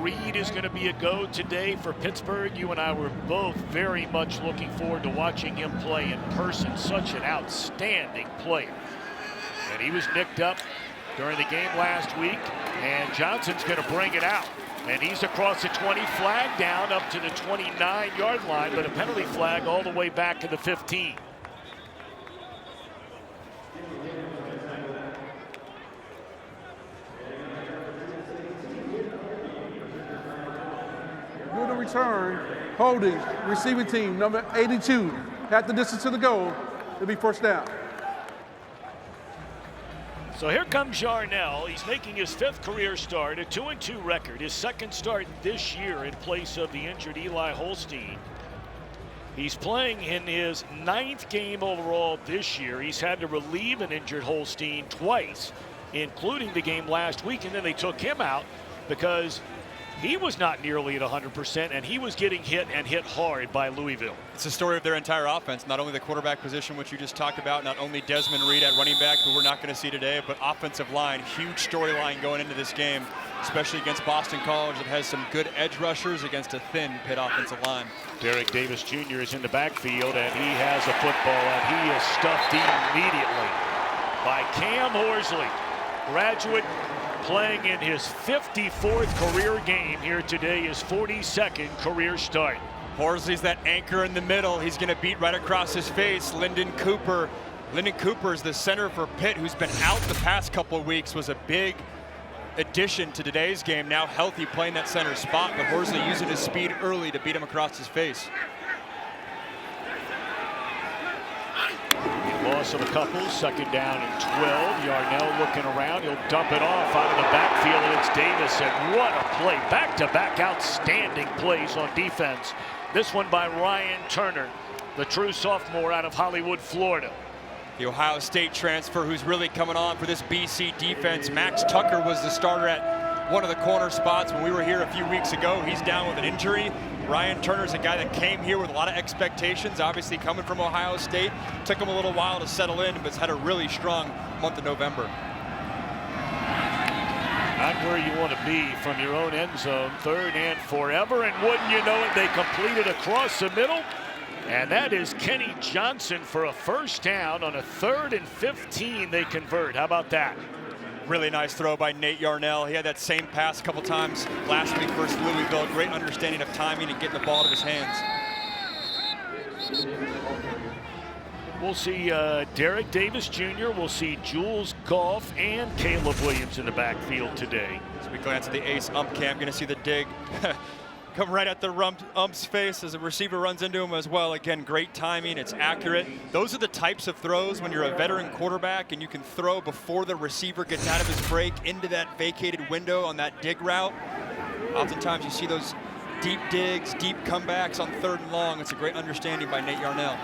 Reed is going to be a go today for Pittsburgh. You and I were both very much looking forward to watching him play in person. Such an outstanding player. And he was nicked up during the game last week, and Johnson's going to bring it out. And he's across the 20, flag down up to the 29-yard line, but a penalty flag all the way back to the 15. Good return, holding, receiving team, number 82. At the distance to the goal, it'll be first down. So here comes Yarnell. He's making his 5th career start, a 2-2 record, his 2nd start this year in place of the injured Eli Holstein. He's playing in his 9th game overall this year. He's had to relieve an injured Holstein twice, including the game last week, and then they took him out because he was not nearly at 100%, and he was getting hit and hit hard by Louisville. It's the story of their entire offense, not only the quarterback position, which you just talked about, not only Desmond Reed at running back, who we're not going to see today, but offensive line. Huge storyline going into this game, especially against Boston College that has some good edge rushers against a thin Pitt offensive line. Derek Davis Jr. is in the backfield, and he has a football, and he is stuffed immediately by Cam Horsley, graduate, playing in his 54th career game here today, his 42nd career start. Horsley's that anchor in the middle. He's going to beat right across his face Lyndon Cooper. Lyndon Cooper is the center for Pitt, who's been out the past couple of weeks, was a big addition to today's game. Now healthy, playing that center spot, but Horsley using his speed early to beat him across his face. Loss of a couple, 2nd down and 12. Yarnell looking around. He'll dump it off out of the backfield, and it's Davis. And what a play. Back-to-back outstanding plays on defense. This one by Ryan Turner, the true sophomore out of Hollywood, Florida. The Ohio State transfer who's really coming on for this BC defense. Max Tucker was the starter at one of the corner spots when we were here a few weeks ago. He's down with an injury. Ryan Turner's a guy that came here with a lot of expectations, obviously coming from Ohio State. Took him a little while to settle in, but has had a really strong month of November. Not where you want to be from your own end zone. 3rd and forever, and wouldn't you know it, they completed across the middle. And that is Kenny Johnson for a first down on a 3rd and 15. They convert. How about that? Really nice throw by Nate Yarnell. He had that same pass a couple times last week versus Louisville. Great understanding of timing and getting the ball to his hands. We'll see Derek Davis Jr. We'll see Jules Goff and Caleb Williams in the backfield today. As we glance at the ace ump cam, going to see the dig come right at the ump's face as the receiver runs into him as well. Again, great timing. It's accurate. Those are the types of throws when you're a veteran quarterback and you can throw before the receiver gets out of his break into that vacated window on that dig route. Oftentimes you see those deep digs, deep comebacks on 3rd and long. It's a great understanding by Nate Yarnell. And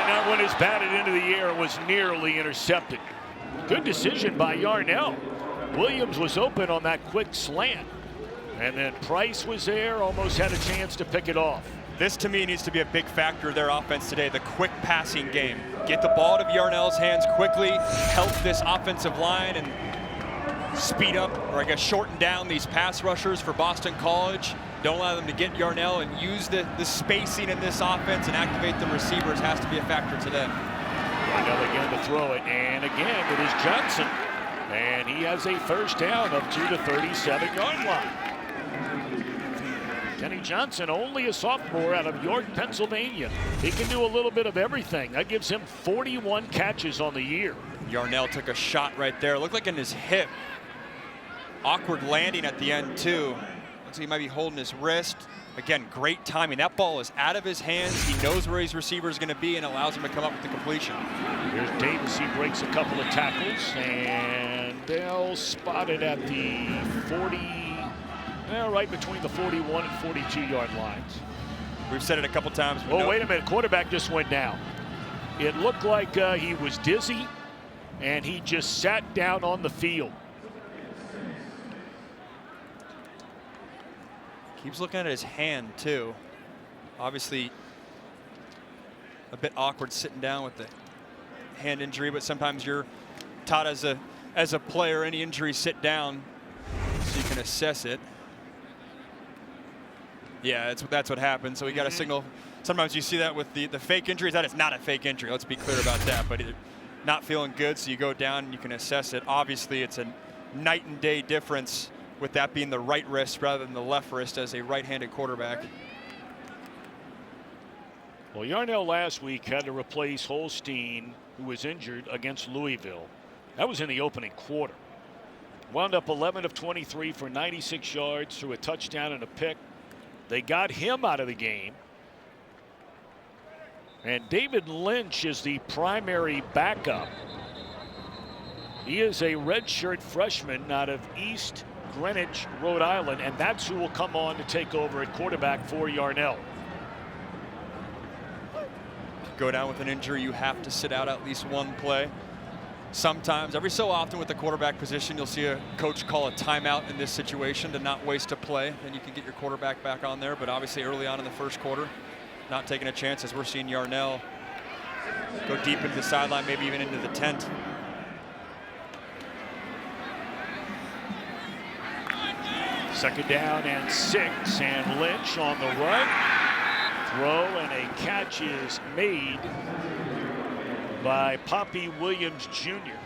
that one is batted into the air and was nearly intercepted. Good decision by Yarnell. Williams was open on that quick slant. And then Price was there, almost had a chance to pick it off. This, to me, needs to be a big factor of their offense today, the quick passing game. Get the ball to Yarnell's hands quickly, help this offensive line, and speed up, or I guess shorten down these pass rushers for Boston College. Don't allow them to get Yarnell, and use the spacing in this offense and activate the receivers has to be a factor today. Yarnell again to throw it, and again it is Johnson. And he has a first down up to the 37-yard line. Kenny Johnson, only a sophomore out of York, Pennsylvania. He can do a little bit of everything. That gives him 41 catches on the year. Yarnell took a shot right there. Looked like in his hip. Awkward landing at the end, too. Looks like he might be holding his wrist. Again, great timing. That ball is out of his hands. He knows where his receiver is going to be and allows him to come up with the completion. Here's Davis. He breaks a couple of tackles, and they'll spot it at the 40. Right between the 41 and 42-yard lines. We've said it a couple times. Oh, wait a minute. Quarterback just went down. It looked like he was dizzy, and he just sat down on the field. Keeps looking at his hand, too. Obviously, a bit awkward sitting down with the hand injury, but sometimes you're taught as a player, any injury, sit down. so you can assess it. Yeah, that's what happened. So we got a signal. Sometimes you see that with the fake injuries. That is not a fake injury. Let's be clear about that. But not feeling good, so you go down and you can assess it. Obviously, it's a night and day difference with that being the right wrist rather than the left wrist as a right-handed quarterback. Well, Yarnell last week had to replace Holstein, who was injured, against Louisville. That was in the opening quarter. Wound up 11 of 23 for 96 yards through a touchdown and a pick. They got him out of the game. And David Lynch is the primary backup. He is a redshirt freshman out of East Greenwich, Rhode Island, and that's who will come on to take over at quarterback for Yarnell. Go down with an injury, you have to sit out at least one play. Sometimes, every so often with the quarterback position, you'll see a coach call a timeout in this situation to not waste a play. Then you can get your quarterback back on there. But obviously early on in the first quarter, not taking a chance as we're seeing Yarnell go deep into the sideline, maybe even into the tent. Second down and 6, and Lynch on the run. Throw and a catch is made by Poppy Williams Jr.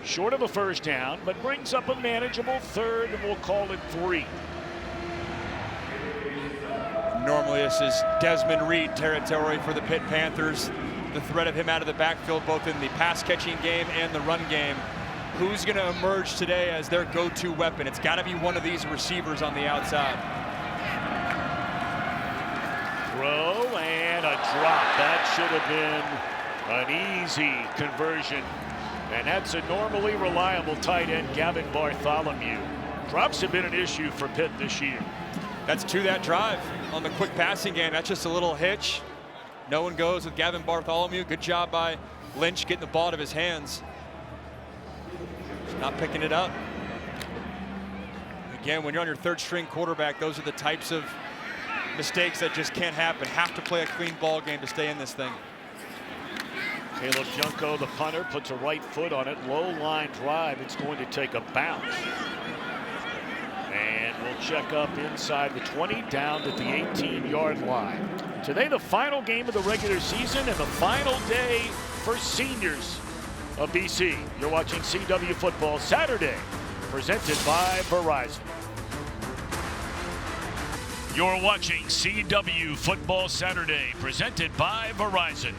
Short of a first down, but brings up a manageable third, and we'll call it 3. Normally this is Desmond Reed territory for the Pitt Panthers. The threat of him out of the backfield, both in the pass catching game and the run game. Who's going to emerge today as their go-to weapon? It's got to be one of these receivers on the outside. Throw and a drop. That should have been an easy conversion. And that's a normally reliable tight end, Gavin Bartholomew. Drops have been an issue for Pitt this year. That's to that drive on the quick passing game. That's just a little hitch. No one goes with Gavin Bartholomew. Good job by Lynch getting the ball out of his hands. Not picking it up. Again, when you're on your third string quarterback, those are the types of mistakes that just can't happen. Have to play a clean ball game to stay in this thing. Caleb Junko, the punter, puts a right foot on it. Low line drive. It's going to take a bounce. And we'll check up inside the 20, down at the 18-yard line. Today, the final game of the regular season and the final day for seniors of BC. You're watching CW Football Saturday, presented by Verizon. You're watching CW Football Saturday, presented by Verizon.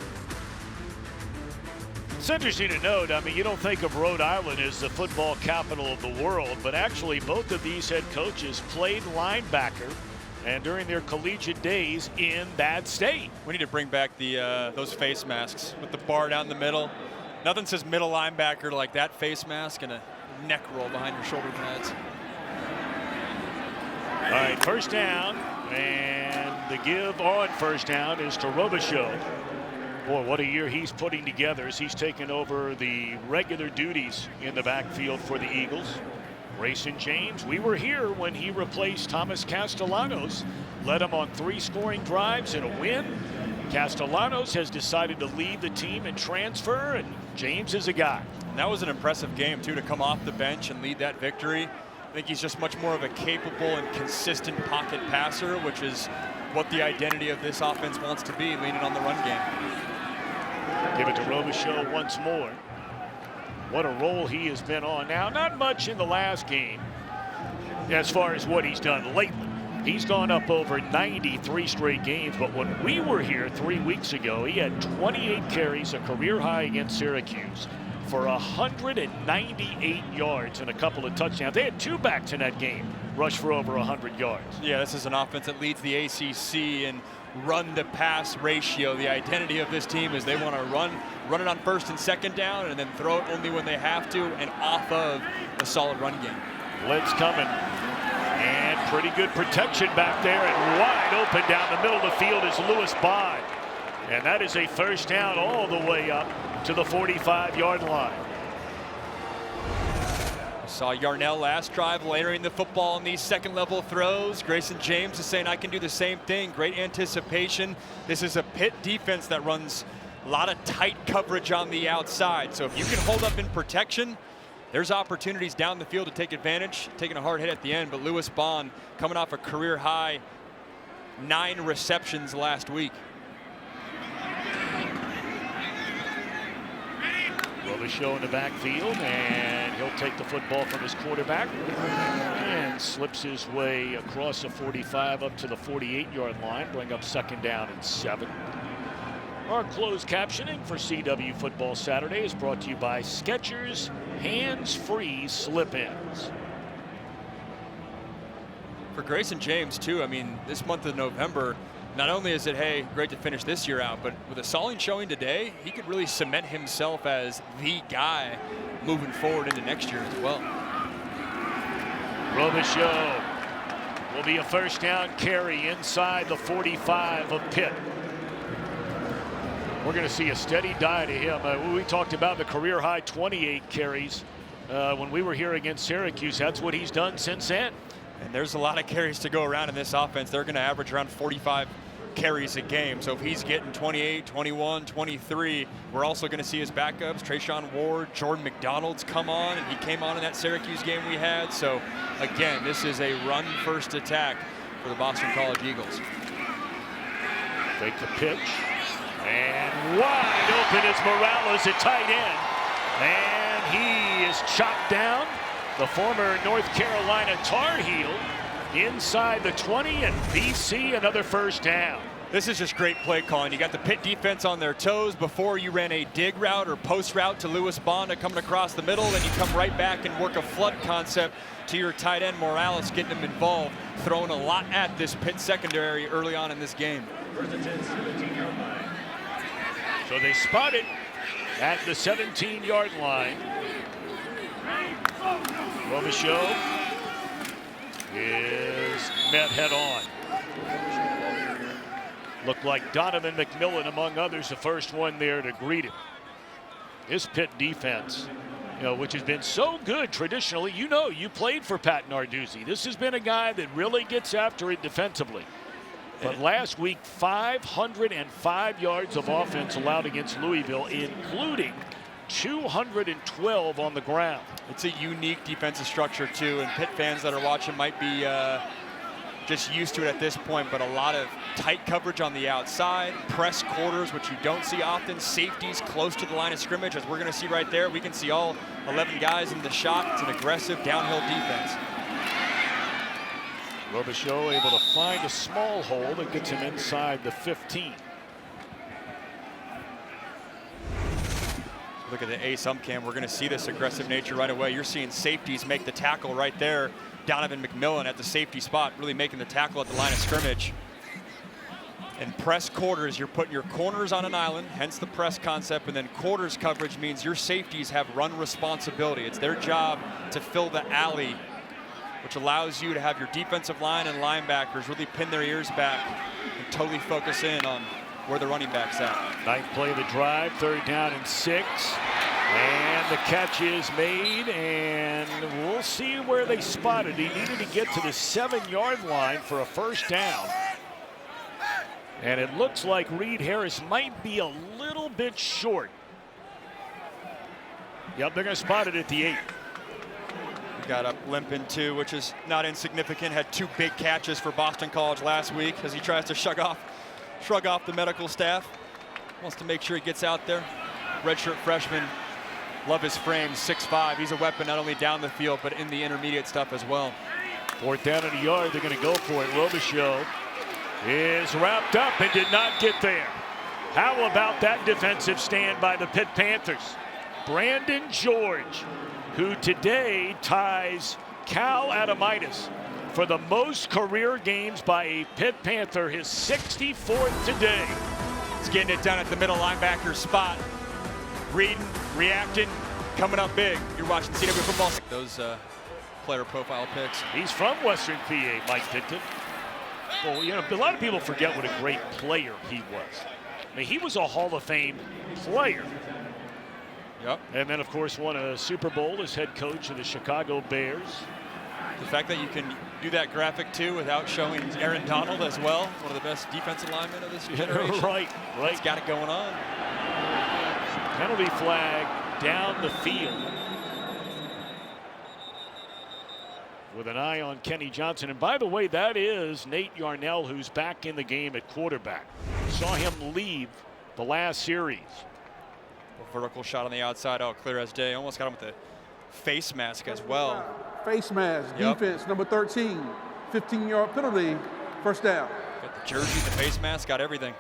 It's interesting to note, I mean, you don't think of Rhode Island as the football capital of the world, but actually both of these head coaches played linebacker and during their collegiate days in that state. We need to bring back the those face masks with the bar down the middle. Nothing says middle linebacker like that face mask and a neck roll behind your shoulder pads. All right, first down, and the give on first down is to Robichaud. Boy, what a year he's putting together as he's taken over the regular duties in the backfield for the Eagles. Grayson James, we were here when he replaced Thomas Castellanos, led him on 3 scoring drives and a win. Castellanos has decided to leave the team and transfer, and James is a guy. And that was an impressive game, too, to come off the bench and lead that victory. I think he's just much more of a capable and consistent pocket passer, which is what the identity of this offense wants to be, leaning on the run game. Give it to Robichaud once more. What a role he has been on. Now, not much in the last game as far as what he's done lately. He's gone up over 93 straight games, but when we were here 3 weeks ago, he had 28 carries, a career high against Syracuse, for 198 yards and a couple of touchdowns. They had 2 backs in that game rush for over 100 yards. Yeah, this is an offense that leads the ACC in run-to-pass ratio. The identity of this team is they want to run it on first and second down and then throw it only when they have to and off of a solid run game. Blitz coming. And pretty good protection back there, and wide open down the middle of the field is Lewis Bond. And that is a first down all the way up to the 45-yard line. Saw Yarnell last drive layering the football in these second-level throws. Grayson James is saying I can do the same thing. Great anticipation. This is a Pitt defense that runs a lot of tight coverage on the outside. So if you can hold up in protection, there's opportunities down the field to take advantage, taking a hard hit at the end, but Lewis Bond coming off a career high 9 receptions last week. Robichaux in the backfield, and he'll take the football from his quarterback and slips his way across the 45 up to the 48-yard line, bring up 2nd down and 7. Our closed captioning for CW Football Saturday is brought to you by Skechers Hands-Free Slip-Ins. For Grayson James, too, I mean, this month of November, not only is it, hey, great to finish this year out, but with a solid showing today, he could really cement himself as the guy moving forward into next year as well. Robichaux will be a 1st down carry inside the 45 of Pitt. We're going to see a steady diet of him. We talked about the career high 28 carries when we were here against Syracuse. That's what he's done since then. And there's a lot of carries to go around in this offense. They're going to average around 45 carries a game. So if he's getting 28, 21, 23, we're also going to see his backups, Trayshawn Ward, Jordan McDonald's come on, and he came on in that Syracuse game we had. So again, this is a run-first attack for the Boston College Eagles. Take the pitch, and wide open is Morales at tight end, and he is chopped down. The former North Carolina Tar Heel inside the 20, and BC another 1st down. This is just great play calling. You got the Pitt defense on their toes. Before you ran a dig route or post route to Lewis Bond coming across the middle, then you come right back and work a flood concept to your tight end Morales, getting him involved, throwing a lot at this Pitt secondary early on in this game. So they spot it at the 17-yard line. Robichaux is met head on. Looked like Donovan McMillan, among others, the first one there to greet him. This Pitt defense, which has been so good traditionally. You played for Pat Narduzzi. This has been a guy that really gets after it defensively. But last week, 505 yards of offense allowed against Louisville, including 212 on the ground. It's a unique defensive structure, too, and Pitt fans that are watching might be just used to it at this point, but a lot of tight coverage on the outside, press quarters, which you don't see often, safeties close to the line of scrimmage, as we're going to see right there. We can see all 11 guys in the shot. It's an aggressive downhill defense. Robichaux able to find a small hole that gets him inside the 15. Look at the ace cam. We're going to see this aggressive nature right away. You're seeing safeties make the tackle right there. Donovan McMillan at the safety spot, really making the tackle at the line of scrimmage. In press quarters, you're putting your corners on an island, hence the press concept, and then quarters coverage means your safeties have run responsibility. It's their job to fill the alley, which allows you to have your defensive line and linebackers really pin their ears back and totally focus in on where the running back's at. 9th play of the drive, 3rd down and 6. And the catch is made, and we'll see where they spotted. He needed to get to the 7-yard line for a 1st down. And it looks like Reed Harris might be a little bit short. Yep, they're going to spot it at the 8. He got up limping too, which is not insignificant. Had 2 big catches for Boston College last week as he tries to shrug off the medical staff. Wants to make sure he gets out there. Redshirt freshman, love his frame, 6'5". He's a weapon not only down the field, but in the intermediate stuff as well. 4th down and a yard, they're going to go for it. Robichaux is wrapped up and did not get there. How about that defensive stand by the Pitt Panthers? Brandon George, who today ties Cal Adamitis for the most career games by a Pitt Panther, his 64th today. He's getting it done at the middle linebacker spot. Reading, reacting, coming up big. You're watching CW Football. Those player profile picks. He's from Western PA, Mike Pinton. Well, a lot of people forget what a great player he was. I mean, he was a Hall of Fame player. Yep. And then, of course, won a Super Bowl as head coach of the Chicago Bears. The fact that you can do that graphic, too, without showing Aaron Donald as well, one of the best defensive linemen of this generation. Right. He's got it going on. Penalty flag down the field. with an eye on Kenny Johnson. And by the way, that is Nate Yarnell, who's back in the game at quarterback. Saw him leave the last series. A vertical shot on the outside, out clear as day. Almost got him with the face mask as well. Face mask, defense, number 13. 15-yard penalty, first down. Got the jersey, the face mask, got everything.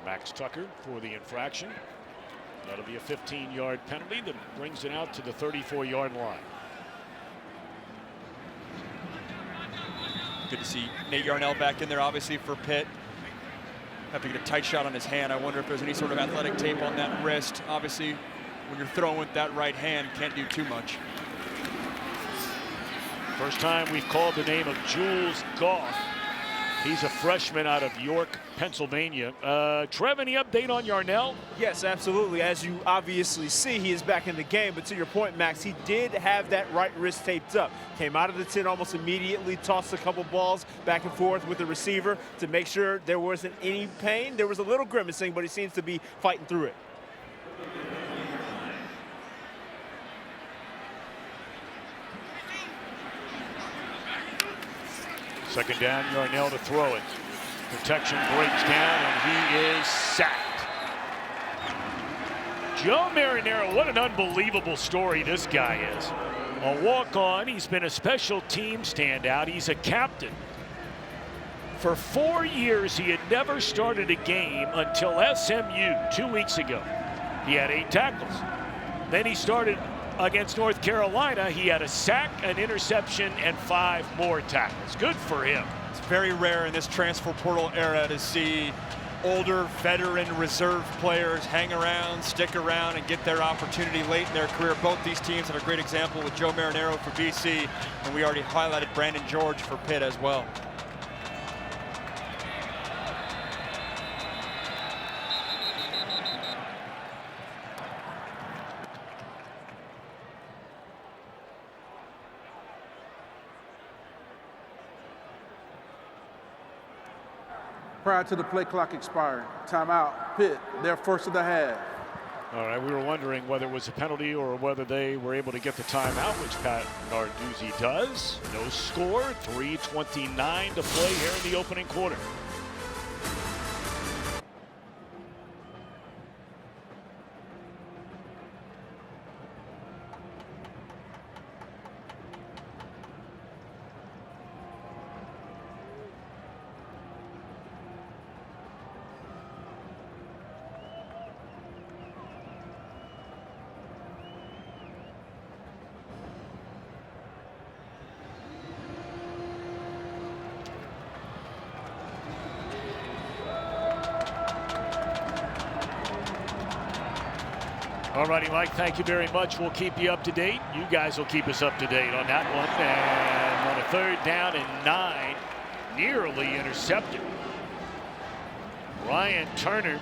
Max Tucker for the infraction. That'll be a 15-yard penalty that brings it out to the 34-yard line. Good to see Nate Yarnell back in there, obviously, for Pitt. Have to get a tight shot on his hand. I wonder if there's any sort of athletic tape on that wrist. Obviously, when you're throwing with that right hand, can't do too much. First time we've called the name of Jules Goff. He's a freshman out of York, Pennsylvania. Trev, any update on Yarnell? Yes, absolutely. As you obviously see, he is back in the game. But to your point, Max, he did have that right wrist taped up. Came out of the 10 almost immediately, tossed a couple balls back and forth with the receiver to make sure there wasn't any pain. There was a little grimacing, but he seems to be fighting through it. Second down, Yarnell to throw it. Protection breaks down, and he is sacked. Joe Marinero, what an unbelievable story this guy is. A walk-on, he's been a special team standout. He's a captain. For 4 years, he had never started a game until SMU 2 weeks ago. He had 8 tackles. Then he started against North Carolina. He had a sack, an interception, and 5 more tackles. Good for him. It's very rare in this transfer portal era to see older veteran reserve players hang around, stick around, and get their opportunity late in their career. Both these teams have a great example with Joe Marinero for BC, and we already highlighted Brandon George for Pitt as well. Prior to the play clock expiring. Timeout, Pitt, their first of the half. All right, we were wondering whether it was a penalty or whether they were able to get the timeout, which Pat Narduzzi does. No score, 3:29 to play here in the opening quarter. All righty, Mike, thank you very much. We'll keep you up to date. You guys will keep us up to date on that one. And on a 3rd down and 9, nearly intercepted. Ryan Turner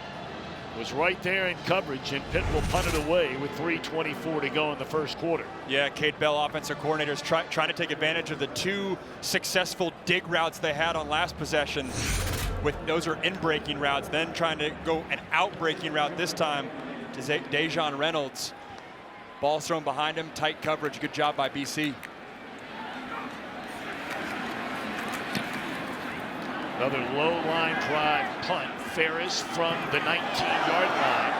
was right there in coverage, and Pitt will punt it away with 3:24 to go in the first quarter. Yeah, Cade Bell, offensive coordinators, trying to take advantage of the 2 successful dig routes they had on last possession. Those are in-breaking routes, then trying to go an out-breaking route this time to Dejon Reynolds. Ball thrown behind him, tight coverage. Good job by BC. Another low line drive punt. Ferris from the 19-yard line.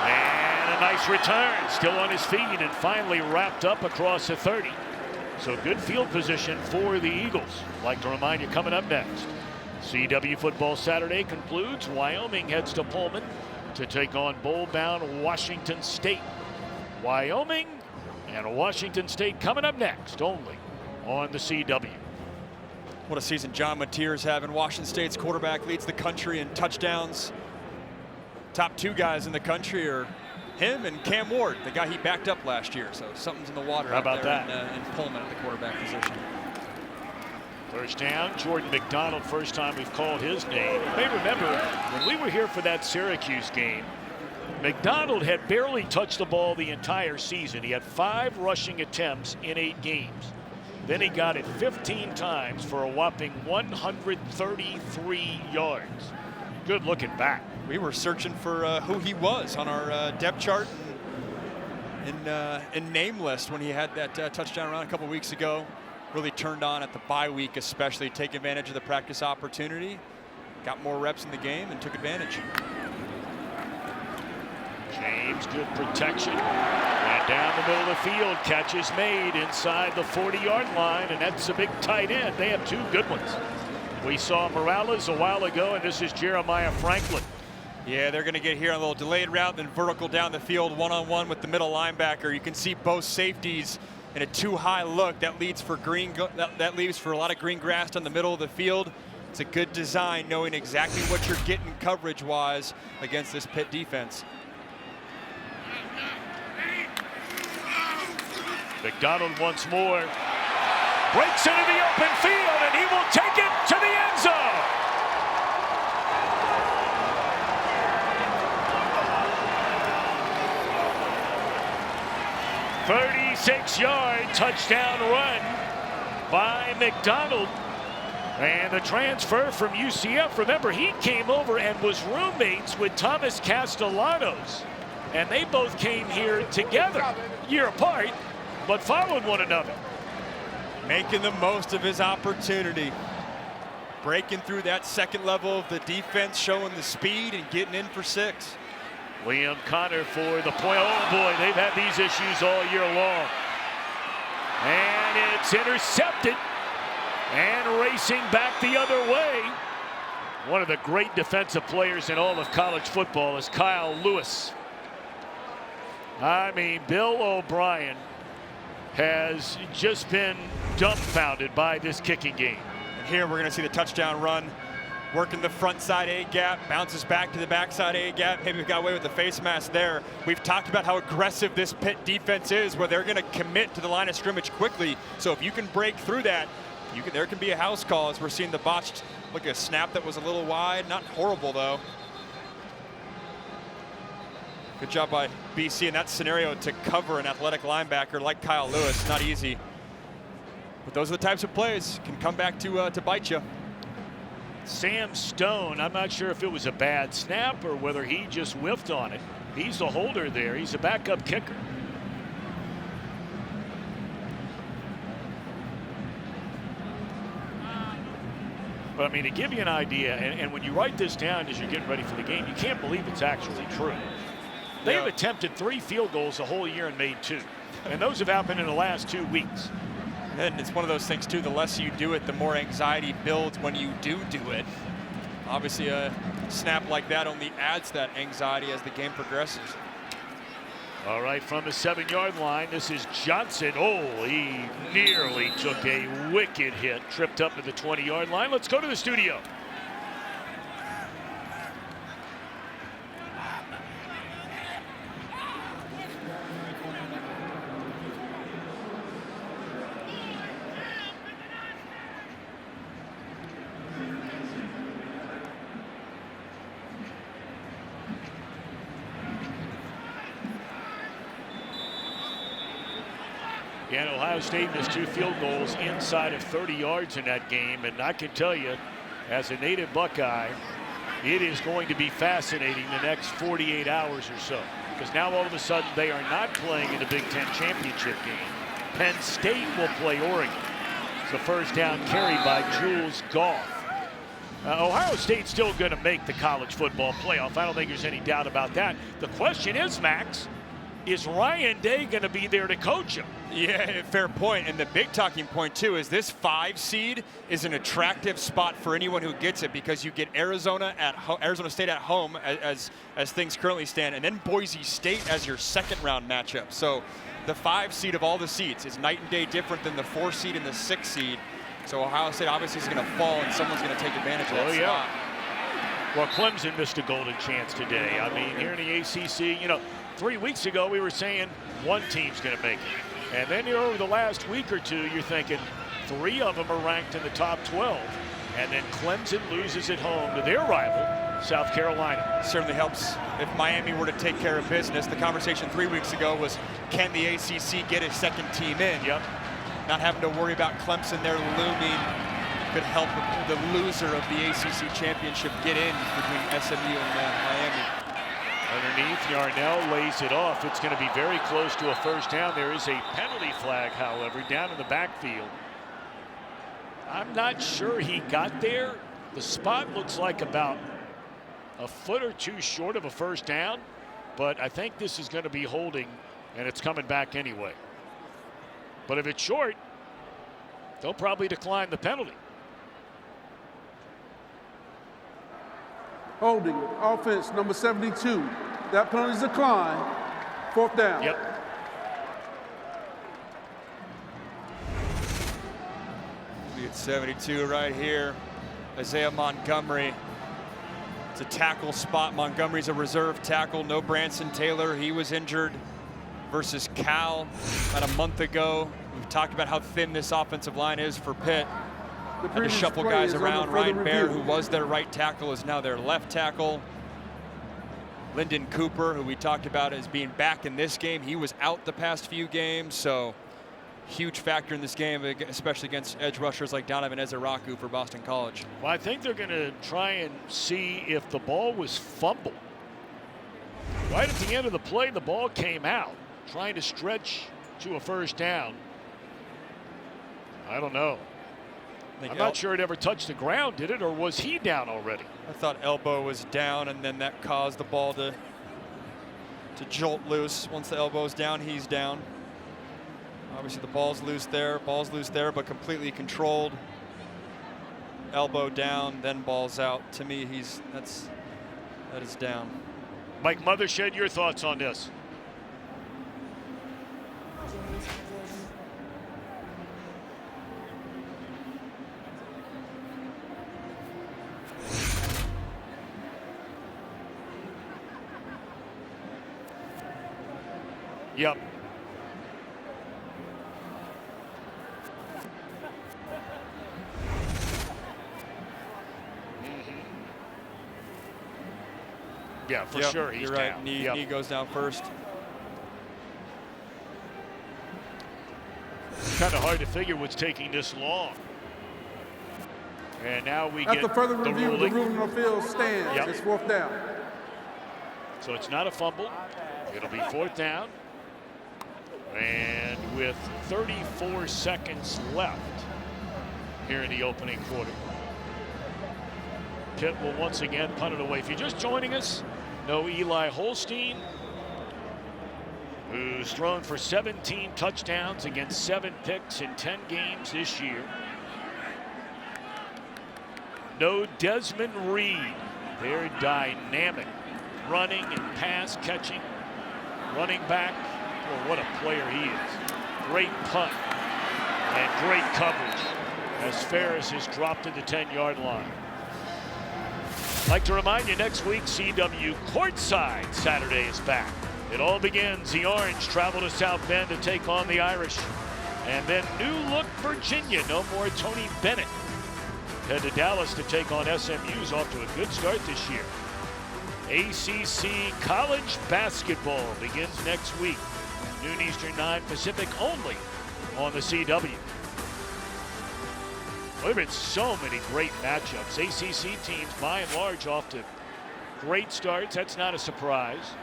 And a nice return. Still on his feet and finally wrapped up across the 30. So good field position for the Eagles. Like to remind you, coming up next, CW Football Saturday concludes. Wyoming heads to Pullman to take on bowl-bound Washington State. Wyoming and Washington State coming up next, only on the CW. What a season John Mateer's having. Washington State's quarterback leads the country in touchdowns. Top 2 guys in the country are him and Cam Ward, the guy he backed up last year. So something's in the water. How about out there that? In Pullman at the quarterback position. First down, Jordan McDonald, first time we've called his name. You may remember when we were here for that Syracuse game, McDonald had barely touched the ball the entire season. He had 5 rushing attempts in 8 games. Then he got it 15 times for a whopping 133 yards. Good looking back. We were searching for who he was on our depth chart and name list when he had that touchdown run a couple weeks ago. really turned on at the bye week, especially take advantage of the practice opportunity, got more reps in the game and took advantage. James, good protection. And down the middle of the field, catch is made inside the 40-yard line, and that's a big tight end. They have 2 good ones. We saw Morales a while ago, and this is Jeremiah Franklin. Yeah, they're going to get here on a little delayed route, then vertical down the field, one-on-one with the middle linebacker. You can see both safeties in a too-high look. That leaves for a lot of green grass down the middle of the field. It's a good design, knowing exactly what you're getting coverage-wise against this Pitt defense. McDonald once more breaks into the open field, and he will take it to the end zone. "36-yard touchdown run by McDonald." And the transfer from UCF, remember, he came over and was roommates with Thomas Castellanos. And they both came here together, year apart, but followed one another. Making the most of his opportunity. Breaking through that second level of the defense, showing the speed and getting in for 6. Liam Connor for the point. Oh boy, they've had these issues all year long. And it's intercepted. And racing back the other way. One of the great defensive players in all of college football is Kyle Lewis. I mean, Bill O'Brien has just been dumbfounded by this kicking game. And here we're going to see the touchdown run. Working the front side A gap, bounces back to the backside A gap. Maybe we got away with the face mask there. We've talked about how aggressive this Pitt defense is, where they're going to commit to the line of scrimmage quickly. So if you can break through that, there can be a house call, as we're seeing the botched, look, a snap that was a little wide. Not horrible, though. Good job by BC in that scenario to cover an athletic linebacker like Kyle Lewis. Not easy. But those are the types of plays can come back to bite you. Sam Stone, I'm not sure if it was a bad snap or whether he just whiffed on it. He's the holder there. He's a backup kicker. But I mean, to give you an idea, and when you write this down as you're getting ready for the game, you can't believe it's actually true. They have attempted 3 field goals the whole year and made 2. And those have happened in the last 2 weeks. And it's one of those things, too, the less you do it, the more anxiety builds when you do it. Obviously, a snap like that only adds that anxiety as the game progresses. All right, from the 7-yard line, this is Johnson. Oh, he nearly took a wicked hit, tripped up to the 20-yard line. Let's go to the studio. And Ohio State missed 2 field goals inside of 30 yards in that game. And I can tell you, as a native Buckeye, it is going to be fascinating the next 48 hours or so. Because now all of a sudden they are not playing in the Big Ten championship game. Penn State will play Oregon. It's the first down carry by Jules Goff. Ohio State's still going to make the college football playoff. I don't think there's any doubt about that. The question is, Max, is Ryan Day going to be there to coach him? Yeah, fair point. And the big talking point, too, is this 5 seed is an attractive spot for anyone who gets it, because you get Arizona State at home as things currently stand, and then Boise State as your second-round matchup. So the 5 seed of all the seeds is night and day different than the 4 seed and the 6 seed. So Ohio State obviously is going to fall, and someone's going to take advantage of that spot. Well, Clemson missed a golden chance today. I mean, here in the ACC, 3 weeks ago we were saying one team's going to make it. And then over the last week or 2, you're thinking 3 of them are ranked in the top 12. And then Clemson loses at home to their rival, South Carolina. Certainly helps if Miami were to take care of business. The conversation 3 weeks ago was, can the ACC get a second team in? Yep. Not having to worry about Clemson there looming could help the loser of the ACC championship get in between SMU and Miami. Underneath, Yarnell lays it off. It's going to be very close to a first down. There is a penalty flag, however, down in the backfield. I'm not sure he got there. The spot looks like about a foot or two short of a first down, but I think this is going to be holding, and it's coming back anyway. But if it's short, they'll probably decline the penalty. Holding, offense number 72. That penalty is declined. 4th down. Yep. We get 72 right here. Isaiah Montgomery. It's a tackle spot. Montgomery's a reserve tackle. No Branson Taylor. He was injured versus Cal about a month ago. We've talked about how thin this offensive line is for Pitt. Had to shuffle guys around. Ryan Baer, who was their right tackle, is now their left tackle. Lyndon Cooper, who we talked about as being back in this game, he was out the past few games, so huge factor in this game, especially against edge rushers like Donovan Ezeraku for Boston College. Well, I think they're going to try and see if the ball was fumbled. Right at the end of the play, the ball came out, trying to stretch to a first down. I don't know. I'm not sure it ever touched the ground, did it, or was he down already? I thought elbow was down, and then that caused the ball to jolt loose. Once the elbow's down, he's down. Obviously, the ball's loose there, but completely controlled. Elbow down, then ball's out. To me, that is down. Mike Mothershed, your thoughts on this? Yep. Yeah, for sure he's You're right. down. Knee goes down first. Kind of hard to figure what's taking this long. And now we After get further the review, ruling. the ruling on the field stands. Yep. It's 4th down. So it's not a fumble. It'll be 4th down. And with 34 seconds left here in the opening quarter, Pitt will once again punt it away. If you're just joining us, no Eli Holstein, who's thrown for 17 touchdowns against 7 picks in 10 games this year. No Desmond Reed, their dynamic running and pass catching running back. Oh, what a player he is. Great punt and great coverage as Ferris has dropped to the 10-yard line. I'd like to remind you, next week CW Courtside Saturday is back. It all begins. The Orange travel to South Bend to take on the Irish. And then New Look, Virginia. No more Tony Bennett. Head to Dallas to take on SMU's off to a good start this year. ACC college basketball begins next week. Noon Eastern, 9 Pacific, only on the CW. Well, there have been so many great matchups. ACC teams, by and large, off to great starts. That's not a surprise.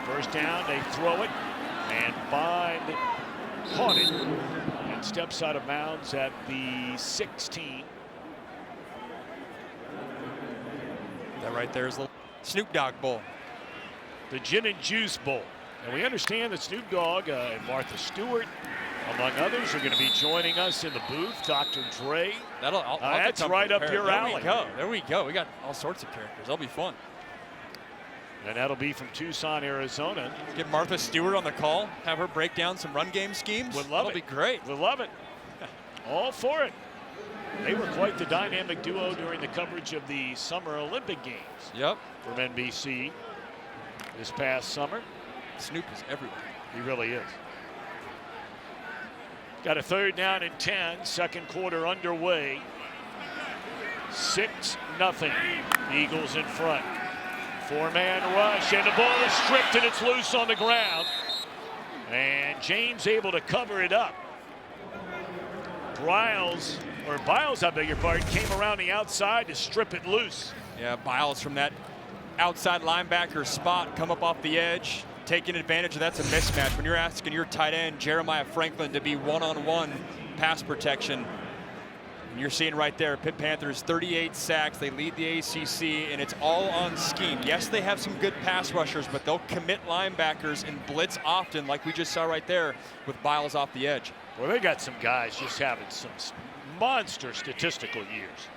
First down, they throw it, and Bond caught it and steps out of bounds at the 16. That right there is a little Snoop Dogg Bowl. The Gin and Juice Bowl. And we understand that Snoop Dogg and Martha Stewart, among others, are going to be joining us in the booth. Dr. Dre. That's right up your alley. There we go. We got all sorts of characters. That'll be fun. And that'll be from Tucson, Arizona. Get Martha Stewart on the call. Have her break down some run game schemes. Would love it. That'll be great. Would love it. All for it. They were quite the dynamic duo during the coverage of the Summer Olympic Games. Yep. From NBC this past summer. Snoop is everywhere. He really is. Got a 3rd down and 10. Second quarter underway. 6-0. Eagles in front. 4-man rush, and the ball is stripped, and it's loose on the ground. And James able to cover it up. Biles, I beg your pardon, came around the outside to strip it loose. Yeah, Biles from that outside linebacker spot, come up off the edge, taking advantage of that's a mismatch. When you're asking your tight end, Jeremiah Franklin, to be one-on-one pass protection. And you're seeing right there, Pitt Panthers 38 sacks. They lead the ACC, and it's all on scheme. Yes, they have some good pass rushers, but they'll commit linebackers and blitz often, like we just saw right there with Biles off the edge. Well, they got some guys just having some monster statistical years.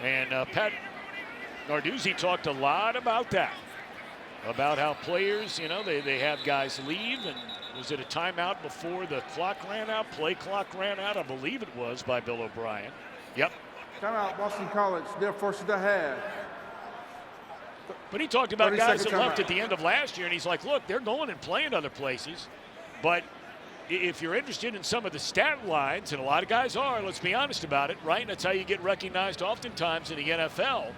And Pat Narduzzi talked a lot about that, about how players, you know, they have guys leave, and was it a timeout before the clock ran out? Play clock ran out, I believe it was, by Bill O'Brien. Yep. Timeout, Boston College. They're first to half. But he talked about guys that left timeout. at the end of last year, and he's like, look, they're going and playing other places. But if you're interested in some of the stat lines, and a lot of guys are, let's be honest about it, right? That's how you get recognized oftentimes in the NFL.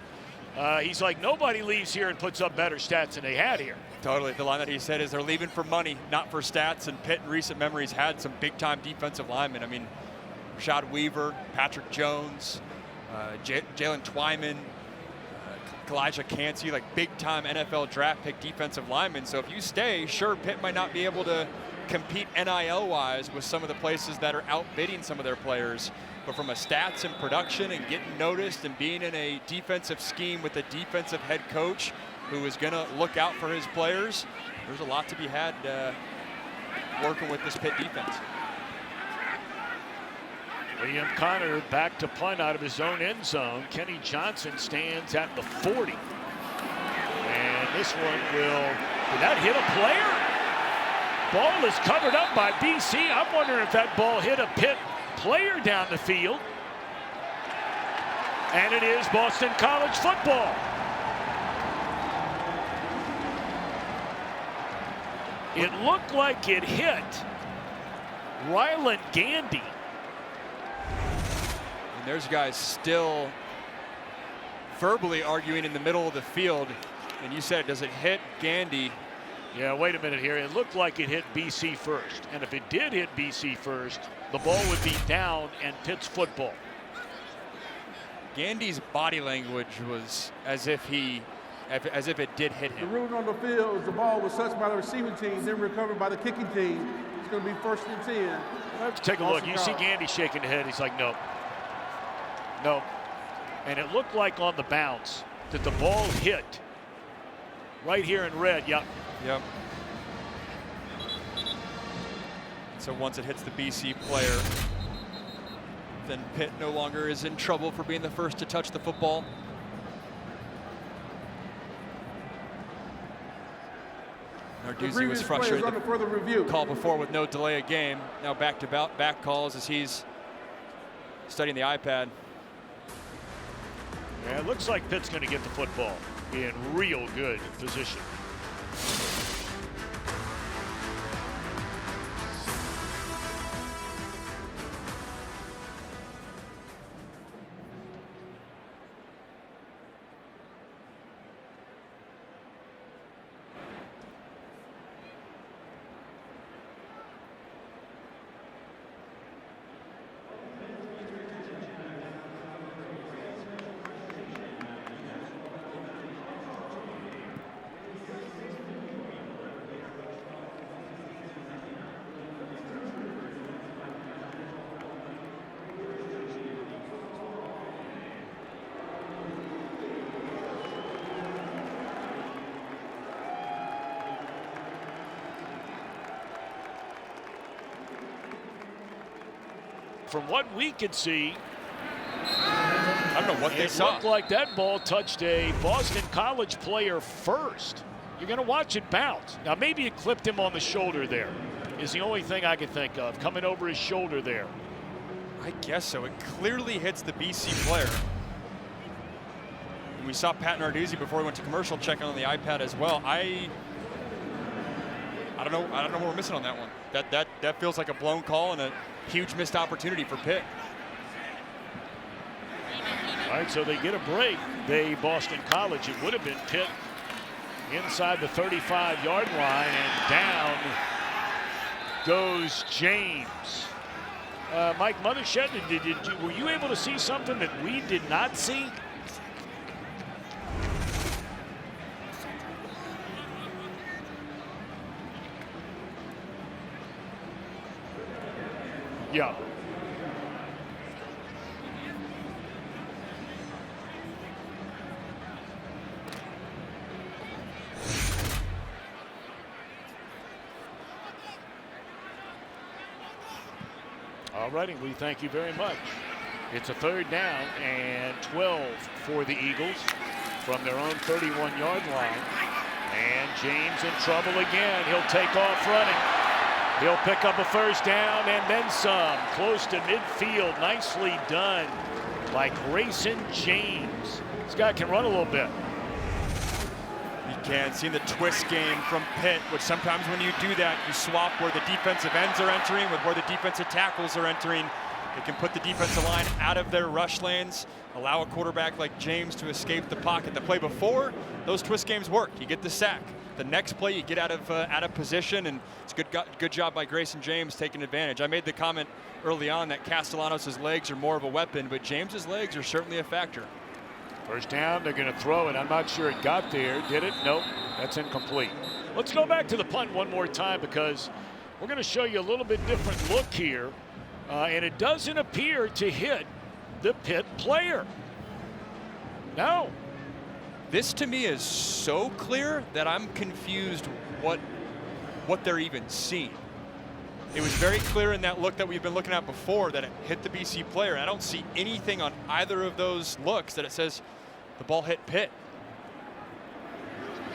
He's like, nobody leaves here and puts up better stats than they had here. Totally. The line that he said is they're leaving for money, not for stats. And Pitt in recent memories had some big-time defensive linemen. I mean, Rashad Weaver, Patrick Jones, Jalen Twyman, Elijah Cansey, like big-time NFL draft pick defensive linemen. So if you stay, sure, Pitt might not be able to compete NIL-wise with some of the places that are outbidding some of their players. But from a stats and production and getting noticed and being in a defensive scheme with a defensive head coach who is going to look out for his players, there's a lot to be had working with this Pitt defense. Liam Connor back to punt out of his own end zone. Kenny Johnson stands at the 40. And this one will, did that hit a player? Ball is covered up by BC. I'm wondering if that ball hit a Pitt player down the field. And it is Boston College football. It looked like it hit Ryland Gandy. And there's guys still verbally arguing in the middle of the field. And you said, does it hit Gandy? Yeah, wait a minute here. It looked like it hit BC first. And if it did hit BC first, the ball would be down and Pitt's football. Gandy's body language was as if it did hit The him. ruling on the field is the ball was touched by the receiving team, then recovered by the kicking team. It's going to be first and 10. Let's take a look. You see Gandy shaking the head. He's like, nope. Nope. And it looked like on the bounce that the ball hit right here in red. Yep. Yep. So once it hits the BC player, then Pitt no longer is in trouble for being the first to touch the football. Narduzzi was frustrated. Under further review. Call before with no delay of game. Now back calls as he's studying the iPad. Yeah, it looks like Pitt's going to get the football in real good position. From what we could see, I don't know what they saw. It looked like that ball touched a Boston College player first. You're going to watch it bounce. Now, maybe it clipped him on the shoulder there, is the only thing I can think of, coming over his shoulder there. I guess so. It clearly hits the BC player. And we saw Pat Narduzzi before we went to commercial checking on the iPad as well. I don't know what we're missing on that one. That feels like a blown call and a huge missed opportunity for Pitt. All right, so they get a break. Boston College, it would have been Pitt inside the 35-yard line, and down goes James. Mike Mothershed, were you able to see something that we did not see? Yeah. All righty, we thank you very much. It's a 3rd down and 12 for the Eagles from their own 31-yard line. And James in trouble again. He'll take off running. He'll pick up a 1st down and then some. Close to midfield. Nicely done by Grayson James. This guy can run a little bit. You can see the twist game from Pitt, which sometimes when you do that, you swap where the defensive ends are entering with where the defensive tackles are entering. It can put the defensive line out of their rush lanes, allow a quarterback like James to escape the pocket. The play before, those twist games worked. You get the sack. The next play, you get out of position, and it's good job by Grayson James taking advantage. I made the comment early on that Castellanos' legs are more of a weapon, but James's legs are certainly a factor. 1st down, they're going to throw it. I'm not sure it got there. Did it? Nope. That's incomplete. Let's go back to the punt one more time because we're going to show you a little bit different look here. And it doesn't appear to hit the Pitt player. No. This to me is so clear that I'm confused what they're even seeing. It was very clear in that look that we've been looking at before that it hit the BC player. I don't see anything on either of those looks that it says the ball hit Pitt.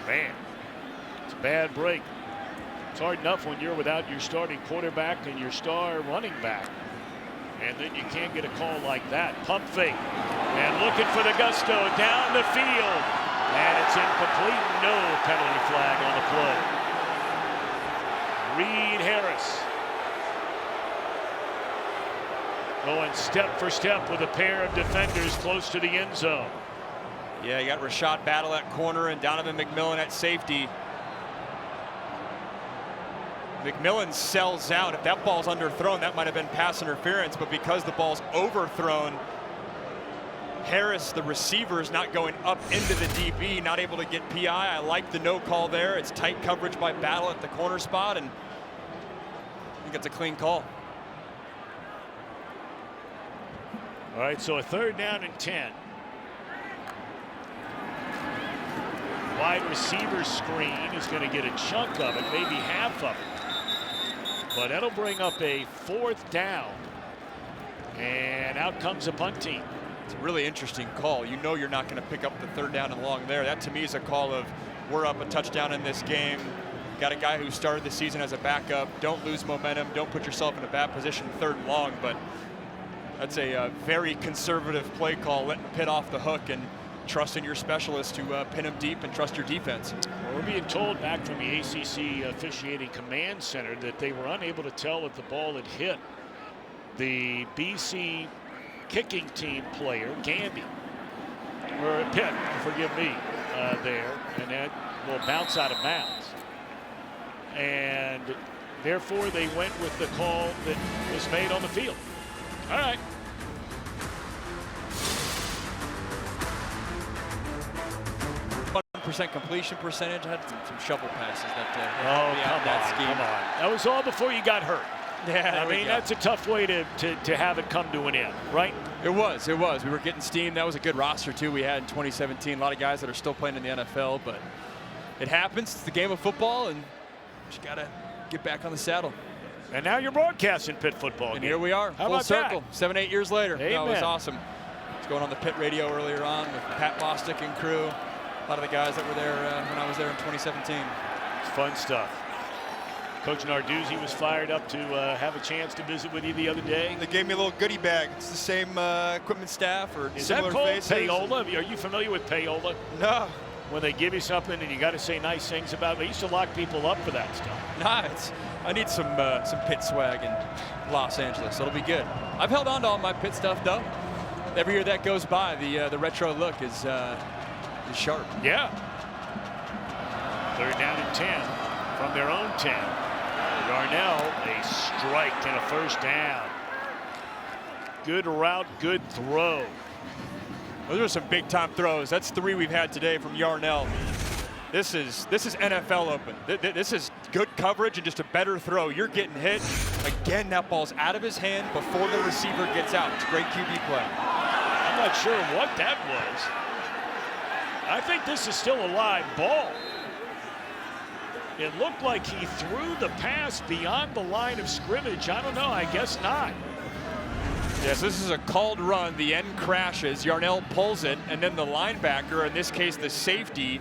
Man, it's a bad break. It's hard enough when you're without your starting quarterback and your star running back. And then you can't get a call like that. Pump fake. And looking for the gusto down the field. And it's incomplete. No penalty flag on the play. Reed Harris going step for step with a pair of defenders close to the end zone. Yeah, you got Rashad Battle at corner and Donovan McMillan at safety. McMillan sells out. If that ball's underthrown, that might have been pass interference, but because the ball's overthrown, Harris, the receiver, is not going up into the DB, not able to get PI. I like the no call there. It's tight coverage by Battle at the corner spot, and I think it's a clean call. All right, so a 3rd down and 10. Wide receiver screen is going to get a chunk of it, maybe half of it. But that'll bring up a 4th down. And out comes a punt team. It's a really interesting call. You know you're not going to pick up the 3rd down and long there. That to me is a call of we're up a touchdown in this game. Got a guy who started the season as a backup. Don't lose momentum. Don't put yourself in a bad position 3rd and long. But that's a very conservative play call, letting Pitt off the hook and trusting your specialist to pin him deep and trust your defense. Well, we're being told back from the ACC officiating command center that they were unable to tell if the ball had hit the BC kicking team player, Gandy, or Pitt, forgive me, there, and that will bounce out of bounds. And therefore, they went with the call that was made on the field. All right. Percent completion percentage. Had some shovel passes that Come on. That was all before you got hurt. Yeah, I mean, that's a tough way to have it come to an end, right? It was. We were getting steam. That was a good roster, too, we had in 2017. A lot of guys that are still playing in the NFL, but it happens. It's the game of football, and you just got to get back on the saddle. And now you're broadcasting Pitt football. And here we are, full circle, 7-8 years later. Amen. No, it was awesome. I was going on the Pitt radio earlier on with Pat Bostic and crew. A lot of the guys that were there when I was there in 2017. It's fun stuff. Coach Narduzzi was fired up to have a chance to visit with you the other day. They gave me a little goodie bag. It's the same equipment staff or Is similar that called faces. payola? Are you familiar with payola? No. When they give you something and you got to say nice things about it. They used to lock people up for that stuff. Nah, I need some Pitt swag in Los Angeles. It'll be good. I've held on to all my Pitt stuff though. Every year that goes by, the retro look is sharp. Yeah. 3rd down and 10 from their own 10. Darnell, a strike and a 1st down. Good route, good throw. Those are some big time throws. That's 3 we've had today from Yarnell. This is NFL open. This is good coverage and just a better throw. You're getting hit. Again, that ball's out of his hand before the receiver gets out. It's a great QB play. I'm not sure what that was. I think this is still a live ball. It looked like he threw the pass beyond the line of scrimmage. I don't know. I guess not. Yes, this is a called run. The end crashes. Yarnell pulls it, and then the linebacker, in this case the safety,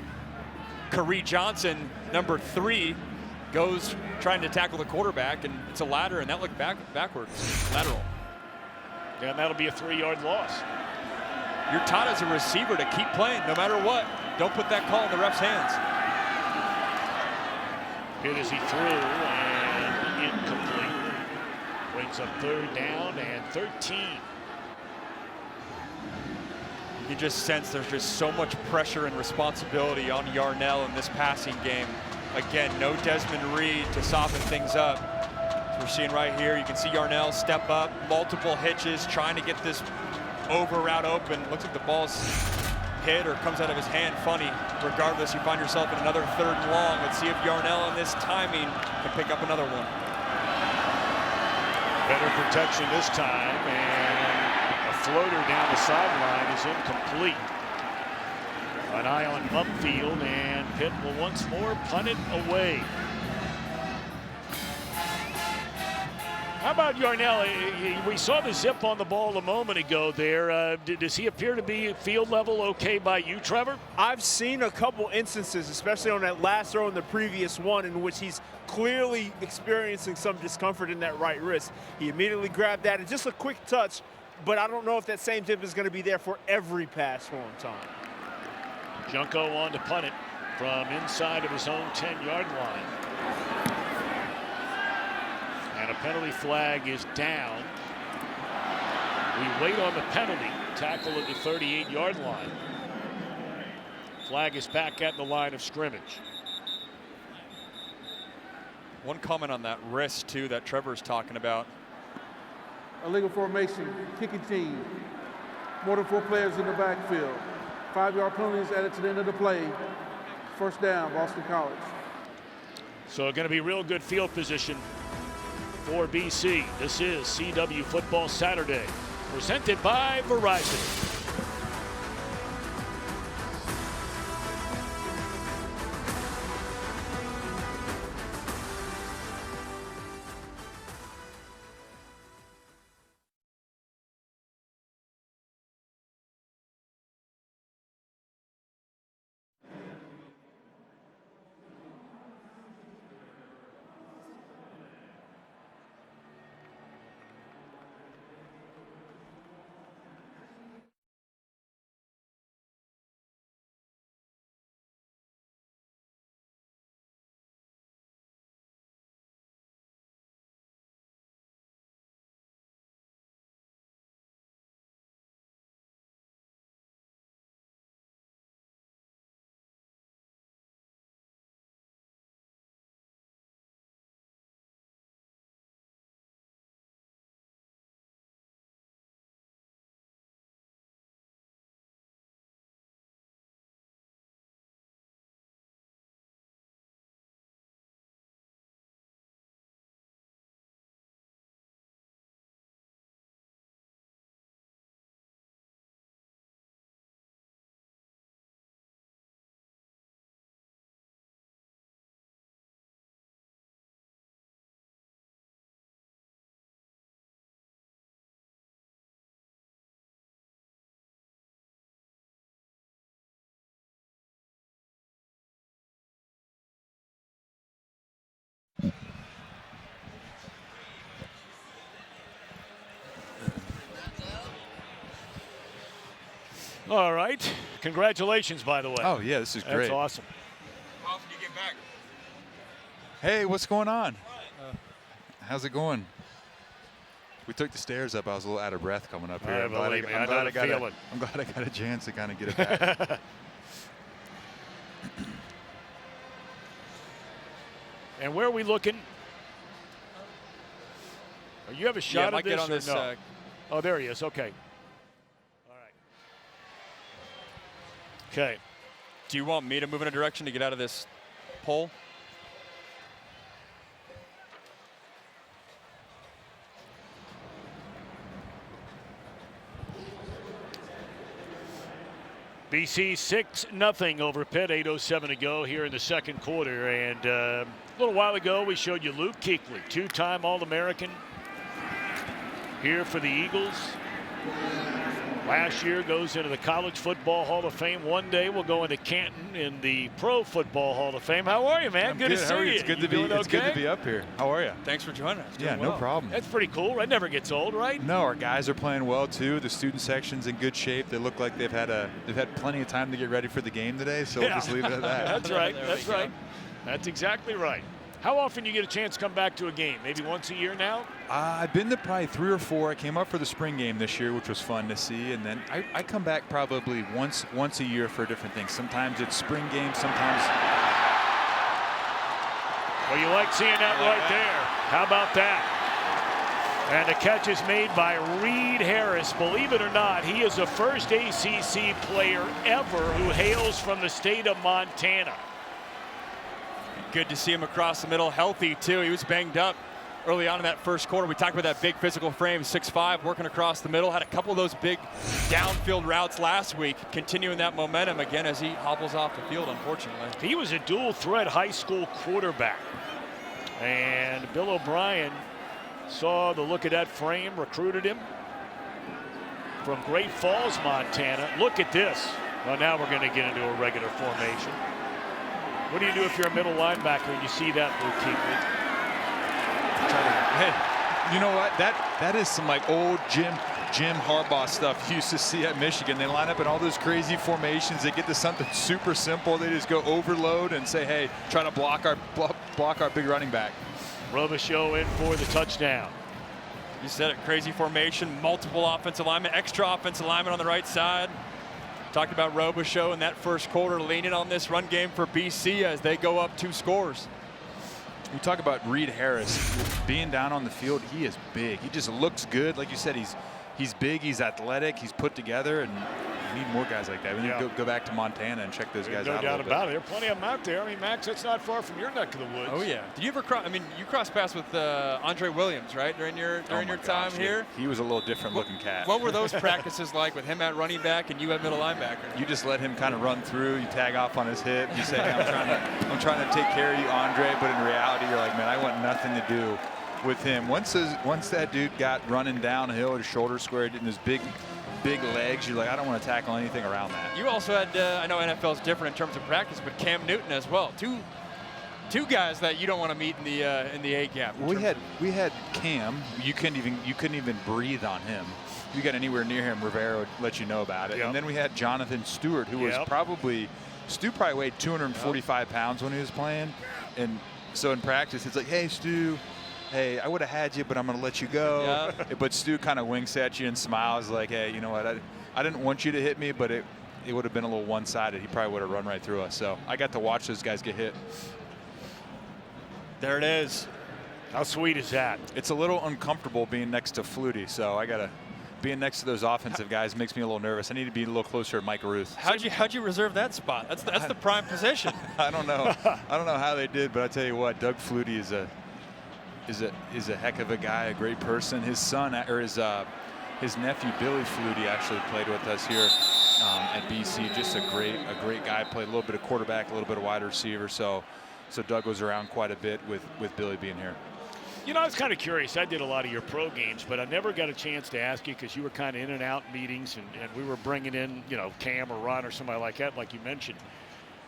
Karee Johnson, number 3, goes trying to tackle the quarterback, and it's a ladder, and that looked backwards, lateral. Yeah, and that'll be a 3-yard loss. You're taught as a receiver to keep playing no matter what. Don't put that call in the ref's hands. Hit as he threw, and incomplete. Brings up 3rd down and 13. You can just sense there's just so much pressure and responsibility on Yarnell in this passing game. Again, no Desmond Reed to soften things up. As we're seeing right here, you can see Yarnell step up, multiple hitches, trying to get this over route open. Looks like the ball's hit or comes out of his hand funny. Regardless, you find yourself in another 3rd and long. Let's see if Yarnell in this timing can pick up another one. Better protection this time, and a floater down the sideline is incomplete. An eye on upfield, and Pitt will once more punt it away. How about Yarnell? We saw the zip on the ball a moment ago there. Does he appear to be field level okay by you, Trevor? I've seen a couple instances, especially on that last throw and the previous one, in which he's clearly experiencing some discomfort in that right wrist. He immediately grabbed that, and just a quick touch, but I don't know if that same tip is going to be there for every pass for him, Tom. Junko on to punt it from inside of his own 10-yard line. And a penalty flag is down. We wait on the penalty. Tackle at the 38-yard line. Flag is back at the line of scrimmage. One comment on that wrist, too, that Trevor's talking about. Illegal formation, kicking team. More than 4 players in the backfield. 5-yard penalties added to the end of the play. 1st down, Boston College. So going to be real good field position for BC. This is CW Football Saturday, presented by Verizon. All right. Congratulations, by the way. Oh, yeah, this is great. That's awesome. How often do you get back? Hey, what's going on? How's it going? We took the stairs up. I was a little out of breath coming up here. I'm glad I got a chance to kind of get it back. And where are we looking? Oh, you have a shot yeah, of this, get on or this, no? Oh, there he is. Okay. All right. Okay. Do you want me to move in a direction to get out of this pole? BC 6-0 over Pitt, 8:07 to go here in the second quarter. And a little while ago, we showed you Luke Kuechly, 2-time All-American. here for the Eagles. Last year goes into the College Football Hall of Fame. One day we'll go into Canton in the Pro Football Hall of Fame. How are you, man? I'm good to see you. It's good to be. It's good to be up here. How are you? Thanks for joining us. Yeah, no problem. That's pretty cool. That never gets old, right? No, our guys are playing well too. The student section's in good shape. They look like they've had plenty of time to get ready for the game today. So we'll just leave it at that. That's right. That's right. That's exactly right. How often you get a chance to come back to a game? Maybe once a year now? I've been to probably 3 or 4. I came up for the spring game this year, which was fun to see. And then I come back probably once a year for different things. Sometimes it's spring games, sometimes. Well, you like seeing that right there. How about that? And the catch is made by Reed Harris. Believe it or not, he is the first ACC player ever who hails from the state of Montana. Good to see him across the middle, healthy too. He was banged up early on in that first quarter. We talked about that big physical frame, 6'5", working across the middle. Had a couple of those big downfield routes last week, continuing that momentum again as he hobbles off the field, unfortunately. He was a dual threat high school quarterback. And Bill O'Brien saw the look of that frame, recruited him from Great Falls, Montana. Look at this. Well, now we're going to get into a regular formation. What do you do if you're a middle linebacker and you see that, Luke Kuechly? Hey, you know what? That is some like old Jim Harbaugh stuff you used to see at Michigan. They line up in all those crazy formations. They get to something super simple. They just go overload and say, hey, try to block our big running back. Robichaux in for the touchdown. You said it, crazy formation, multiple offensive linemen, extra offensive linemen on the right side. Talked about Robichaux in that first quarter leaning on this run game for BC as they go up 2 scores. We talk about Reed Harris being down on the field. He is big. He just looks good. Like you said, he's big, he's athletic, he's put together, and we need more guys like that. We need to go back to Montana and check those guys out. No doubt about it. There are plenty of them out there. I mean, Max, that's not far from your neck of the woods. Oh yeah. Did you ever cross? I mean, you crossed paths with Andre Williams, right? During your time here. He was a little different looking cat. What were those practices like with him at running back and you at middle linebacker? You just let him kind of run through. You tag off on his hip. You say, hey, I'm trying to take care of you, Andre. But in reality, you're like, man, I want nothing to do with him. Once that dude got running downhill, his shoulder squared and his big legs, you're like, I don't want to tackle anything around that. You also had, I know NFL is different in terms of practice, but Cam Newton as well. Two guys that you don't want to meet in the A gap. We had Cam. You couldn't even breathe on him. If you got anywhere near him, Rivera would let you know about it. Yep. And then we had Jonathan Stewart, who was probably weighed 245 pounds when he was playing. And so in practice, it's like, hey, Stu. Hey, I would have had you, but I'm going to let you go. Yeah. But Stu kind of winks at you and smiles like, hey, you know what? I didn't want you to hit me, but it would have been a little one-sided. He probably would have run right through us. So I got to watch those guys get hit. There it is. How sweet is that? It's a little uncomfortable being next to Flutie, so being next to those offensive guys makes me a little nervous. I need to be a little closer to Mike Ruth. How'd you reserve that spot? That's the prime position. I don't know. I don't know how they did, but I tell you what, Doug Flutie is a heck of a guy, a great person. His son, or his nephew Billy Flutie, actually played with us here at BC. Just a great guy. Played a little bit of quarterback, a little bit of wide receiver. So Doug was around quite a bit with Billy being here. You know, I was kind of curious. I did a lot of your pro games, but I never got a chance to ask you because you were kind of in and out meetings, and we were bringing in, Cam or Ron or somebody like that, like you mentioned.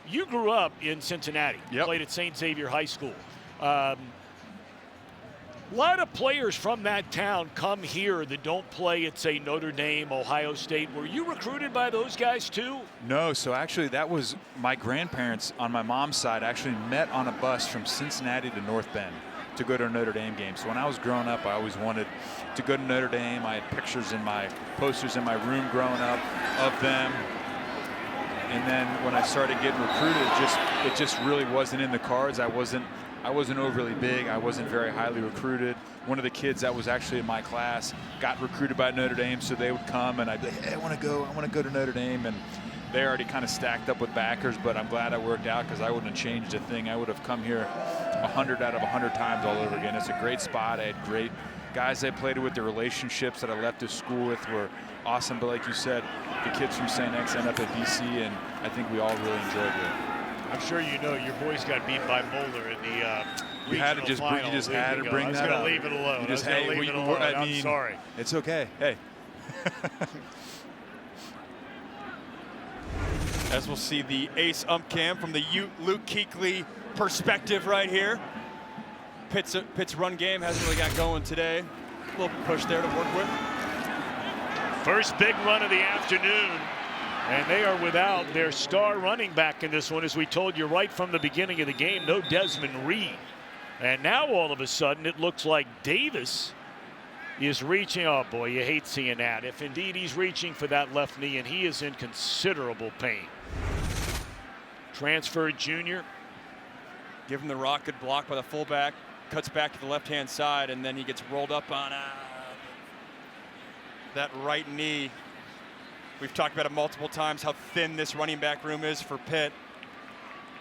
You grew up in Cincinnati. Yep. Played at St. Xavier High School. A lot of players from that town come here that don't play at, say, Notre Dame, Ohio State. Were you recruited by those guys too? No, so actually that was my grandparents on my mom's side actually met on a bus from Cincinnati to North Bend to go to a Notre Dame game. So when I was growing up, I always wanted to go to Notre Dame. I had posters in my room growing up of them. And then when I started getting recruited, it just really wasn't in the cards. I wasn't overly big. I wasn't very highly recruited. One of the kids that was actually in my class got recruited by Notre Dame, so they would come and I'd be like, hey, I want to go to Notre Dame. And they already kind of stacked up with backers, but I'm glad I worked out because I wouldn't have changed a thing. I would have come here 100 out of 100 times all over again. It's a great spot. I had great guys I played with. The relationships that I left this school with were awesome. But like you said, the kids from St. X end up at BC, and I think we all really enjoyed it. I'm sure you know your boys got beat by Moeller in the You had to just final. you just had to bring that up. I was going to leave it alone. You just, leave it alone. I'm sorry. It's okay. Hey. As we'll see the ace ump cam from the Luke Kuechly perspective right here. Pitt's run game hasn't really got going today. A little push there to work with. First big run of the afternoon. And they are without their star running back in this one, as we told you right from the beginning of the game. No Desmond Reed. And now all of a sudden it looks like Davis is reaching. Oh boy, you hate seeing that. If indeed he's reaching for that left knee, and he is in considerable pain. Transferred junior. Give him the rock, good block by the fullback. Cuts back to the left-hand side, and then he gets rolled up on that right knee. We've talked about it multiple times, how thin this running back room is for Pitt.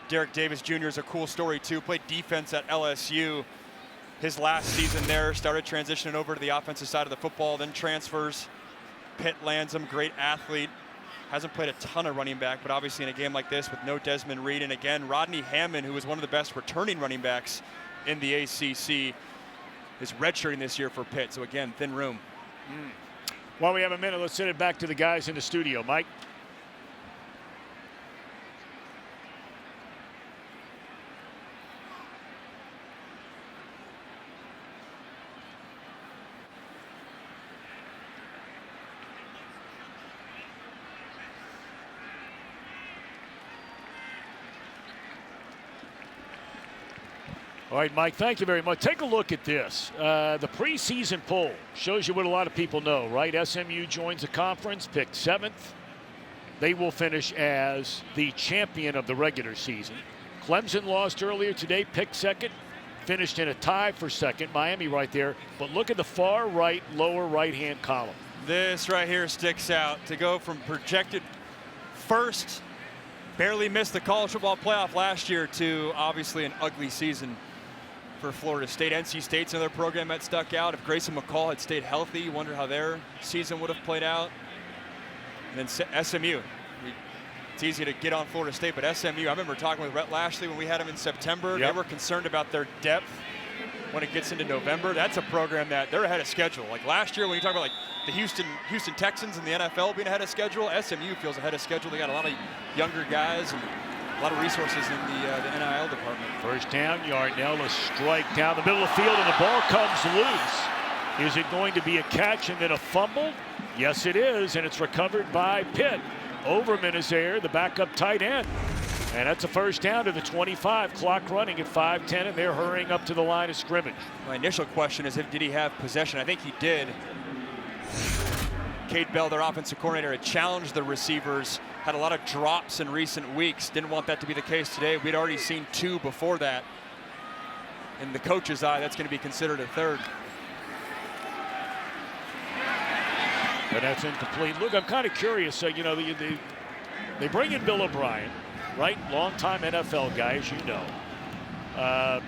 Derek Davis Jr. is a cool story, too. Played defense at LSU. His last season there, started transitioning over to the offensive side of the football, then transfers. Pitt lands him, great athlete. Hasn't played a ton of running back, but obviously in a game like this with no Desmond Reed, and again, Rodney Hammond, who was one of the best returning running backs in the ACC, is redshirting this year for Pitt. So again, thin room. While we have a minute, let's send it back to the guys in the studio. Mike. All right, Mike, thank you very much. Take a look at this. The preseason poll shows you what a lot of people know, right? SMU joins the conference, picked 7th. They will finish as the champion of the regular season. Clemson lost earlier today, picked 2nd, finished in a tie for 2nd. Miami right there. But look at the far right, lower right-hand column. This right here sticks out. To go from projected 1st, barely missed the college football playoff last year, to obviously an ugly season for Florida State. NC State's another program that stuck out. If Grayson McCall had stayed healthy, you wonder how their season would have played out. And then SMU. It's easy to get on Florida State, but SMU, I remember talking with Rhett Lashley when we had him in September. Yep. They were concerned about their depth when it gets into November. That's a program that they're ahead of schedule. Like last year when you talk about like the Houston Texans and the NFL being ahead of schedule, SMU feels ahead of schedule. They got a lot of younger guys and a lot of resources in the NIL department. First down, Yarnell, a strike down the middle of the field, and the ball comes loose. Is it going to be a catch and then a fumble? Yes, it is, and it's recovered by Pitt. Overman is there, the backup tight end. And that's a first down to the 25. Clock running at 5:10, and they're hurrying up to the line of scrimmage. My initial question is, did he have possession? I think he did. Cade Bell, their offensive coordinator, had challenged the receivers, had a lot of drops in recent weeks. Didn't want that to be the case today. We'd already seen 2 before that. In the coach's eye, that's going to be considered a 3rd. And that's incomplete. Look, I'm kind of curious. You know, they bring in Bill O'Brien, right? Longtime NFL guy, as you know.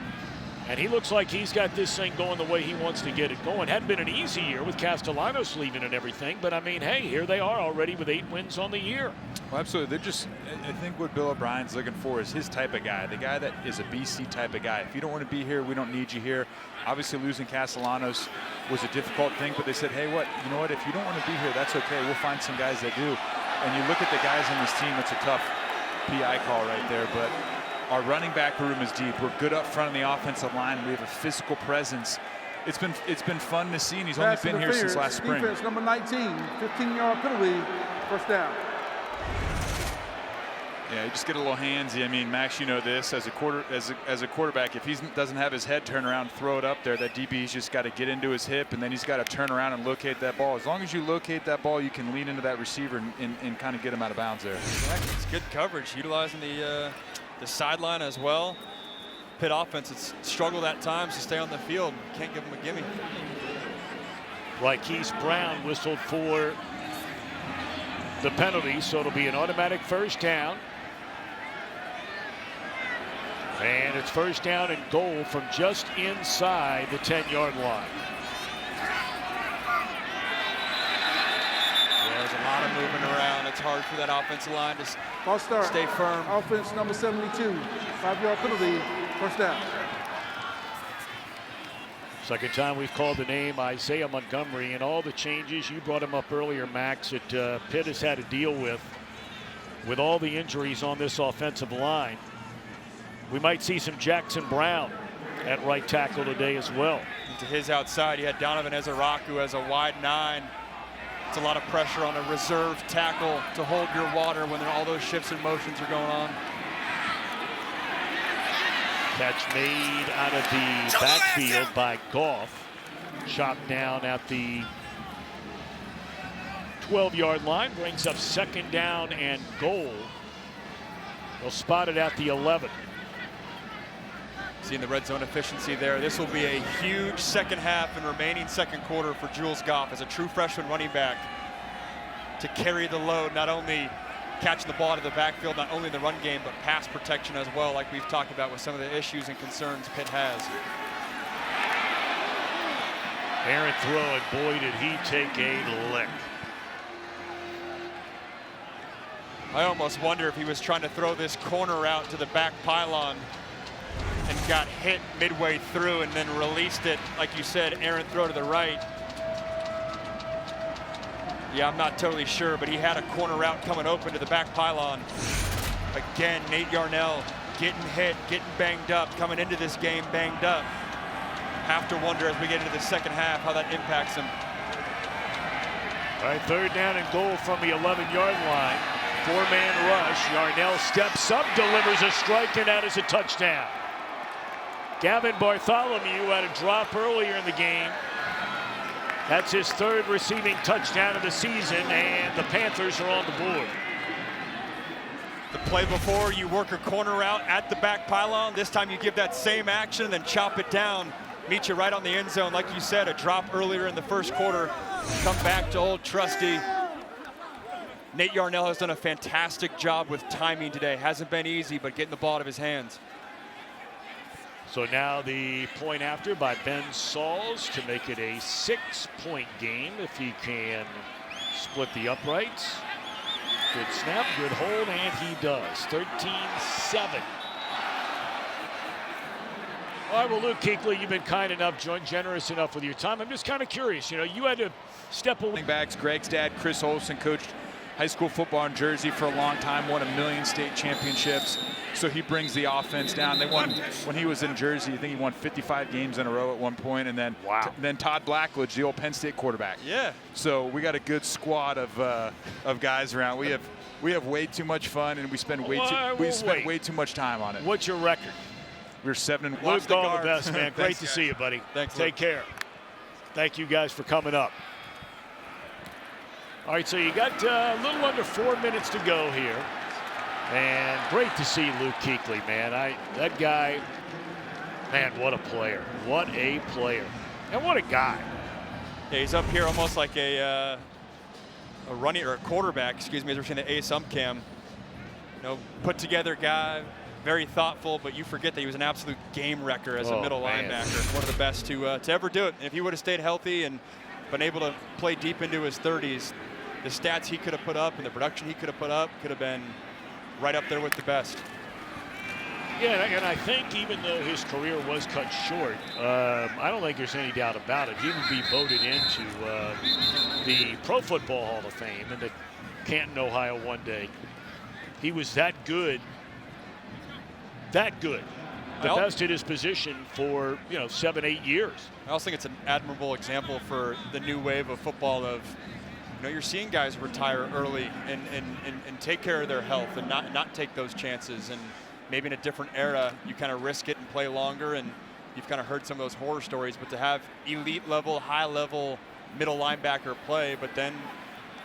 And he looks like he's got this thing going the way he wants to get it going. Hadn't been an easy year with Castellanos leaving and everything, but I mean, hey, here they are already with 8 wins on the year. Well, absolutely. They're just, I think what Bill O'Brien's looking for is his type of guy, the guy that is a BC type of guy. If you don't want to be here, we don't need you here. Obviously, losing Castellanos was a difficult thing, but they said, hey, you know what, if you don't want to be here, that's okay. We'll find some guys that do. And you look at the guys on this team, it's a tough PI call right there, but our running back room is deep. We're good up front on the offensive line. We have a physical presence. It's been fun to see, and he's only been here since last spring. Defense number 19, 15-yard penalty, first down. Yeah, you just get a little handsy. I mean, Max, you know this as a quarterback. If he doesn't have his head turned around, throw it up there. That DB's just got to get into his hip, and then he's got to turn around and locate that ball. As long as you locate that ball, you can lean into that receiver and kind of get him out of bounds there. It's good coverage, utilizing the sideline as well. Pitt offense has struggled at times to stay on the field. Can't give them a gimme. Rykees Brown whistled for the penalty, so it'll be an automatic first down. And it's first down and goal from just inside the 10-yard line. Yeah, there's a lot of moving around. It's hard for that offensive line to stay firm. Offense number 72, 5-yard penalty, first down. Second time we've called the name Isaiah Montgomery, and all the changes, you brought him up earlier, Max, that Pitt has had to deal with all the injuries on this offensive line. We might see some Jackson Brown at right tackle today as well. To his outside, he had Donovan Ezaraku as a wide 9. It's a lot of pressure on a reserve tackle to hold your water when all those shifts and motions are going on. Catch made out of the backfield by Goff. Chopped down at the 12-yard line. Brings up second down and goal. They'll spot it at the 11. Seeing the red zone efficiency there. This will be a huge second half and remaining second quarter for Jules Goff as a true freshman running back to carry the load, not only catching the ball out of the backfield, not only in the run game, but pass protection as well, like we've talked about with some of the issues and concerns Pitt has. Aaron throw, and boy, did he take a lick. I almost wonder if he was trying to throw this corner out to the back pylon and got hit midway through and then released it. Like you said, Aaron throw to the right. Yeah, I'm not totally sure, but he had a corner route coming open to the back pylon. Again, Nate Yarnell getting hit, getting banged up, coming into this game banged up. Have to wonder as we get into the second half how that impacts him. All right, third down and goal from the 11-yard line. Four-man rush. Yarnell steps up, delivers a strike, and that is a touchdown. Gavin Bartholomew had a drop earlier in the game. That's his third receiving touchdown of the season, and the Panthers are on the board. The play before, you work a corner route at the back pylon. This time you give that same action and then chop it down, meet you right on the end zone. Like you said, a drop earlier in the first quarter. Come back to old trusty. Nate Yarnell has done a fantastic job with timing today. Hasn't been easy, but getting the ball out of his hands. So now the point after by Ben Sauls to make it a 6-point game if he can split the uprights. Good snap, good hold, and he does. 13-7. All right, well, Luke Kuechly, you've been kind enough, generous enough with your time. I'm just kind of curious. You know, you had to step away. Backs, Greg's dad, Chris Olson, coached high school football in Jersey for a long time, won 1 million state championships. So he brings the offense down. They won, when he was in Jersey, I think he won 55 games in a row at one point, and then then Todd Blackledge, the old Penn State quarterback. Yeah. So we got a good squad of guys around. We have way too much fun, and we spend way too much time on it. What's your record? We're 7-1. Luke, all the best, man. Great to see you, buddy. Thanks. Take care. Thank you guys for coming up. All right, so you got a little under 4 minutes to go here. And great to see Luke Kuechly, man. That guy, man, what a player. What a player. And what a guy. Yeah, he's up here almost like a running or a quarterback, excuse me, as we're seeing the Ace Cam. You know, put together guy, very thoughtful, but you forget that he was an absolute game wrecker as a middle linebacker. One of the best to ever do it. And if he would have stayed healthy and been able to play deep into his 30s, the stats he could have put up and the production he could have put up could have been right up there with the best. Yeah, and I think even though his career was cut short, I don't think there's any doubt about it. He would be voted into the Pro Football Hall of Fame in the Canton, Ohio one day. He was that good. That good. The best at his position for 7-8 years. I also think it's an admirable example for the new wave of football of, you're seeing guys retire early and take care of their health and not take those chances. And maybe in a different era, you kind of risk it and play longer. And you've kind of heard some of those horror stories. But to have elite level, high level middle linebacker play, but then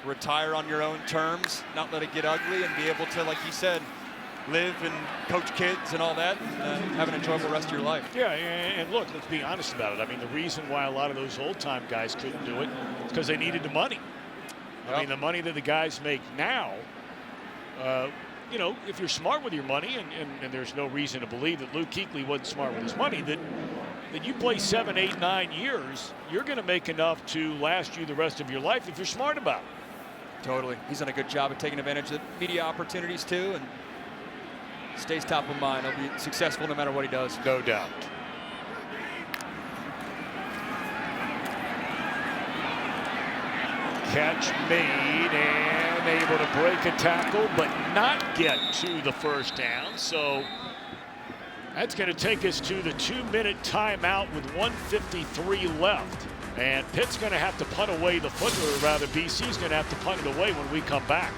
retire on your own terms, not let it get ugly, and be able to, like you said, live and coach kids and all that, and have an enjoyable rest of your life. Yeah, and look, let's be honest about it. I mean, the reason why a lot of those old-time guys couldn't do it is because they needed the money. I mean, the money that the guys make now, if you're smart with your money, and there's no reason to believe that Luke Kuechly wasn't smart with his money, that you play 7, 8, 9 years, you're going to make enough to last you the rest of your life if you're smart about it. Totally. He's done a good job of taking advantage of media opportunities, too, and stays top of mind. He'll be successful no matter what he does. No doubt. Catch made and able to break a tackle, but not get to the first down. So that's going to take us to the 2-minute timeout with 1:53 left. And Pitt's going to have to punt away the football, or rather BC's going to have to punt it away when we come back.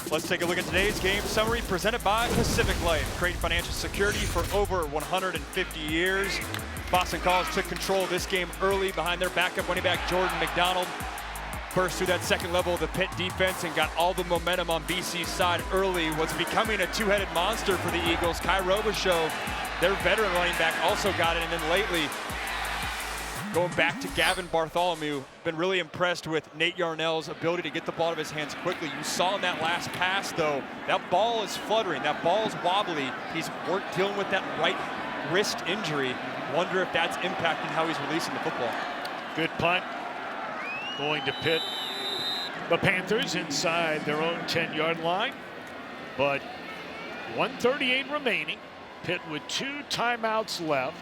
Let's take a look at today's game summary presented by Pacific Life. Creating financial security for over 150 years. Boston College took control of this game early behind their backup running back Jordan McDonald. Burst through that second level of the Pitt defense and got all the momentum on BC's side early. Was becoming a two-headed monster for the Eagles. Kai Robichaux, their veteran running back, also got it. And then lately, going back to Gavin Bartholomew, been really impressed with Nate Yarnell's ability to get the ball out of his hands quickly. You saw in that last pass, though, that ball is fluttering, that ball is wobbly. He's dealing with that right wrist injury. Wonder if that's impacting how he's releasing the football. Good punt going to Pitt. The Panthers inside their own 10-yard line, but 1:38 remaining. Pitt with 2 timeouts left.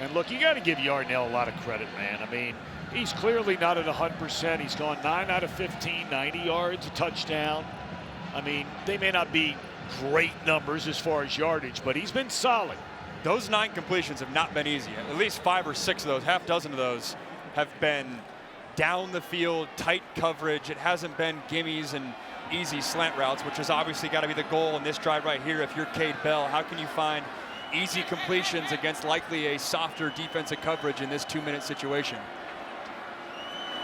And look, you got to give Yarnell a lot of credit, man. I mean, he's clearly not at 100%. He's gone 9 out of 15, 90 yards, a touchdown. I mean, they may not be great numbers as far as yardage, but he's been solid. Those 9 completions have not been easy. At least 5 or 6 of those, half dozen of those, have been down the field, tight coverage. It hasn't been gimmies and easy slant routes, which has obviously got to be the goal in this drive right here. If you're Cade Bell, how can you find easy completions against likely a softer defensive coverage in this 2-minute situation?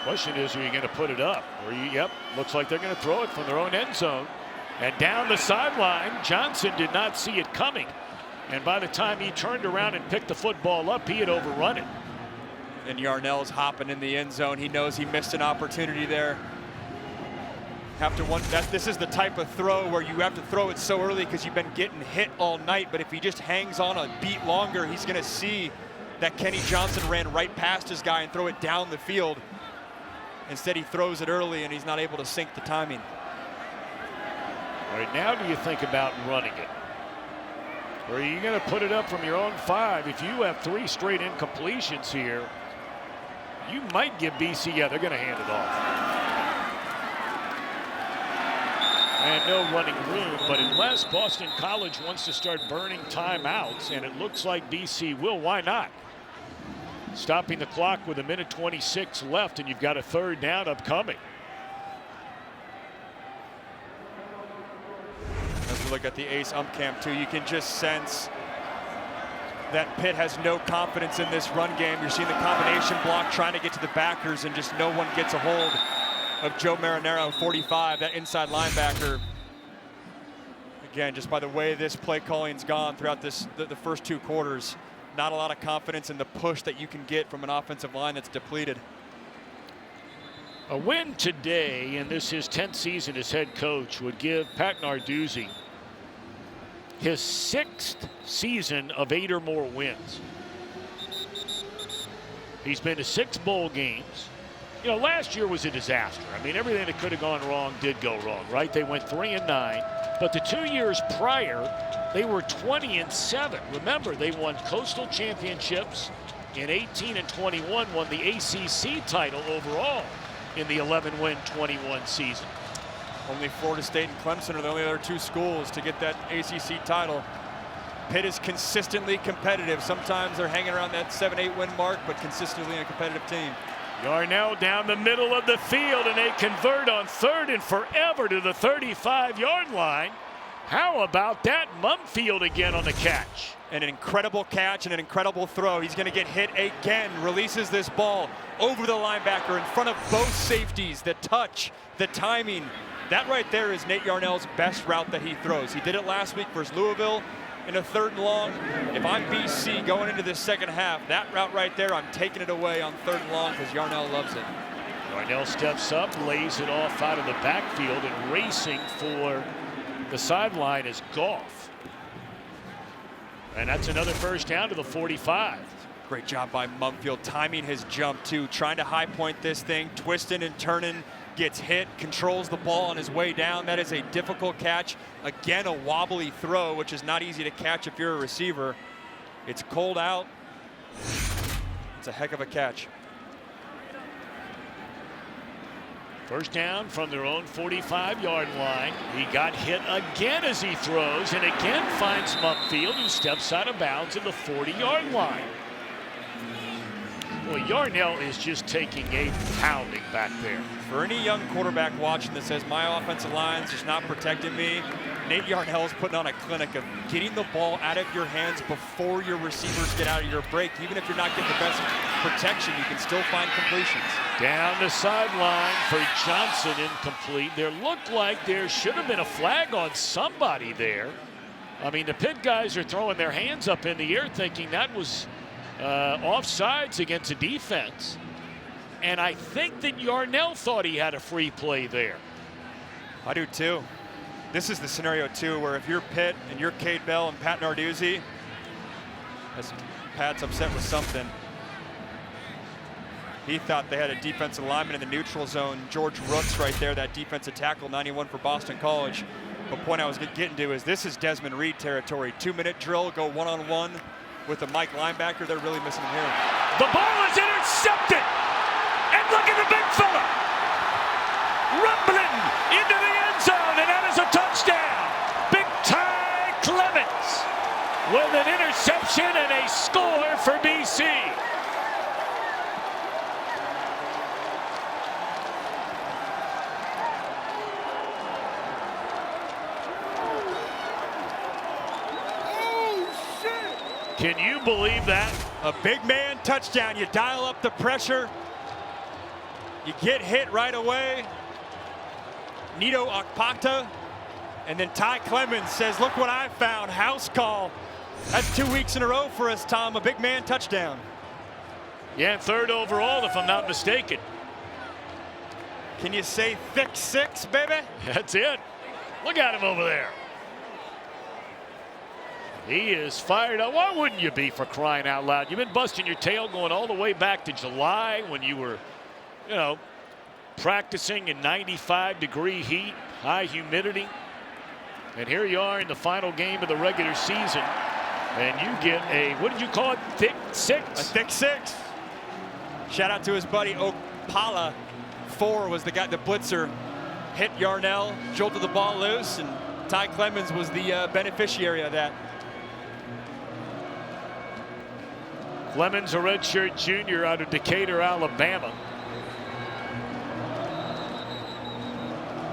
Question is, are you going to put it up? Or yep, looks like they're going to throw it from their own end zone. And down the sideline, Johnson did not see it coming. And by the time he turned around and picked the football up, he had overrun it. And Yarnell's hopping in the end zone. He knows he missed an opportunity there. Have to wonder, this is the type of throw where you have to throw it so early because you've been getting hit all night. But if he just hangs on a beat longer, he's going to see that Kenny Johnson ran right past his guy and throw it down the field. Instead, he throws it early and he's not able to sync the timing. All right, now do you think about running it? Or are you going to put it up from your own 5? If you have 3 straight incompletions here, you might give BC, yeah, they're going to hand it off. And no running room, but unless Boston College wants to start burning timeouts, and it looks like BC will, why not? Stopping the clock with 1:26 left, and you've got a 3rd down upcoming. As we look at the ace ump cam too, you can just sense that Pitt has no confidence in this run game. You're seeing the combination block trying to get to the backers, and just no one gets a hold of Joe Marinero, 45, that inside linebacker. Again, just by the way this play calling's gone throughout the first 2 quarters, not a lot of confidence in the push that you can get from an offensive line that's depleted. A win today, and this is his 10th season as head coach, would give Pat Narduzzi his 6th season of 8 or more wins. He's been to 6 bowl games. You know, last year was a disaster. I mean, everything that could have gone wrong did go wrong, right? They went 3-9, but the 2 years prior, they were 20-7. Remember, they won coastal championships in 18 and 21, won the ACC title overall in the 11-win 21 season. Only Florida State and Clemson are the only other 2 schools to get that ACC title. Pitt is consistently competitive. Sometimes they're hanging around that 7-8 win mark, but consistently a competitive team. Yarnell down the middle of the field, and they convert on 3rd and forever to the 35-yard line. How about that? Mumfield again on the catch. An incredible catch and an incredible throw. He's going to get hit again. Releases this ball over the linebacker in front of both safeties. The touch, the timing. That right there is Nate Yarnell's best route that he throws. He did it last week versus Louisville in a 3rd and long. If I'm BC going into this second half, that route right there, I'm taking it away on 3rd and long because Yarnell loves it. Yarnell steps up, lays it off out of the backfield, and racing for the sideline is Goff. And that's another 1st down to the 45. Great job by Mumfield, timing his jump too, trying to high point this thing, twisting and turning, gets hit, controls the ball on his way down. That is a difficult catch. Again, a wobbly throw, which is not easy to catch if you're a receiver. It's cold out. It's a heck of a catch. 1st down from their own 45-yard line. He got hit again as he throws, and again finds Mumfield, who steps out of bounds at the 40-yard line. Well, Yarnell is just taking a pounding back there. For any young quarterback watching that says my offensive line's just not protecting me, Nate Yarnell is putting on a clinic of getting the ball out of your hands before your receivers get out of your break. Even if you're not getting the best protection, you can still find completions. Down the sideline for Johnson, incomplete. There looked like there should have been a flag on somebody there. I mean, the Pitt guys are throwing their hands up in the air thinking that was offsides against the defense. And I think that Yarnell thought he had a free play there. I do too. This is the scenario too where if you're Pitt and you're Cade Bell and Pat Narduzzi, as Pat's upset with something, he thought they had a defensive lineman in the neutral zone. George Rooks right there, that defensive tackle, 91 for Boston College. The point I was getting to is this is Desmond Reed territory. 2-minute drill, go one-on-one with the Mike linebacker. They're really missing him here. The ball is intercepted. And look at the big fella. Rumbling into the end zone, and that is a touchdown. Big Ty Clemens with an interception and a score for BC. Can you believe that? A big man touchdown. You dial up the pressure. You get hit right away. Nito Akpata. And then Ty Clemens says, look what I found. House call. That's 2 weeks in a row for us, Tom. A big man touchdown. Yeah, 3rd overall, if I'm not mistaken. Can you say thick 6, baby? That's it. Look at him over there. He is fired up. Why wouldn't you be, for crying out loud? You've been busting your tail going all the way back to July when you were, you know, practicing in 95-degree heat, high humidity. And here you are in the final game of the regular season. And you get a, what did you call it, thick six? A thick six. Shout out to his buddy Opala. 4 was the guy, the blitzer, hit Yarnell, jolted the ball loose, and Ty Clemens was the beneficiary of that. Clemens, a redshirt junior out of Decatur, Alabama.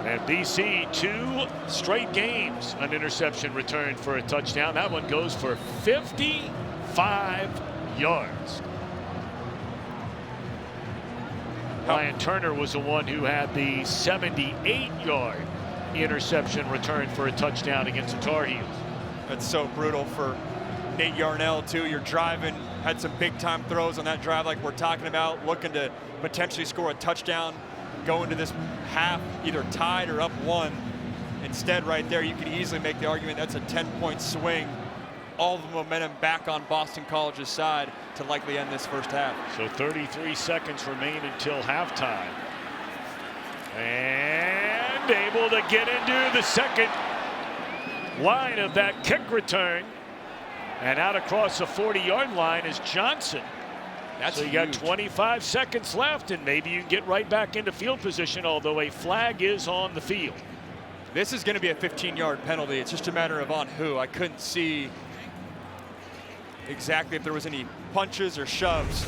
And BC 2 straight games, an interception returned for a touchdown. That one goes for 55 yards. Ryan Turner was the one who had the 78-yard interception returned for a touchdown against the Tar Heels. That's so brutal for Nate Yarnell, too. You're driving, had some big-time throws on that drive like we're talking about, looking to potentially score a touchdown, go into this half either tied or up 1. Instead, right there, you could easily make the argument that's a 10-point swing. All the momentum back on Boston College's side to likely end this first half. So 33 seconds remain until halftime. And able to get into the second line of that kick return. And out across the 40-yard line is Johnson. So you got 25 seconds left, and maybe you can get right back into field position, although a flag is on the field. This is going to be a 15-yard penalty. It's just a matter of on who. I couldn't see exactly if there was any punches or shoves.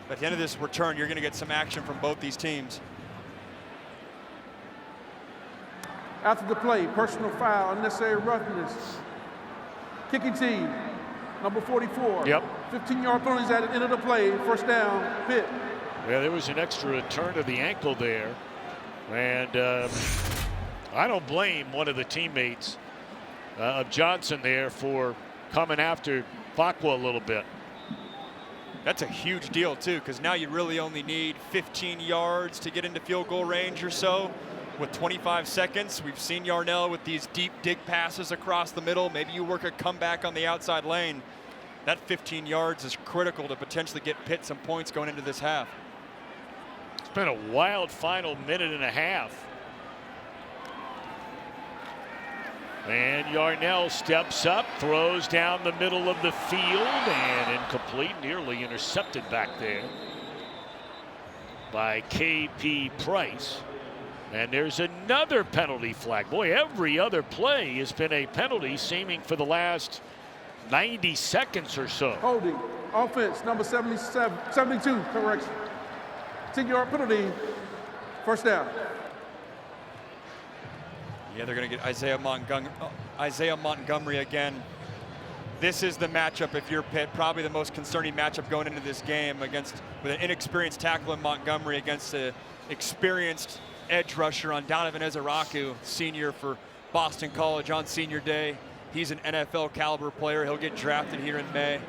But at the end of this return, you're going to get some action from both these teams. After the play, personal foul, unnecessary roughness. Kicking team, number 44. Yep. 15-yard penalties at the end of the play. First down, Pitt. Yeah, there was an extra turn of the ankle there. And I don't blame one of the teammates of Johnson there for coming after Fakwa a little bit. That's a huge deal, too, because now you really only need 15 yards to get into field goal range or so. With 25 seconds, we've seen Yarnell with these deep dig passes across the middle. Maybe you work a comeback on the outside lane. That 15 yards is critical to potentially get Pitt some points going into this half. It's been a wild final minute and a half. And Yarnell steps up, throws down the middle of the field, and incomplete, nearly intercepted back there by K.P. Price. And there's another penalty flag. Boy, every other play has been a penalty, seeming for the last 90 seconds or so. Holding, offense, number 72, correction. 10-yard penalty, first down. Yeah, they're going to get Isaiah Montgomery again. This is the matchup if you're Pitt, probably the most concerning matchup going into this game with an inexperienced tackle in Montgomery against an experienced edge rusher on Donovan Ezeraku, senior for Boston College on senior day. He's an NFL caliber player. He'll get drafted here in May.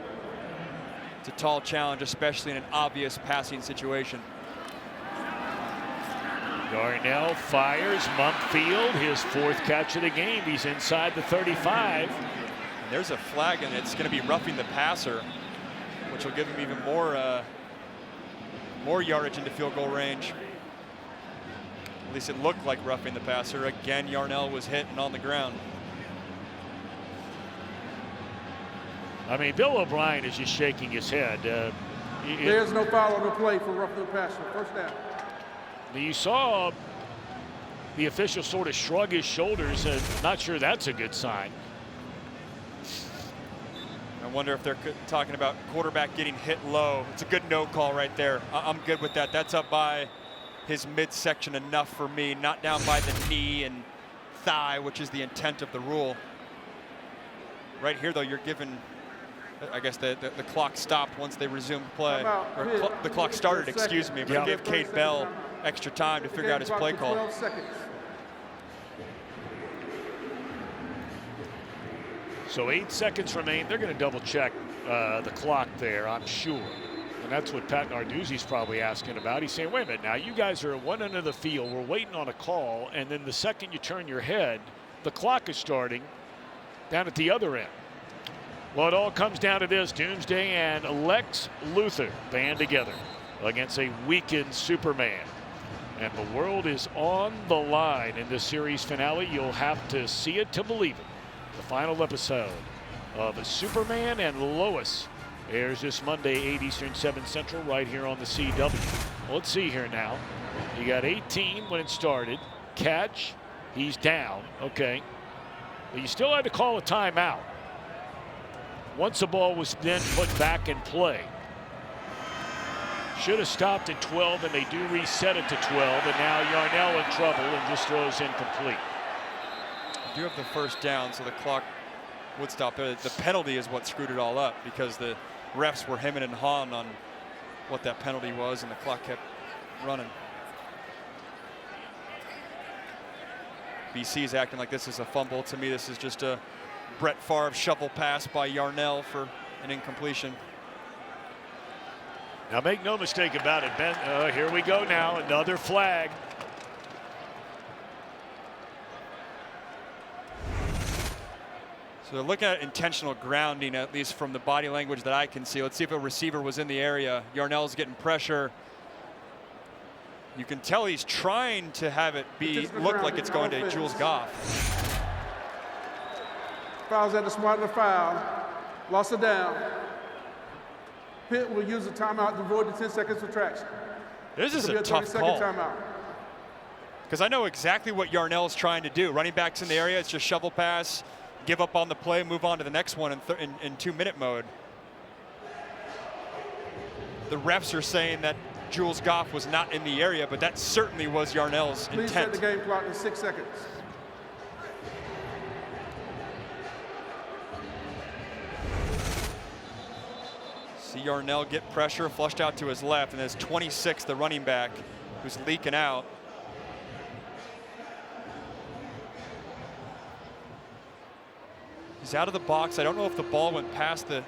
It's a tall challenge, especially in an obvious passing situation. Yarnell fires Mumpfield, his 4th catch of the game. He's inside the 35. And there's a flag, and it's going to be roughing the passer, which will give him even more yardage into field goal range. At least it looked like roughing the passer. Again, Yarnell was hit and on the ground. I mean, Bill O'Brien is just shaking his head. There's no foul on the play for roughing the passer. First down. You saw the official sort of shrug his shoulders, and not sure that's a good sign. I wonder if they're talking about quarterback getting hit low. It's a good no call right there. I'm good with that. That's up by his midsection enough for me, not down by the knee and thigh, which is the intent of the rule. Right here, though, you're given, I guess the clock stopped once they resumed play. Or the clock started, excuse me, but it gave Cade Bell extra time to figure out his play call. 12 seconds. So 8 seconds remain. They're going to double check the clock there, I'm sure. And that's what Pat Narduzzi's probably asking about. He's saying, wait a minute now, you guys are at one end of the field. We're waiting on a call. And then the second you turn your head, the clock is starting down at the other end. Well, it all comes down to this. Doomsday and Lex Luthor band together against a weakened Superman. And the world is on the line in the series finale. You'll have to see it to believe it. The final episode of Superman and Lois airs this Monday, 8 Eastern, 7 Central, right here on the CW. Well, let's see here now. You got 18 when it started. Catch. He's down. Okay. But you still had to call a timeout once the ball was then put back in play. Should have stopped at 12, and they do reset it to 12. And now Yarnell in trouble and just throws incomplete. You do have the first down, so the clock would stop. The penalty is what screwed it all up, because the refs were hemming and hawing on what that penalty was, and the clock kept running. BC is acting like this is a fumble. To me, this is just a Brett Favre shovel pass by Yarnell for an incompletion. Now, make no mistake about it, Ben. Here we go now. Another flag. So they're looking at intentional grounding, at least from the body language that I can see. Let's see if a receiver was in the area. Yarnell's getting pressure. You can tell he's trying to have it look like it's going to Jules Goff. Fouls at the smart of the foul. Lost it down. Pitt will use a timeout to avoid the 10 seconds retraction. This is a tough call. Because I know exactly what Yarnell's trying to do. Running back's in the area, it's just shovel pass, give up on the play, move on to the next one in 2-minute mode. The refs are saying that Jules Goff was not in the area, but that certainly was Yarnell's intent. Please set the game clock to 6 seconds. See Yarnell get pressure, flushed out to his left, and there's 26, the running back, who's leaking out. He's out of the box. I don't know if the ball went past the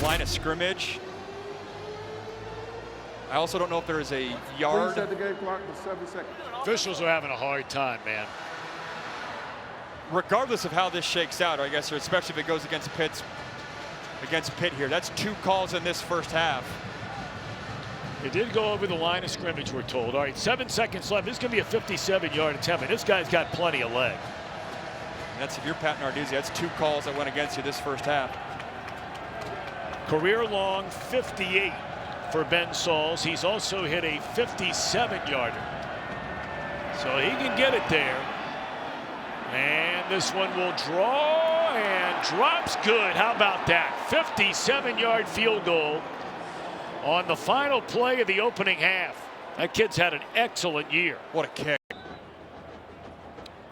line of scrimmage. I also don't know if there is a yard. Please set the game clock to 7 seconds. Officials are having a hard time, man. Regardless of how this shakes out, or I guess, or especially if it goes against Pitt here. That's 2 calls in this first half. It did go over the line of scrimmage, we're told. All right, 7 seconds left. This is going to be a 57-yard attempt, and this guy's got plenty of leg. That's, if you're Pat Narduzzi, that's 2 calls that went against you this first half. Career long 58 for Ben Sauls. He's also hit a 57-yarder. So he can get it there. And this one will draw and drops good. How about that? 57-yard field goal on the final play of the opening half. That kid's had an excellent year. What a kick.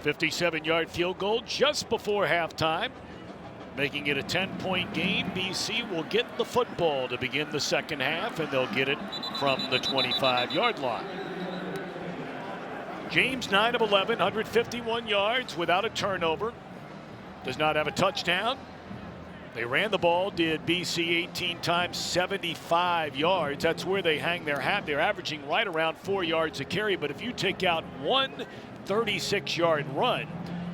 57-yard field goal just before halftime, making it a 10-point game. BC will get the football to begin the second half, and they'll get it from the 25-yard line. James, 9 of 11, 151 yards without a turnover. Does not have a touchdown. They ran the ball, did BC 18 times, 75 yards. That's where they hang their hat. They're averaging right around 4 yards a carry, but if you take out one 36-yard run,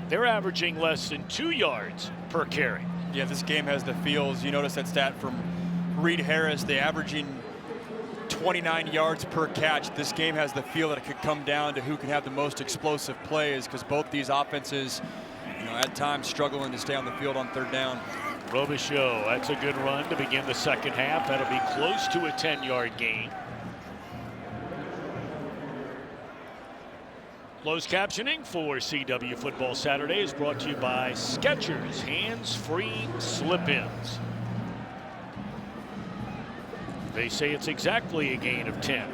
they're averaging less than 2 yards per carry. Yeah, this game has the feels. You notice that stat from Reed Harris. They're averaging 29 yards per catch. This game has the feel that it could come down to who can have the most explosive plays, because both these offenses, at times struggling to stay on the field on third down. Robichaux, that's a good run to begin the second half. That'll be close to a 10-yard gain. Closed captioning for CW Football Saturday is brought to you by Skechers hands-free slip-ins. They say it's exactly a gain of 10.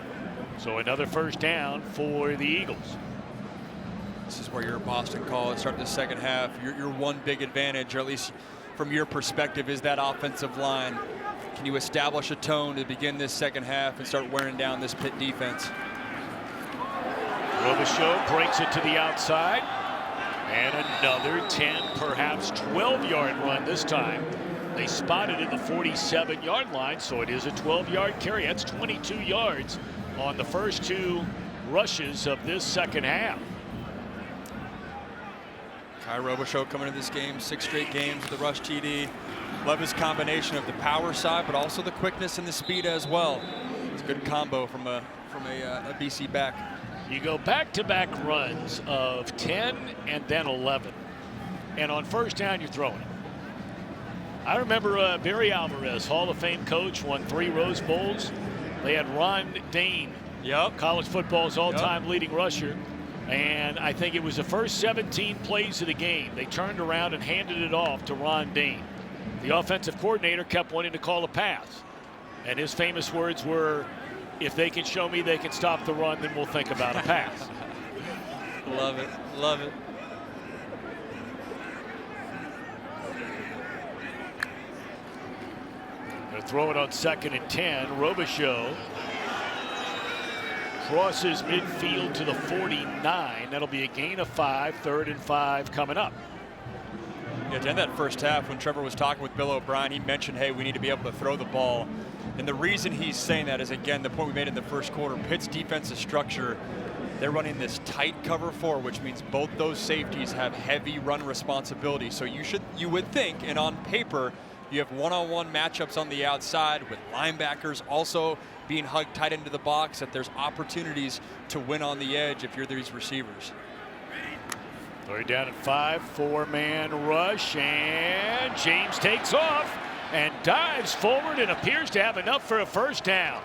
So another first down for the Eagles. This is where your Boston College start the second half. Your one big advantage, or at least from your perspective, is that offensive line. Can you establish a tone to begin this second half and start wearing down this Pitt defense? Robichaux breaks it to the outside. And another 10, perhaps 12-yard run this time. They spotted at the 47-yard line, so it is a 12-yard carry. That's 22 yards on the first 2 rushes of this second half. Kai Robichaux coming into this game, 6 straight games with the rush TD. Love his combination of the power side, but also the quickness and the speed as well. It's a good combo from a BC back. You go back-to-back runs of 10 and then 11. And on first down, you're throwing it. I remember Barry Alvarez, Hall of Fame coach, won 3 Rose Bowls. They had Ron Dane, college football's all-time leading rusher. And I think it was the first 17 plays of the game. They turned around and handed it off to Ron Dane. The offensive coordinator kept wanting to call a pass. And his famous words were, if they can show me they can stop the run, then we'll think about a pass. Love it. Love it. Going to throw it on 2nd and 10. Robichaux crosses midfield to the 49. That'll be a gain of 5, 3rd and 5 coming up. Yeah, to end that first half, when Trevor was talking with Bill O'Brien, he mentioned, hey, we need to be able to throw the ball. And the reason he's saying that is, again, the point we made in the first quarter. Pitt's defensive structure, they're running this tight cover 4, which means both those safeties have heavy run responsibility. So you would think, and on paper, you have one-on-one matchups on the outside with linebackers also being hugged tight into the box, that there's opportunities to win on the edge if you're these receivers. 3rd down and 5, 4-man rush, and James takes off and dives forward and appears to have enough for a first down.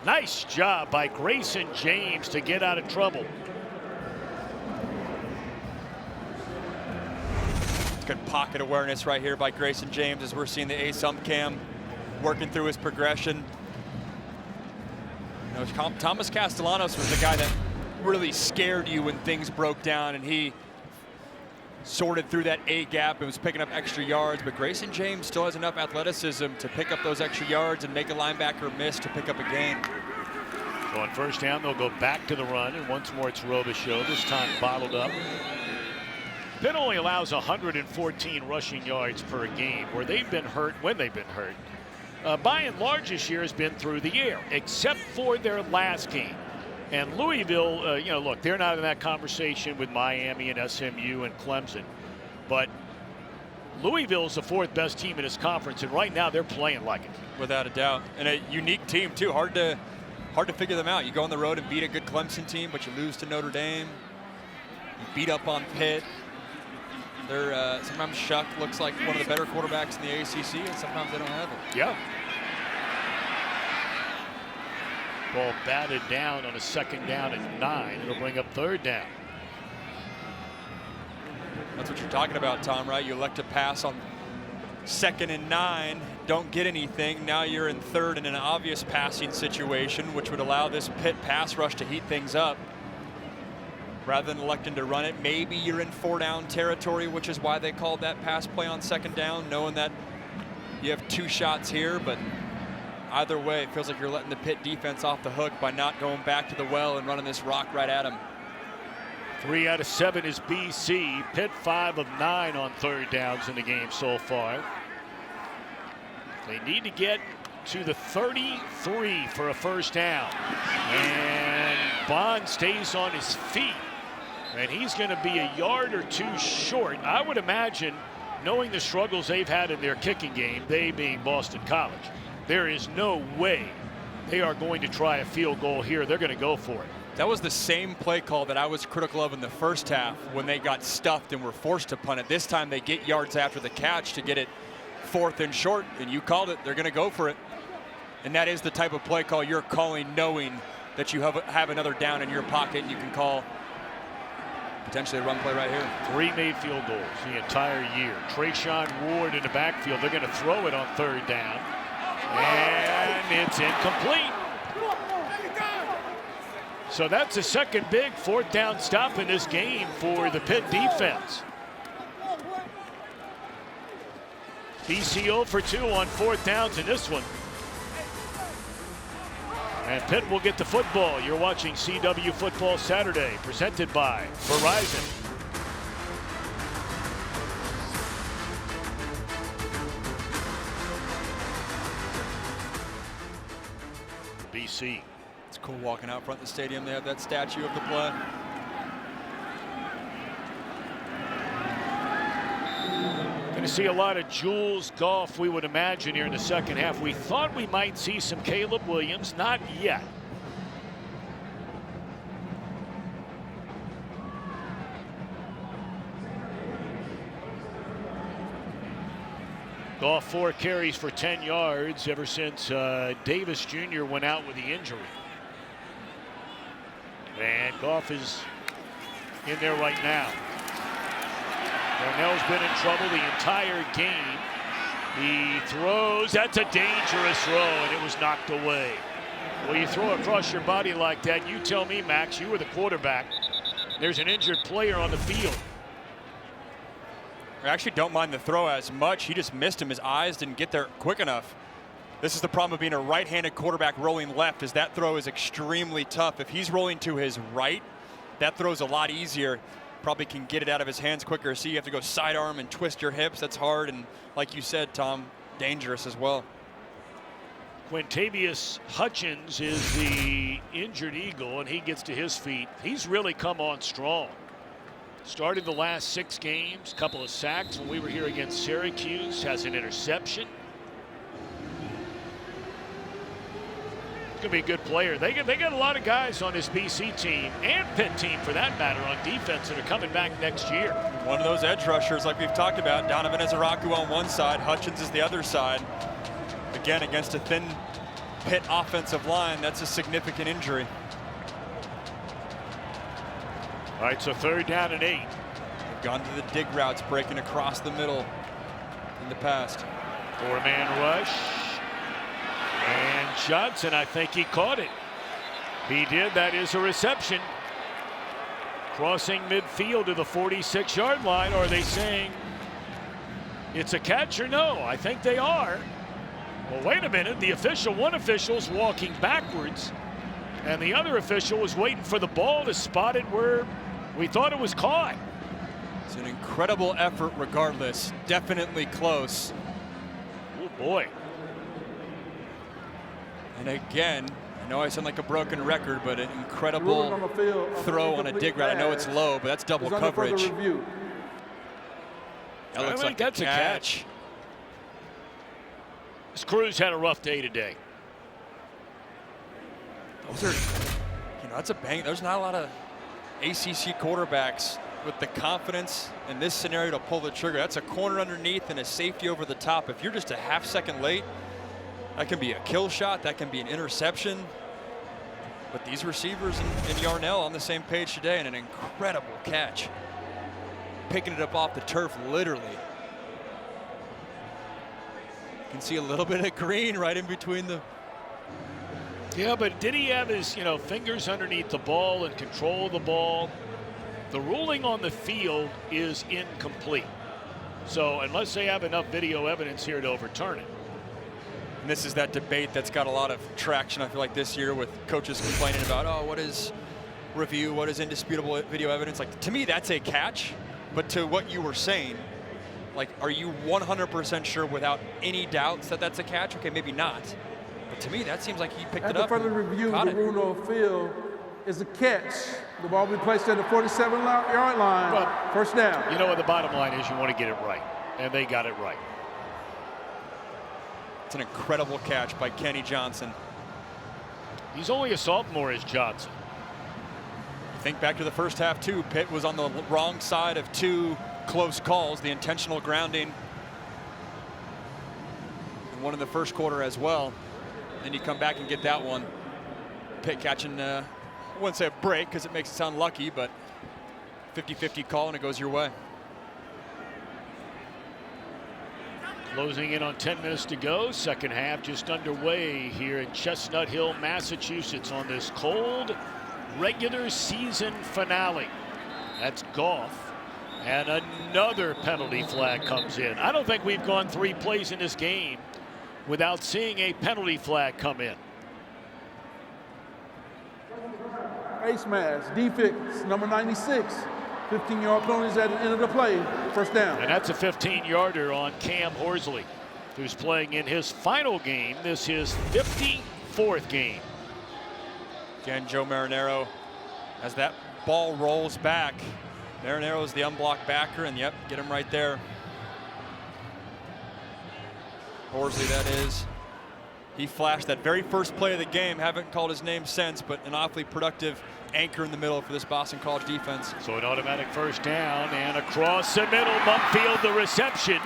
Nice job by Grayson James to get out of trouble. Good pocket awareness right here by Grayson James as we're seeing the ACC cam working through his progression. You know, Thomas Castellanos was the guy that really scared you when things broke down, and he sorted through that A gap and was picking up extra yards. But Grayson James still has enough athleticism to pick up those extra yards and make a linebacker miss to pick up a gain. So on 1st down, they'll go back to the run, and once more it's Robichaux, this time bottled up. Pitt only allows 114 rushing yards per game. Where they've been hurt, when they've been hurt, by and large this year has been through the air, except for their last game. And Louisville, you know, look, they're not in that conversation with Miami and SMU and Clemson. But Louisville is the 4th best team in this conference, and right now they're playing like it. Without a doubt. And a unique team, too. Hard to figure them out. You go on the road and beat a good Clemson team, but you lose to Notre Dame. You beat up on Pitt. They're sometimes Shuck looks like one of the better quarterbacks in the ACC, and sometimes they don't have it. Yeah. Ball batted down on a 2nd down and 9. It'll bring up 3rd down. That's what you're talking about, Tom, right? You elect to pass on 2nd and 9, don't get anything. Now you're in 3rd in an obvious passing situation, which would allow this Pitt pass rush to heat things up. Rather than electing to run it, maybe you're in 4-down territory, which is why they called that pass play on 2nd down, knowing that you have 2 shots here. But either way, it feels like you're letting the Pitt defense off the hook by not going back to the well and running this rock right at them. 3 out of 7 is BC. Pitt 5 of 9 on 3rd downs in the game so far. They need to get to the 33 for a first down. And Bond stays on his feet. And he's going to be a yard or 2 short. I would imagine, knowing the struggles they've had in their kicking game, they being Boston College, there is no way they are going to try a field goal here. They're going to go for it. That was the same play call that I was critical of in the first half when they got stuffed and were forced to punt it. This time they get yards after the catch to get it 4th and short, and you called it. They're going to go for it. And that is the type of play call you're calling, knowing that you have another down in your pocket, and you can call potentially a run play right here. 3 made field goals the entire year. Trayshawn Ward in the backfield. They're going to throw it on 3rd down. And it's incomplete. So that's the second big 4th down stop in this game for the Pitt defense. BC 0 for 2 on 4th downs in this one. And Pitt will get the football. You're watching CW Football Saturday, presented by Verizon. BC. It's cool walking out front of the stadium. They have that statue of the play. Going to see a lot of Jules Goff, we would imagine, here in the second half. We thought we might see some Caleb Williams. Not yet. Goff 4 carries for 10 yards ever since Davis Jr. went out with the injury. And Goff is in there right now. Darnell's been in trouble the entire game. He throws. That's a dangerous throw, and it was knocked away. Well, you throw across your body like that, you tell me, Max, you were the quarterback. There's an injured player on the field. I actually don't mind the throw as much. He just missed him. His eyes didn't get there quick enough. This is the problem of being a right-handed quarterback rolling left, is that throw is extremely tough. If he's rolling to his right, that throw's a lot easier. Probably can get it out of his hands quicker. So you have to go sidearm and twist your hips. That's hard. And like you said, Tom, dangerous as well. Quintavious Hutchins is the injured Eagle, and he gets to his feet. He's really come on strong. Started the last 6 games, couple of sacks when we were here against Syracuse, has an interception. He's going to be a good player. They got a lot of guys on this BC team and Pitt team for that matter on defense that are coming back next year. One of those edge rushers like we've talked about. Donovan Ezeraku on one side, Hutchins is the other side. Again, against a thin Pitt offensive line, that's a significant injury. All right, so 3rd down and 8. They've gone to the dig routes, breaking across the middle in the past. 4-man rush. And Johnson, I think he caught it. He did. That is a reception. Crossing midfield to the 46-yard line. Or are they saying it's a catch or no? I think they are. Well, wait a minute. The official, one official's walking backwards, and the other official was waiting for the ball to spot it where we thought it was caught. It's an incredible effort regardless. Definitely close. Oh, boy. And again, I know I sound like a broken record, but an incredible throw on a dig route. I know it's low, but that's double coverage. That looks like that's a catch. This Cruz had a rough day today. Those are, that's a bang. There's not a lot of ACC quarterbacks with the confidence in this scenario to pull the trigger. That's a corner underneath and a safety over the top. If you're just a half second late, that can be a kill shot. That can be an interception. But these receivers and Yarnell on the same page today, and an incredible catch. Picking it up off the turf, literally. You can see a little bit of green right in between the. Yeah, but did he have his, fingers underneath the ball and control the ball? The ruling on the field is incomplete. So unless they have enough video evidence here to overturn it. And this is that debate that's got a lot of traction, I feel like, this year, with coaches complaining about, oh, what is review, what is indisputable video evidence? Like, to me, that's a catch. But to what you were saying, like, are you 100% sure without any doubts that that's a catch? Okay, maybe not. But to me, that seems like he picked it up. After further review, the rule on field is a catch. The ball will be placed at the 47-yard line. Well, 1st down. You know what the bottom line is? You want to get it right. And they got it right. It's an incredible catch by Kenny Johnson. He's only a sophomore, is Johnson. Think back to the first half, too. Pitt was on the wrong side of 2 close calls, the intentional grounding, and one in the first quarter as well. Then you come back and get that one. Pitt catching, I wouldn't say a break because it makes it sound lucky, but 50-50 call and it goes your way. Closing in on 10 minutes to go. Second half just underway here in Chestnut Hill, Massachusetts on this cold regular season finale. That's Goff. And another penalty flag comes in. I don't think we've gone 3 plays in this game without seeing a penalty flag come in. Face mask, defense, number 96. 15-yard penalties at the end of the play. 1st down. And that's a 15-yarder on Cam Horsley, who's playing in his final game. This is his 54th game. Again, Joe Marinaro, as that ball rolls back, Marinaro's the unblocked backer, and yep, get him right there. Horsley, that is. He flashed that very first play of the game. Haven't called his name since, but an awfully productive anchor in the middle for this Boston College defense. So an automatic 1st down, and across the middle, Mumfield the reception.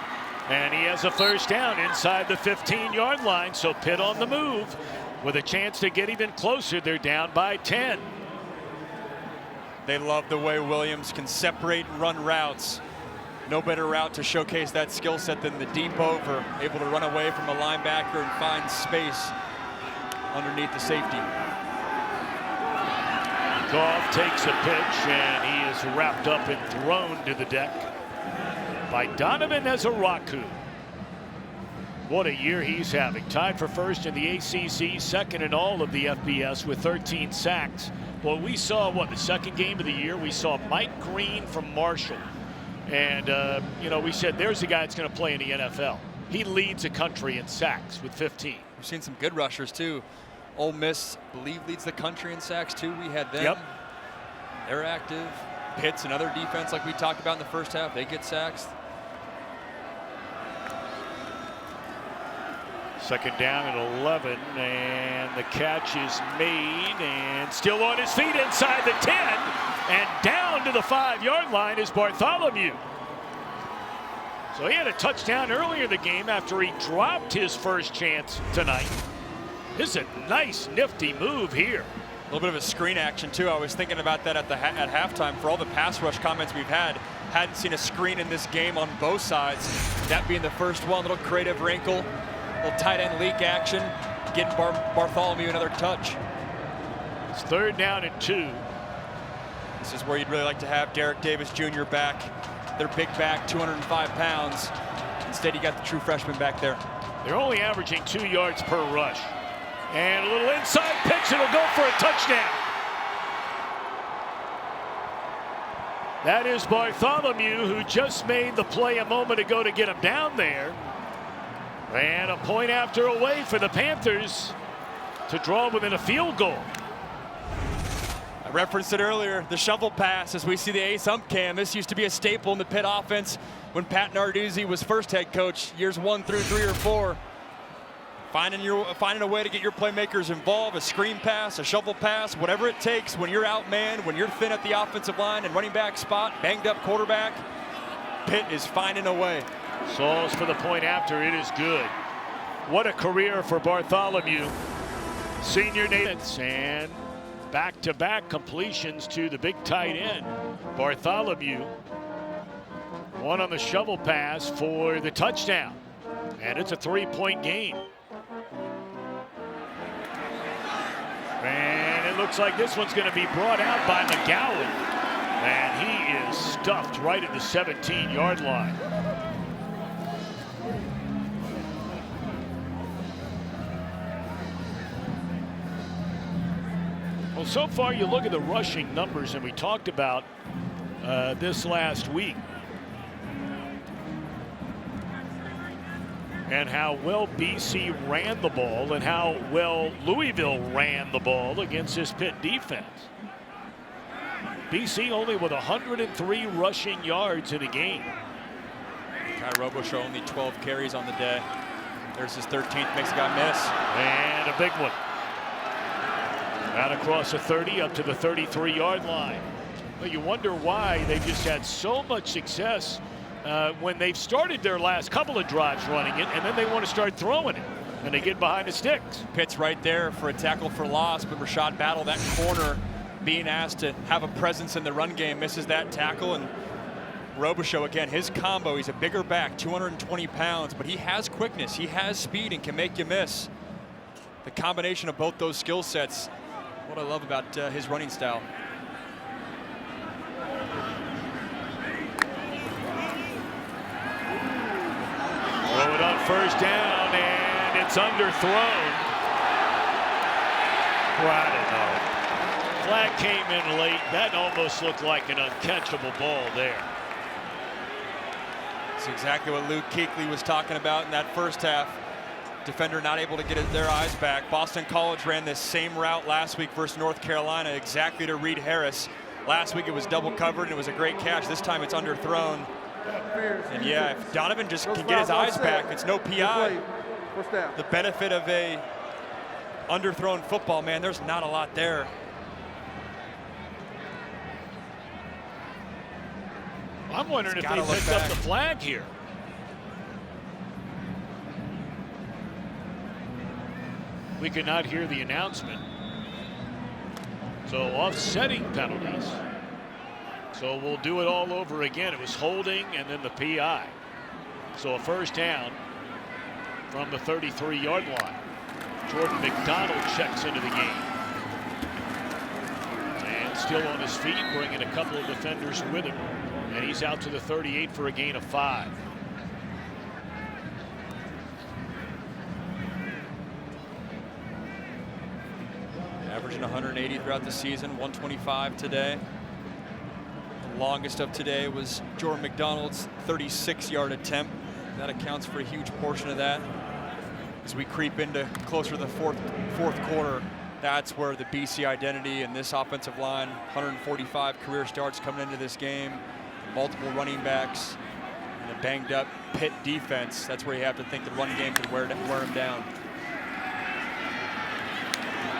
And he has a first down inside the 15-yard line. So Pitt on the move with a chance to get even closer. They're down by 10. They love the way Williams can separate and run routes. No better route to showcase that skill set than the deep over, able to run away from a linebacker and find space underneath the safety. Goff takes a pitch, and he is wrapped up and thrown to the deck by Donovan Ezaraku. What a year he's having. Tied for first in the ACC, second in all of the FBS with 13 sacks. Well, we saw, the second game of the year, we saw Mike Green from Marshall. And, we said there's a guy that's going to play in the NFL. He leads the country in sacks with 15. We've seen some good rushers, too. Ole Miss, I believe, leads the country in sacks, too. We had them. Yep. They're active. Pitt's another defense like we talked about in the first half. They get sacks. Second down at 11, and the catch is made, and still on his feet inside the 10, and down to the 5-yard line is Bartholomew. So he had a touchdown earlier in the game after he dropped his first chance tonight. This is a nice, nifty move here. A little bit of a screen action, too. I was thinking about that at halftime. For all the pass rush comments we've had, hadn't seen a screen in this game on both sides. That being the first one, little creative wrinkle. Little tight end leak action, getting Bartholomew another touch. It's third down and 2. This is where you'd really like to have Derek Davis Jr. back. Their big back, 205 pounds. Instead, you got the true freshman back there. They're only averaging 2 yards per rush. And a little inside pitch, it'll go for a touchdown. That is Bartholomew, who just made the play a moment ago to get him down there. And a point after away for the Panthers to draw within a field goal. I referenced it earlier, the shovel pass as we see the ace ump cam. This used to be a staple in the Pitt offense when Pat Narduzzi was first head coach, years 1 through 3 or 4. Finding a way to get your playmakers involved, a screen pass, a shovel pass, whatever it takes when you're outmanned, when you're thin at the offensive line and running back spot, banged up quarterback. Pitt is finding a way. Sauls for the point after. It is good. What a career for Bartholomew. Senior Nats, and back-to-back completions to the big tight end. Bartholomew, one on the shovel pass for the touchdown. And it's a 3-point game. And it looks like this one's going to be brought out by McGowan. And he is stuffed right at the 17-yard line. Well, so far you look at the rushing numbers, and we talked about this last week. And how well BC ran the ball and how well Louisville ran the ball against this Pitt defense. BC only with 103 rushing yards in a game. Kai Robichaux only 12 carries on the day. There's his 13th, makes a guy miss. And a big one. Out across the 30 up to the 33-yard line. Well, you wonder why they've just had so much success when they've started their last couple of drives running it, and then they want to start throwing it, and they get behind the sticks. Pitt's right there for a tackle for loss, but Rashad Battle, that corner, being asked to have a presence in the run game, misses that tackle. And Robichaux, again, his combo, he's a bigger back, 220 pounds, but he has quickness, he has speed, and can make you miss. The combination of both those skill sets, what I love about his running style. Throw it on first down, and it's underthrown. Well, I don't know. Flag came in late. That almost looked like an uncatchable ball there. That's exactly what Luke Kuechly was talking about in that first half. Defender not able to get their eyes back. Boston College ran this same route last week versus North Carolina, exactly to Reed Harris. Last week it was double covered and it was a great catch. This time it's underthrown. And yeah, if Donovan just can get his eyes back, it's no PI. The benefit of a underthrown football, man, there's not a lot there. I'm wondering if they picked up the flag here. We could not hear the announcement. So offsetting penalties. So we'll do it all over again. It was holding and then the PI. So a first down from the 33-yard line. Jordan McDonald checks into the game. And still on his feet, bringing a couple of defenders with him. And he's out to the 38 for a gain of 5. Averaging 180 throughout the season, 125 today. The longest of today was Jordan McDonald's 36-yard attempt. That accounts for a huge portion of that. As we creep into closer to the fourth quarter, that's where the BC identity and this offensive line, 145 career starts coming into this game, multiple running backs, and a banged up Pitt defense. That's where you have to think the run game could wear them down.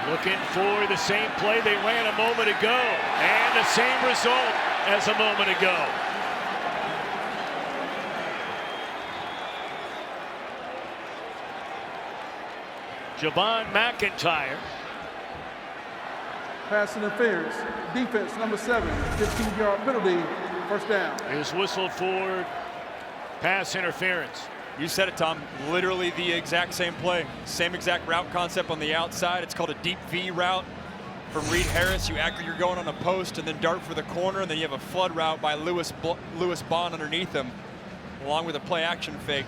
Looking for the same play they ran a moment ago, and the same result as a moment ago. Javon McIntyre. Pass interference. Defense number 7. 15-yard penalty. First down. Is whistled for pass interference. You said it, Tom. Literally the exact same play. Same exact route concept on the outside. It's called a deep V route from Reed Harris. You act like you're going on a post and then dart for the corner, and then you have a flood route by Lewis Bond underneath him, along with a play action fake.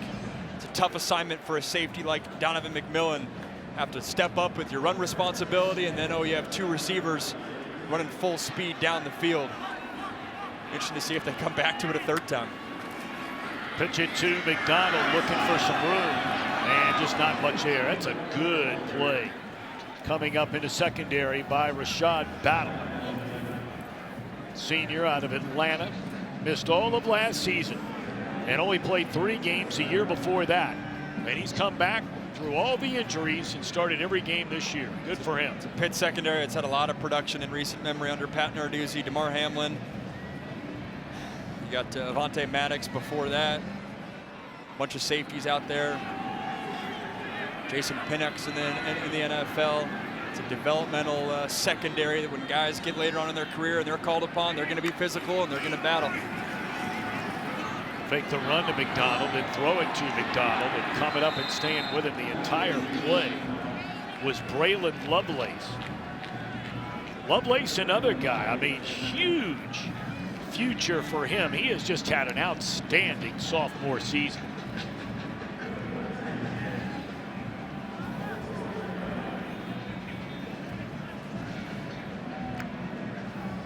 It's a tough assignment for a safety like Donovan McMillan. Have to step up with your run responsibility, and then you have 2 receivers running full speed down the field. Interesting to see if they come back to it a third time. Pitch it to McDonald, looking for some room, and just not much air. That's a good play. Coming up into secondary by Rashad Battle. Senior out of Atlanta. Missed all of last season and only played 3 games a year before that. And he's come back through all the injuries and started every game this year. Good for him. It's a Pitt secondary. It's had a lot of production in recent memory under Pat Narduzzi, DeMar Hamlin. You got Avonte Maddox before that. A bunch of safeties out there. Jason Pinnock's in the NFL. It's a developmental secondary that when guys get later on in their career and they're called upon, they're going to be physical and they're going to battle. Fake the run to McDonald and throw it to McDonald, and coming up and staying with him the entire play was Braylon Lovelace. Lovelace, another guy. I mean, huge future for him. He has just had an outstanding sophomore season.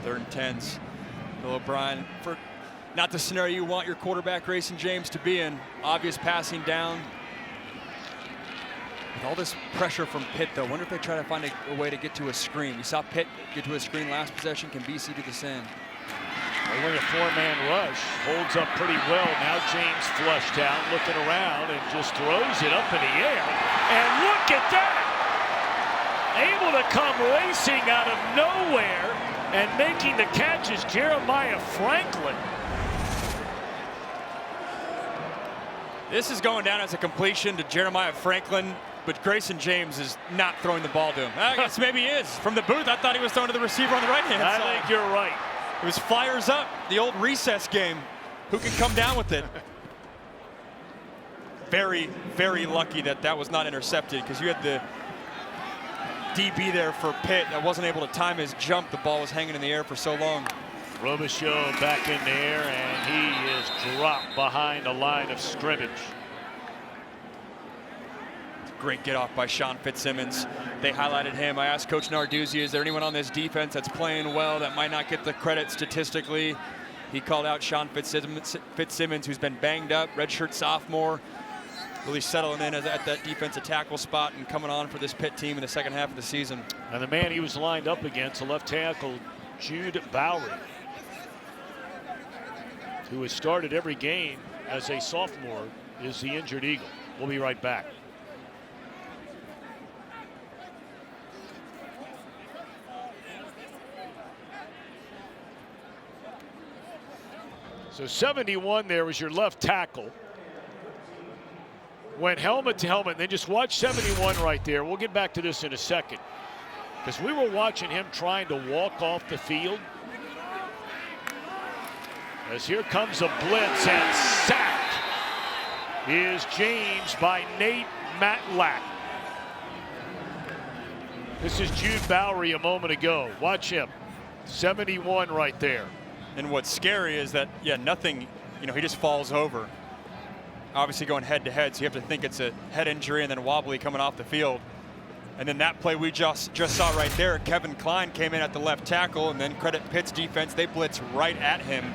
Third and 10s. Bill O'Brien, for not the scenario you want your quarterback, Grayson James, to be in. Obvious passing down. With all this pressure from Pitt, though, wonder if they try to find a way to get to a screen. You saw Pitt get to a screen last possession. Can BC do the same? They were a 4-man rush. Holds up pretty well. Now James flushed out, looking around, and just throws it up in the air. And look at that! Able to come racing out of nowhere and making the catch is Jeremiah Franklin. This is going down as a completion to Jeremiah Franklin, but Grayson James is not throwing the ball to him. I guess maybe he is. From the booth, I thought he was throwing to the receiver on the right-hand side. I think you're right. It was flyers up, the old recess game. Who can come down with it? Very, very lucky that that was not intercepted, because you had the DB there for Pitt that wasn't able to time his jump. The ball was hanging in the air for so long. Robichaux back in there, and he is dropped behind the line of scrimmage. Great get off by Sean Fitzsimmons. They highlighted him. I asked Coach Narduzzi, is there anyone on this defense that's playing well that might not get the credit statistically? He called out Sean Fitzsimmons, who's been banged up, redshirt sophomore, really settling in at that defensive tackle spot and coming on for this Pitt team in the second half of the season. And the man he was lined up against, the left tackle, Jude Bowery, who has started every game as a sophomore, is the injured Eagle. We'll be right back. So 71 there was your left tackle. went helmet to helmet. And then just watch 71 right there. We'll get back to this in a second, because we were watching him trying to walk off the field. As here comes a blitz, and sacked is James by Nate Matlack. This is Jude Bowery a moment ago. Watch him. 71 right there. And what's scary is that, yeah, nothing, you know, he just falls over. Obviously going head to head, so you have to think it's a head injury and then wobbly coming off the field. And then that play we just saw right there, Kevin Klein came in at the left tackle, and then credit Pitt's defense, they blitz right at him.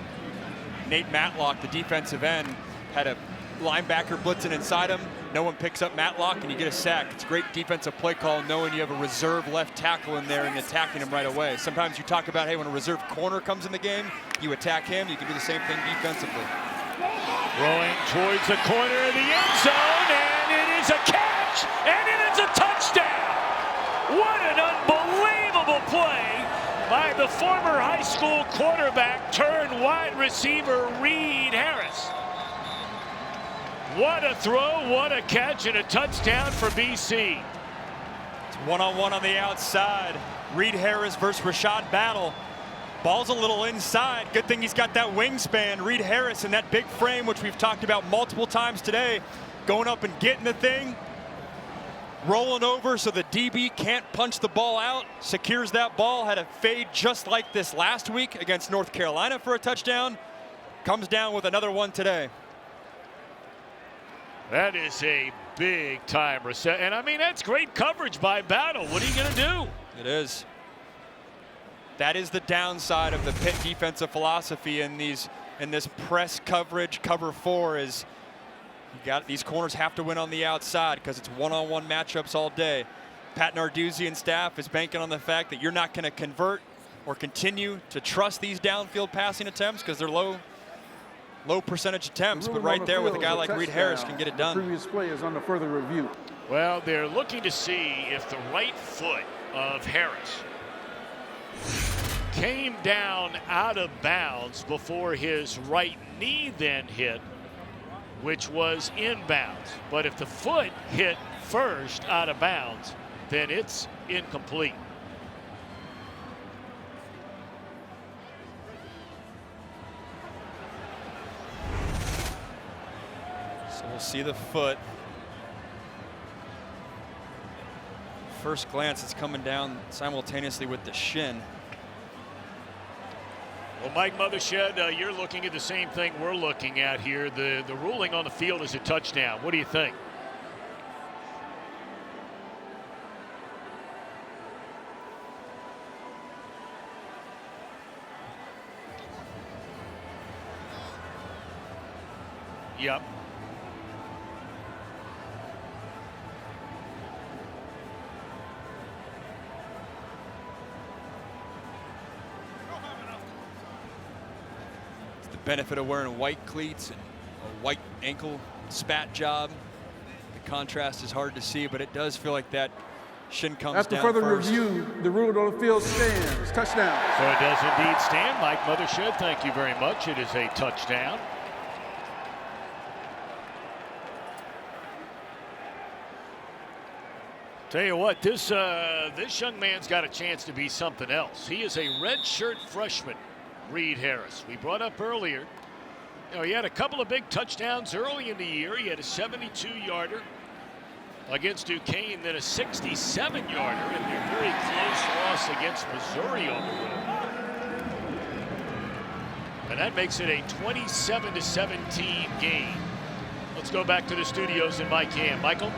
Nate Matlock, the defensive end, had a linebacker blitzing inside him. No one picks up Matlock, and you get a sack. It's a great defensive play call, knowing you have a reserve left tackle in there and attacking him right away. Sometimes you talk about, hey, when a reserve corner comes in the game, you attack him. You can do the same thing defensively. Rolling towards the corner of the end zone, and it is a catch, and it is a touchdown. What an unbelievable play by the former high school quarterback turned wide receiver Reed Harris. What a throw, what a catch, and a touchdown for BC. It's one-on-one on the outside. Reed Harris versus Rashad Battle. Ball's a little inside. Good thing he's got that wingspan. Reed Harris in that big frame, which we've talked about multiple times today, going up and getting the thing, rolling over so the DB can't punch the ball out, secures that ball, had a fade just like this last week against North Carolina for a touchdown, comes down with another one today. That is a big time reset, and I mean, that's great coverage by Battle. What are you going to do? It is. That is the downside of the Pitt defensive philosophy in this press coverage, cover four, is these corners have to win on the outside because it's one-on-one matchups all day. Pat Narduzzi and staff is banking on the fact that you're not going to convert or continue to trust these downfield passing attempts because they're low percentage attempts, but right there with a guy like Reed Harris can get it done. The previous play is under further review. Well, they're looking to see if the right foot of Harris came down out of bounds before his right knee then hit, which was inbounds. But if the foot hit first out of bounds, then it's incomplete. So we'll see the foot. First glance, it's coming down simultaneously with the shin. Well, Mike Mothershed, you're looking at the same thing we're looking at here. The ruling on the field is a touchdown. What do you think? Yep. Benefit of wearing white cleats and a white ankle spat job. The contrast is hard to see, but it does feel like that shin comes After down further first. review, the ruling on the field stands. Touchdown. So it does indeed stand. Mike Mothershed, thank you very much. It is a touchdown. Tell you what, this young man's got a chance to be something else. He is a redshirt freshman, Reed Harris. We brought up earlier, you know, he had a couple of big touchdowns early in the year. He had a 72-yarder against Duquesne, then a 67-yarder, and a very close loss against Missouri on the road. And that makes it a 27-17 game. Let's go back to the studios in Mike Ham. Michael?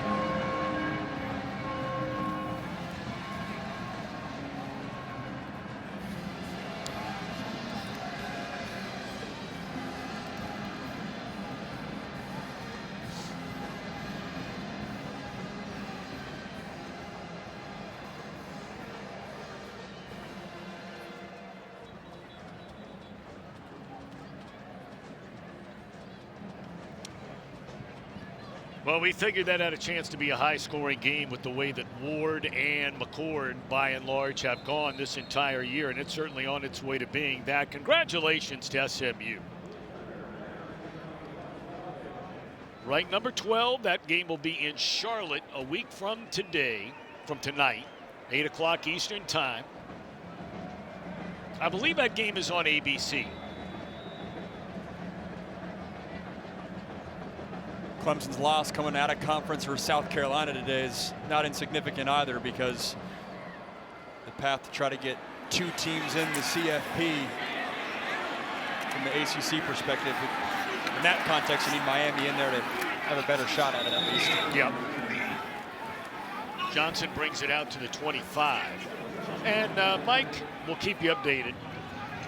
Well, we figured that had a chance to be a high-scoring game with the way that Ward and McCord, by and large, have gone this entire year, and it's certainly on its way to being that. Congratulations to SMU. Ranked number 12. That game will be in Charlotte a week from tonight, 8 o'clock Eastern time. I believe that game is on ABC. Clemson's loss coming out of conference for South Carolina today is not insignificant either, because the path to try to get 2 teams in the CFP from the ACC perspective, in that context, you need Miami in there to have a better shot at it at least. Yep. Johnson brings it out to the 25. And Mike will keep you updated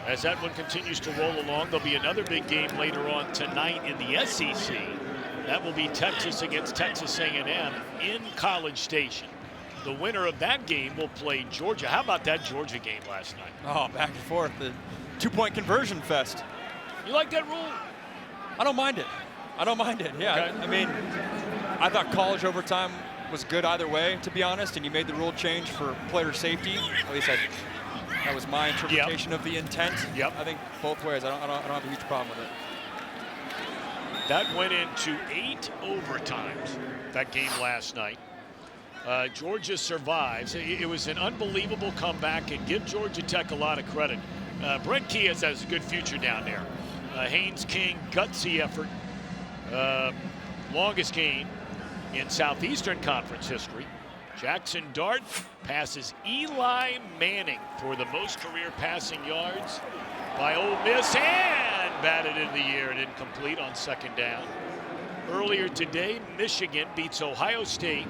as that one continues to roll along. There'll be another big game later on tonight in the SEC. That will be Texas against Texas A&M in College Station. The winner of that game will play Georgia. How about that Georgia game last night? Oh, back and forth. The 2-point conversion fest. You like that rule? I don't mind it. I don't mind it, yeah. Okay. I mean, I thought college overtime was good either way, to be honest, and you made the rule change for player safety. At least that was my interpretation of the intent. Yep. I think both ways. I don't have a huge problem with it. That went into 8 overtimes, that game last night. Georgia survives. It was an unbelievable comeback, and give Georgia Tech a lot of credit. Brent Key has a good future down there. Haynes King, gutsy effort. Longest game in Southeastern Conference history. Jackson Dart passes Eli Manning for the most career passing yards by Ole Miss, and batted in the air and incomplete on 2nd down. Earlier today, Michigan beats Ohio State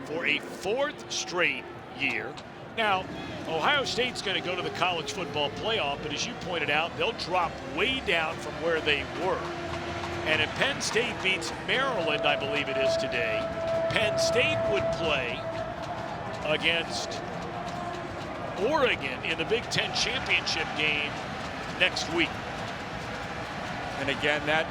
for a 4th straight year. Now, Ohio State's going to go to the college football playoff, but as you pointed out, they'll drop way down from where they were. And if Penn State beats Maryland, I believe it is today, Penn State would play against Oregon in the Big Ten championship game next week. And again, that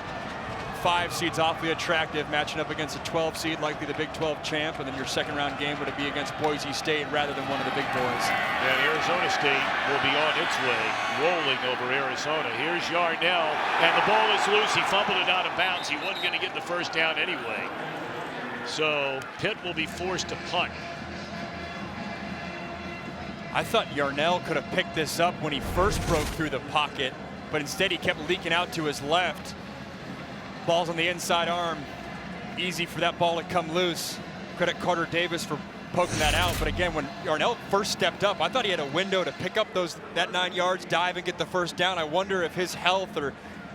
5 seed's awfully attractive, matching up against a 12 seed, likely the Big 12 champ, and then your 2nd round game would be against Boise State rather than one of the big boys. And Arizona State will be on its way, rolling over Arizona. Here's Yarnell, and the ball is loose. He fumbled it out of bounds. He wasn't going to get the 1st down anyway. So Pitt will be forced to punt. I thought Yarnell could have picked this up when he first broke through the pocket, but instead he kept leaking out to his left. Ball's on the inside arm. Easy for that ball to come loose. Credit Carter Davis for poking that out. But again, when Yarnell first stepped up, I thought he had a window to pick up that 9 yards, dive and get the 1st down. I wonder if his health or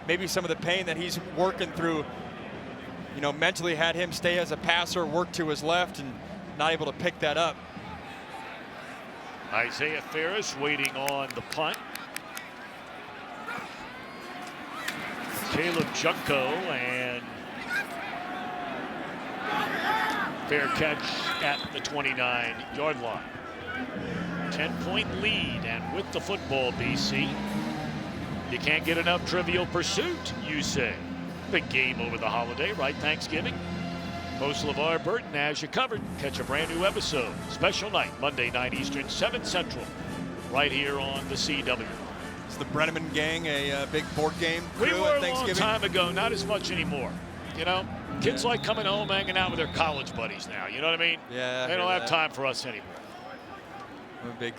maybe some of the pain that he's working through, mentally had him stay as a passer, work to his left, and not able to pick that up. Isaiah Ferris waiting on the punt. Caleb Junko, and fair catch at the 29-yard line. 10-point lead, and with the football, BC. You can't get enough Trivial Pursuit, you say. Big game over the holiday, right? Thanksgiving. Host LeVar Burton has you covered. Catch a brand new episode. Special night, Monday night Eastern, 7 Central, right here on the CW. Is the Brenneman gang a big board game crew We were at a Thanksgiving? long time ago, not as much anymore. Kids like coming home, hanging out with their college buddies now. You know what I mean? Yeah. They don't have time for us anymore. I'm a big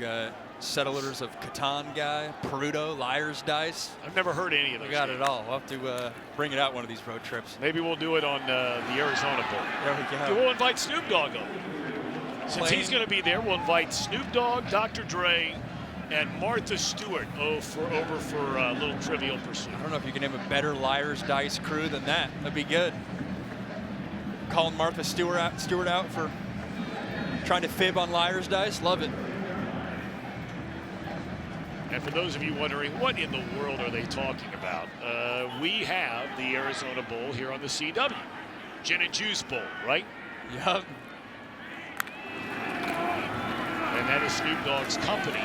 Settlers of Catan guy. Perudo, Liar's Dice. I've never heard any of those. We got games. it all. We'll have to bring it out one of these road trips. Maybe we'll do it on the Arizona Bowl. There we go. We'll invite Snoop Dogg over. Since he's going to be there, we'll invite Snoop Dogg, Dr. Dre, and Martha Stewart over for a little Trivial Pursuit. I don't know if you can name a better Liar's Dice crew than that. That'd be good. Calling Martha Stewart out for trying to fib on Liar's Dice. Love it. And for those of you wondering, what in the world are they talking about? We have the Arizona Bowl here on the CW. Gin and Juice Bowl, right? Yup. And that is Snoop Dogg's company,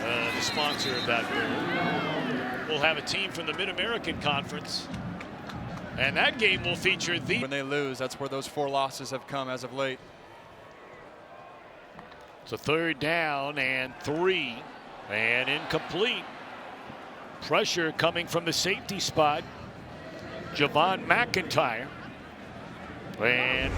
the sponsor of that bowl. We'll have a team from the Mid-American Conference. And that game will feature When they lose, that's where those 4 losses have come as of late. It's a 3rd down and 3. And incomplete. Pressure coming from the safety spot. Javon McIntyre. And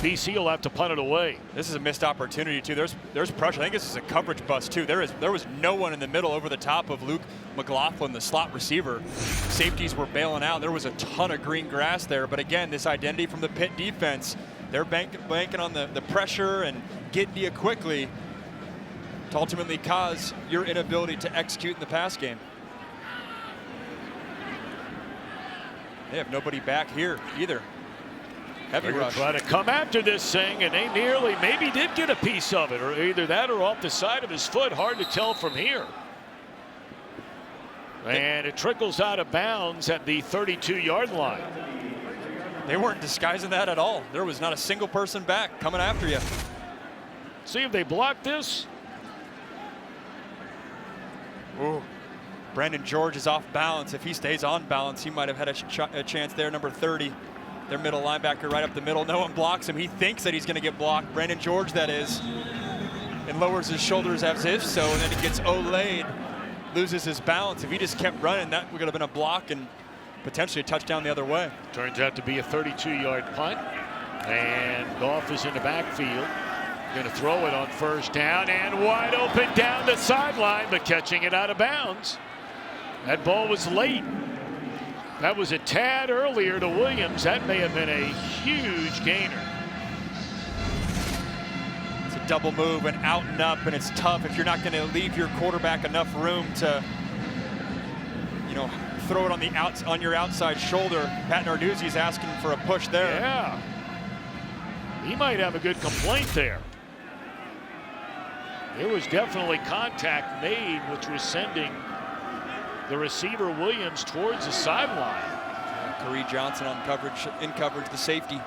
BC will have to punt it away. This is a missed opportunity too. There's pressure. I think this is a coverage bust too. There was no one in the middle over the top of Luke McLaughlin, the slot receiver. Safeties were bailing out. There was a ton of green grass there. But again, this identity from the Pitt defense, they're banking on the pressure and getting to you quickly to ultimately cause your inability to execute in the pass game. They have nobody back here either. Heavy rush. Try to come after this thing, and they nearly maybe did get a piece of it, or either that or off the side of his foot. Hard to tell from here. And it trickles out of bounds at the 32-yard line. They weren't disguising that at all. There was not a single person back coming after you. See if they block this. Ooh. Brandon George is off balance. If he stays on balance, he might have had a chance there. Number 30, their middle linebacker right up the middle. No one blocks him. He thinks that he's going to get blocked. Brandon George, that is, and lowers his shoulders as if so, and then he gets Olayed, loses his balance. If he just kept running, that would have been a block and potentially a touchdown the other way. Turns out to be a 32-yard punt, and Goff is in the backfield. Going to throw it on first down, and wide open down the sideline, but catching it out of bounds. That ball was late. That was a tad earlier to Williams. That may have been a huge gainer. It's a double move and out and up, and it's tough if you're not going to leave your quarterback enough room to, throw it on your outside shoulder. Pat Narduzzi's asking for a push there. Yeah. He might have a good complaint there. There was definitely contact made, which was sending the receiver Williams towards the sideline. Corey Johnson on coverage, in coverage, the safety.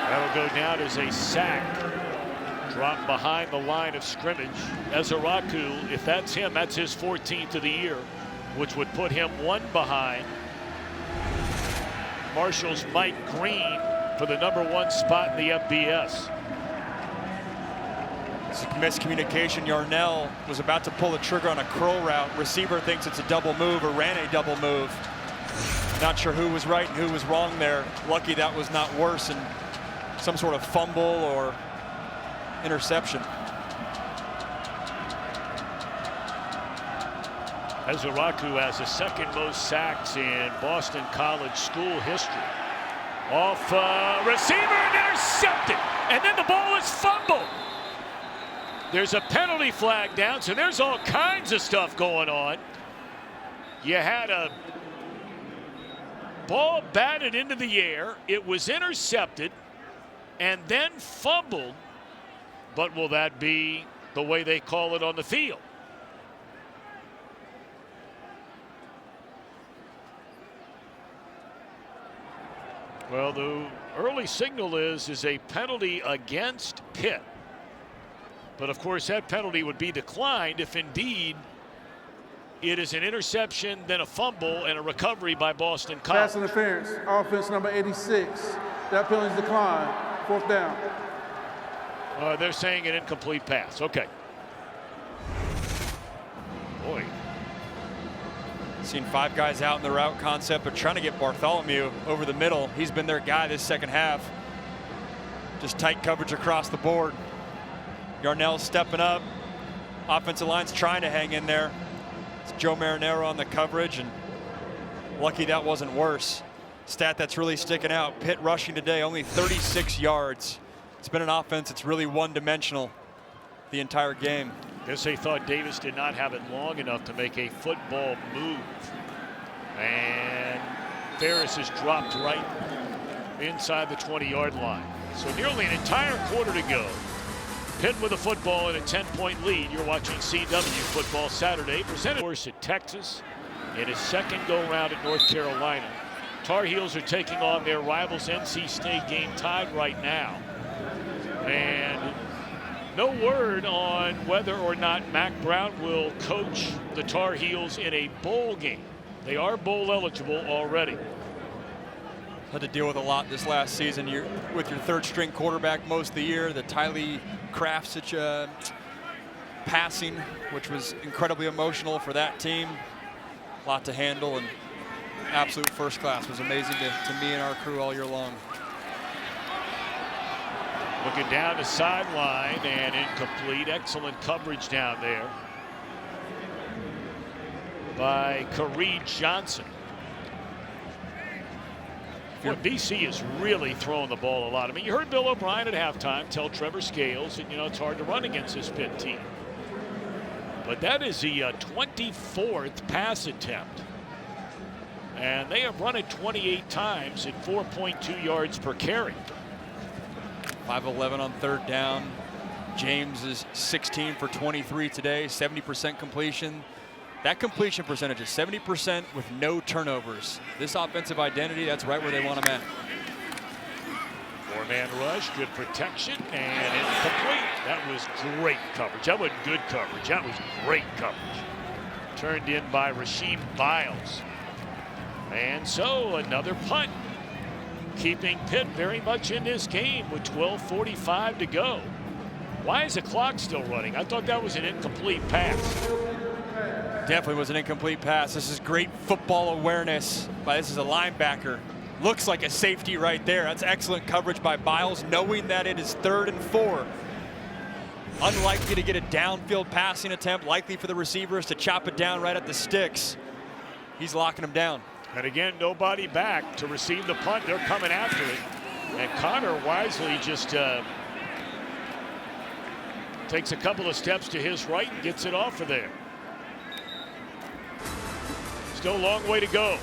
That'll go down as a sack. Dropped behind the line of scrimmage. Ezaraku, if that's him, that's his 14th of the year, which would put him one behind Marshall's Mike Green for the #1 spot in the FBS. It's a miscommunication. Yarnell was about to pull the trigger on a curl route. Receiver thinks it's a double move or ran a double move. Not sure who was right and who was wrong there. Lucky that was not worse than some sort of fumble or interception. Ezaraku has the second most sacks in Boston College school history. Off receiver and intercepted, and then the ball is fumbled. There's a penalty flag down, so there's all kinds of stuff going on. You had a ball batted into the air, it was intercepted, and then fumbled. But will that be the way they call it on the field? Well, the early signal is a penalty against Pitt. But of course, that penalty would be declined if indeed it is an interception, then a fumble, and a recovery by Boston College. Pass interference, offense number 86. That penalty is declined. 4th down. They're saying an incomplete pass. Okay. Boy. Seen 5 guys out in the route concept, but trying to get Bartholomew over the middle. He's been their guy this second half. Just tight coverage across the board. Yarnell stepping up. Offensive line's trying to hang in there. It's Joe Marinero on the coverage, and lucky that wasn't worse. Stat that's really sticking out. Pitt rushing today, only 36 yards. It's been an offense that's really one-dimensional the entire game. Guess they thought Davis did not have it long enough to make a football move. And Ferris is dropped right inside the 20-yard line. So nearly an entire quarter to go. Pitt with a football and a 10-point lead. You're watching CW Football Saturday, presented of course at Texas in his second go-round at North Carolina. Tar Heels are taking on their rivals NC State, game tied right now. And no word on whether or not Mack Brown will coach the Tar Heels in a bowl game. They are bowl eligible already. Had to deal with a lot this last season. You're with your 3rd-string quarterback most of the year. The Tylee Crafts passing, which was incredibly emotional for that team. A lot to handle, and absolute first class. Was amazing to me and our crew all year long. Looking down the sideline and incomplete. Excellent coverage down there by Kareem Johnson. Boy, BC is really throwing the ball a lot. I mean, you heard Bill O'Brien at halftime tell Trevor Scales that, it's hard to run against this Pitt team. But that is the 24th pass attempt. And they have run it 28 times at 4.2 yards per carry. 5-11 on third down. James is 16 for 23 today, 70% completion. That completion percentage is 70% with no turnovers. This offensive identity, that's right where they want them at. Four-man rush, good protection, and incomplete. That was great coverage. That wasn't good coverage. That was great coverage. Turned in by Rasheem Biles. And so another punt, keeping Pitt very much in this game with 12:45 to go. Why is the clock still running? I thought that was an incomplete pass. Definitely was an incomplete pass. This is great football awareness. This is a linebacker. Looks like a safety right there. That's excellent coverage by Biles, knowing that it is 3rd and 4. Unlikely to get a downfield passing attempt. Likely for the receivers to chop it down right at the sticks. He's locking them down. And again, nobody back to receive the punt. They're coming after it. And Connor wisely just takes a couple of steps to his right and gets it off of there. Still a long way to go.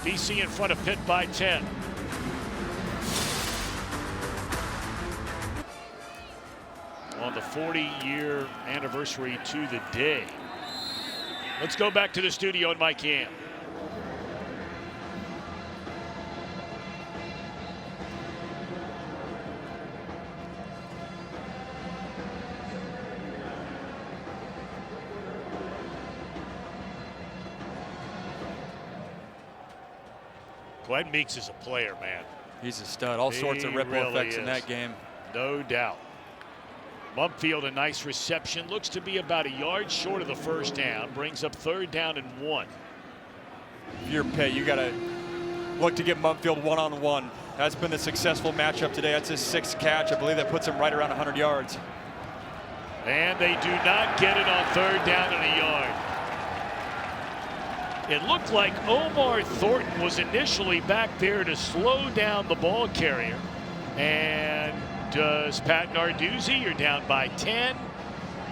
BC in front of Pitt by 10. On the 40-year anniversary to the day. Let's go back to the studio and Mike Yam. Glenn Meeks is a player, man. He's a stud. All sorts of ripple effects in that game. No doubt. Mumfield, a nice reception. Looks to be about a yard short of the first down. Brings up 3rd down and 1. If you're Pitt, you got to look to get Mumfield one-on-one. That's been the successful matchup today. That's his 6th catch. I believe that puts him right around 100 yards. And they do not get it on 3rd down and a yard. It looked like Omar Thornton was initially back there to slow down the ball carrier. And does Pat Narduzzi, you're down by 10.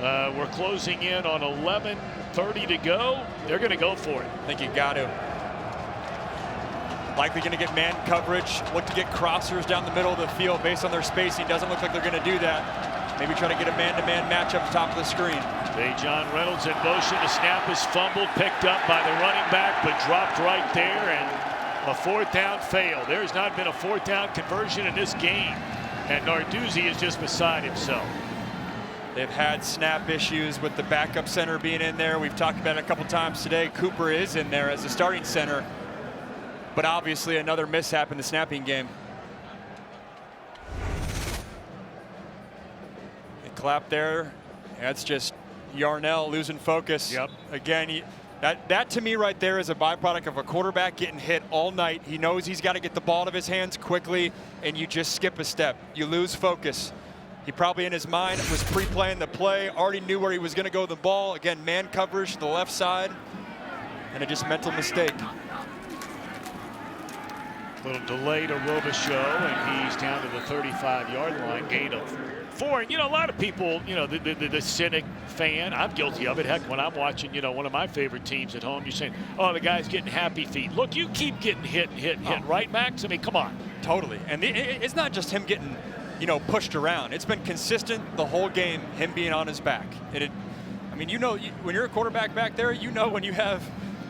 We're closing in on 11:30 to go. They're going to go for it. I think you got to. Likely going to get man coverage. Look to get crossers down the middle of the field based on their spacing. Doesn't look like they're going to do that. Maybe try to get a man-to-man matchup top of the screen. John Reynolds in motion. The snap is fumbled, picked up by the running back, but dropped right there, and a 4th down fail. There's not been a 4th down conversion in this game, and Narduzzi is just beside himself. They've had snap issues with the backup center being in there. We've talked about it a couple times today. Cooper is in there as the starting center, but obviously another mishap in the snapping game. A clap there. That's just Yarnell losing focus. Yep. Again, that to me right there is a byproduct of a quarterback getting hit all night. He knows he's got to get the ball out of his hands quickly, and you just skip a step. You lose focus. He probably in his mind was pre-playing the play, already knew where he was going to go with the ball. Again, man coverage to the left side, and a just mental mistake. Little delay to Robichaux, and he's down to the 35-yard line, gain of 4. And, a lot of people, the cynic fan, I'm guilty of it. Heck, when I'm watching, one of my favorite teams at home, you're saying, oh, the guy's getting happy feet. Look, you keep getting hit, right, Max? I mean, come on. Totally. And it's not just him getting, pushed around. It's been consistent the whole game, him being on his back. When you're a quarterback back there, when you have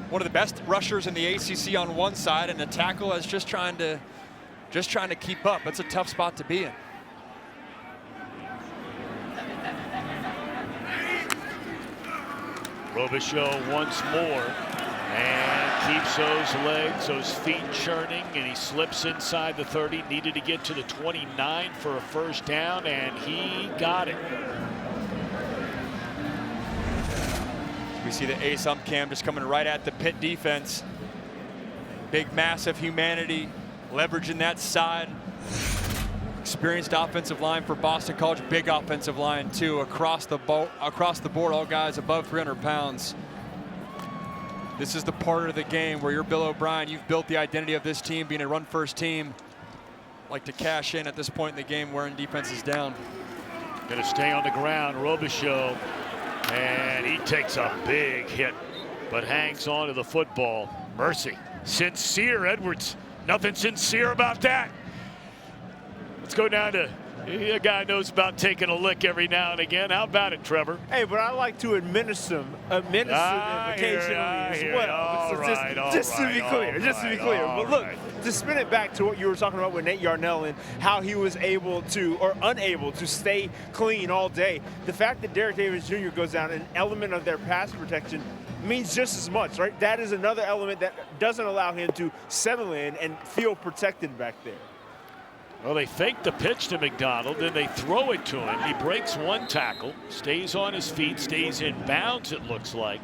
one of the best rushers in the ACC on one side and the tackle is just trying to keep up. That's a tough spot to be in. Robichaux once more and keeps those feet churning, and he slips inside the 30. Needed to get to the 29 for a first down, and he got it. We see the ace ump cam just coming right at the Pitt defense. Big, massive humanity, leveraging that side. Experienced offensive line for Boston College, big offensive line too, across the board, all guys above 300 pounds. This is the part of the game where you're Bill O'Brien. You've built the identity of this team, being a run-first team. Like to cash in at this point in the game, wearing defense is down. Going to stay on the ground, Robichaux, and he takes a big hit, but hangs on to the football. Mercy. Sincere, Edwards. Nothing sincere about that. Let's go down to a guy knows about taking a lick every now and again. How about it, Trevor? Hey, but I like to administer them occasionally as well. Just to be clear. But look, to spin it back to what you were talking about with Nate Yarnell and how he was able to, or unable to, stay clean all day. The fact that Derek Davis Jr. goes down, an element of their pass protection, means just as much, right? That is another element that doesn't allow him to settle in and feel protected back there. Well, they fake the pitch to McDonald, then they throw it to him. He breaks one tackle, stays on his feet, stays in bounds, it looks like.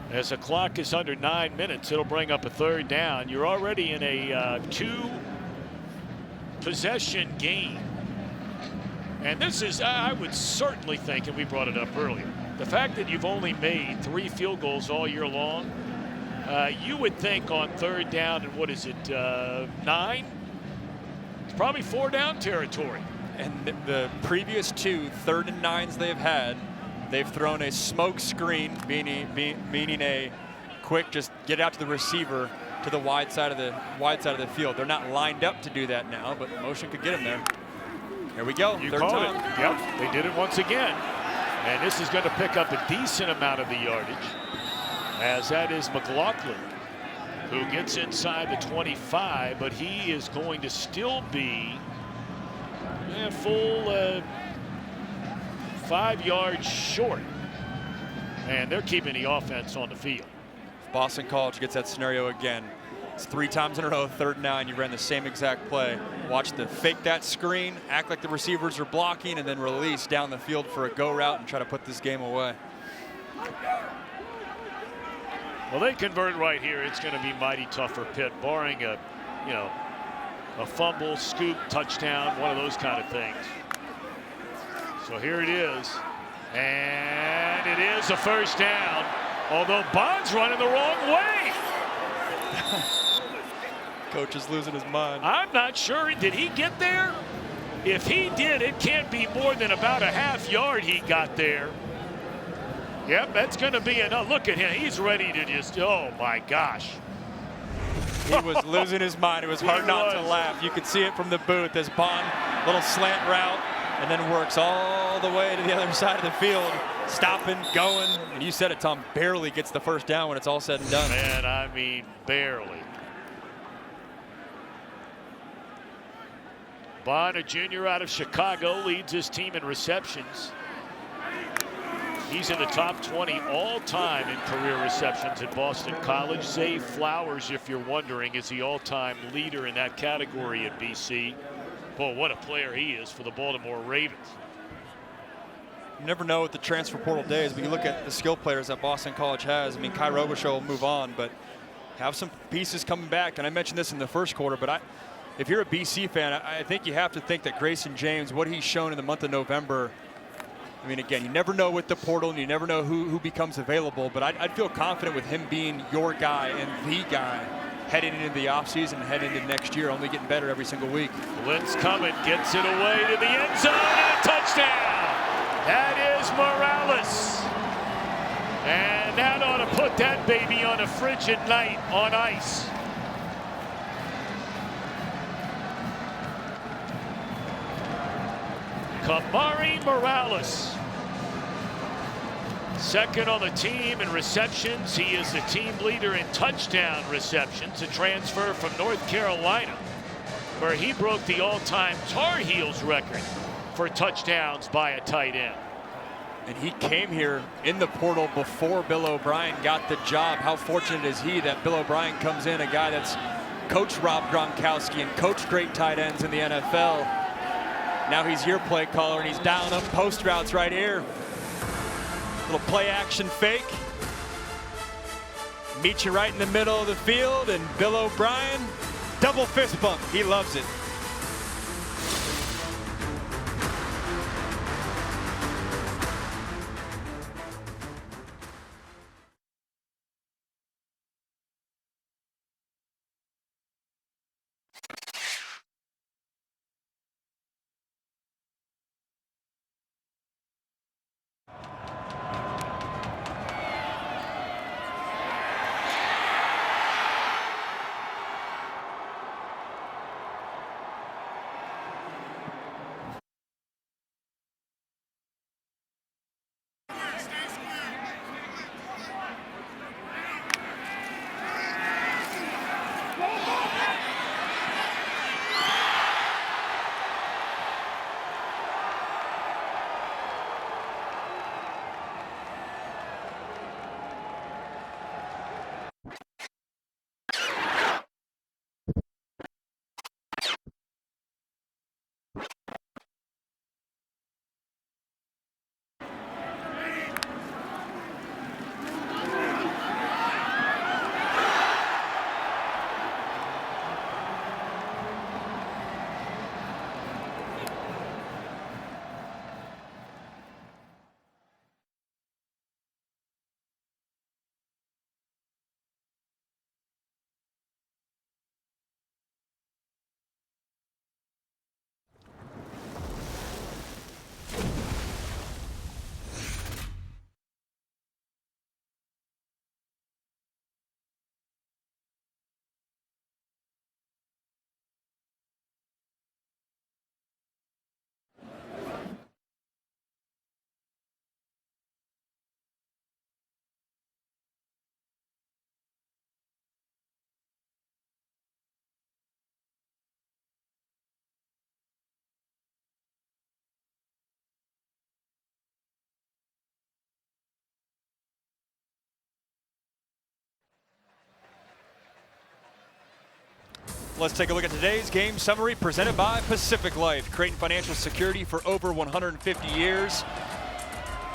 As the clock is under 9 minutes, it'll bring up a third down. You're already in a 2-possession game. And this is, I would certainly think, and we brought it up earlier, the fact that you've only made 3 field goals all year long, you would think on third down and what is it, 9? It's probably 4-down territory. And the previous 2 3rd and 9s they've had, they've thrown a smoke screen, meaning a quick just get out to the receiver to the wide side of the field. They're not lined up to do that now, but motion could get them there. Here we go. You third called time. it. Yep, they did it once again. And this is going to pick up a decent amount of the yardage, as that is McLaughlin, who gets inside the 25, but he is going to still be a full 5 yards short. And they're keeping the offense on the field. Boston College gets that scenario again. It's 3 times in a row, 3rd and 9. You ran the same exact play. Watch the fake that screen, act like the receivers are blocking, and then release down the field for a go route and try to put this game away. Well, they convert right here. It's going to be mighty tough for Pitt, barring a fumble, scoop, touchdown, one of those kind of things. So here it is, and it is a first down, although Bond's running the wrong way. Coach is losing his mind. I'm not sure. Did he get there? If he did, it can't be more than about a half yard he got there. Yep, that's going to be enough. Look at him. He's ready to just, oh, my gosh. He was losing his mind. It was hard not to laugh. You could see it from the booth as Bond, little slant route, and then works all the way to the other side of the field, stopping, going. And you said it, Tom, barely gets the first down when it's all said and done. Man, I mean, barely. Bond, a junior out of Chicago, leads his team in receptions. He's in the top 20 all-time in career receptions at Boston College. Zay Flowers, if you're wondering, is the all-time leader in that category at BC. Boy, what a player he is for the Baltimore Ravens. You never know what the transfer portal day is, but you look at the skill players that Boston College has. I mean, Kai Robichaux will move on, but have some pieces coming back. And I mentioned this in the first quarter, but if you're a BC fan, I think you have to think that Grayson James, what he's shown in the month of November, I mean, again, you never know with the portal, and you never know who becomes available, but I'd feel confident with him being your guy and the guy heading into the offseason, heading into next year, only getting better every single week. Blitz coming, gets it away to the end zone, and a touchdown! That is Morales. And that ought to put that baby on a frigid night on ice. Kamari Morales, second on the team in receptions. He is the team leader in touchdown receptions, a transfer from North Carolina, where he broke the all-time Tar Heels record for touchdowns by a tight end. And he came here in the portal before Bill O'Brien got the job. How fortunate is he that Bill O'Brien comes in, a guy that's coached Rob Gronkowski and coached great tight ends in the NFL. Now he's your play caller, and he's dialing up post routes right here. Little play action fake. meet you right in the middle of the field, and Bill O'Brien, double fist bump. He loves it. Let's take a look at today's game summary presented by Pacific Life, creating financial security for over 150 years.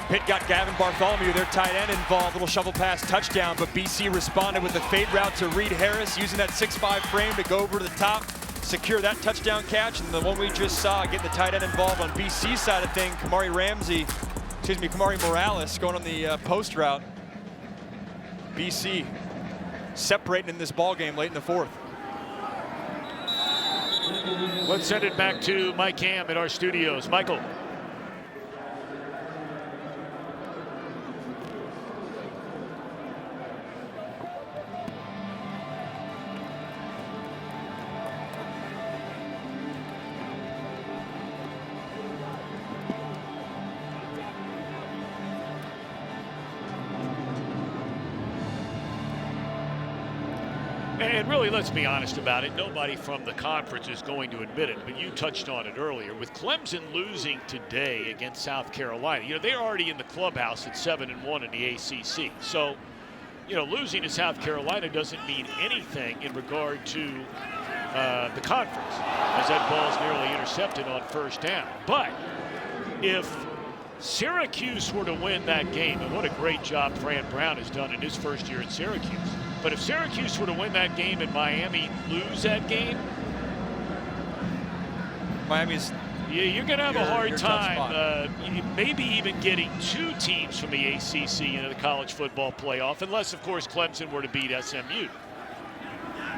Pitt got Gavin Bartholomew, their tight end, involved. Little shovel pass touchdown, but BC responded with the fade route to Reed Harris, using that 6'5" frame to go over to the top, secure that touchdown catch. And the one we just saw, getting the tight end involved on BC's side of things, Kamari Morales going on the post route. BC separating in this ball game late in the fourth. Let's send it back to Mike Ham at our studios. Michael. And really, let's be honest about it. Nobody from the conference is going to admit it, but you touched on it earlier. With Clemson losing today against South Carolina, you know, they're already in the clubhouse at 7-1 in the ACC. So, you know, losing to South Carolina doesn't mean anything in regard to the conference, as that ball's nearly intercepted on first down. But if Syracuse were to win that game, and what a great job Fran Brown has done in his first year at Syracuse. But if Syracuse were to win that game and Miami lose that game, you're going to have a hard time maybe even getting two teams from the ACC into the college football playoff, unless, of course, Clemson were to beat SMU.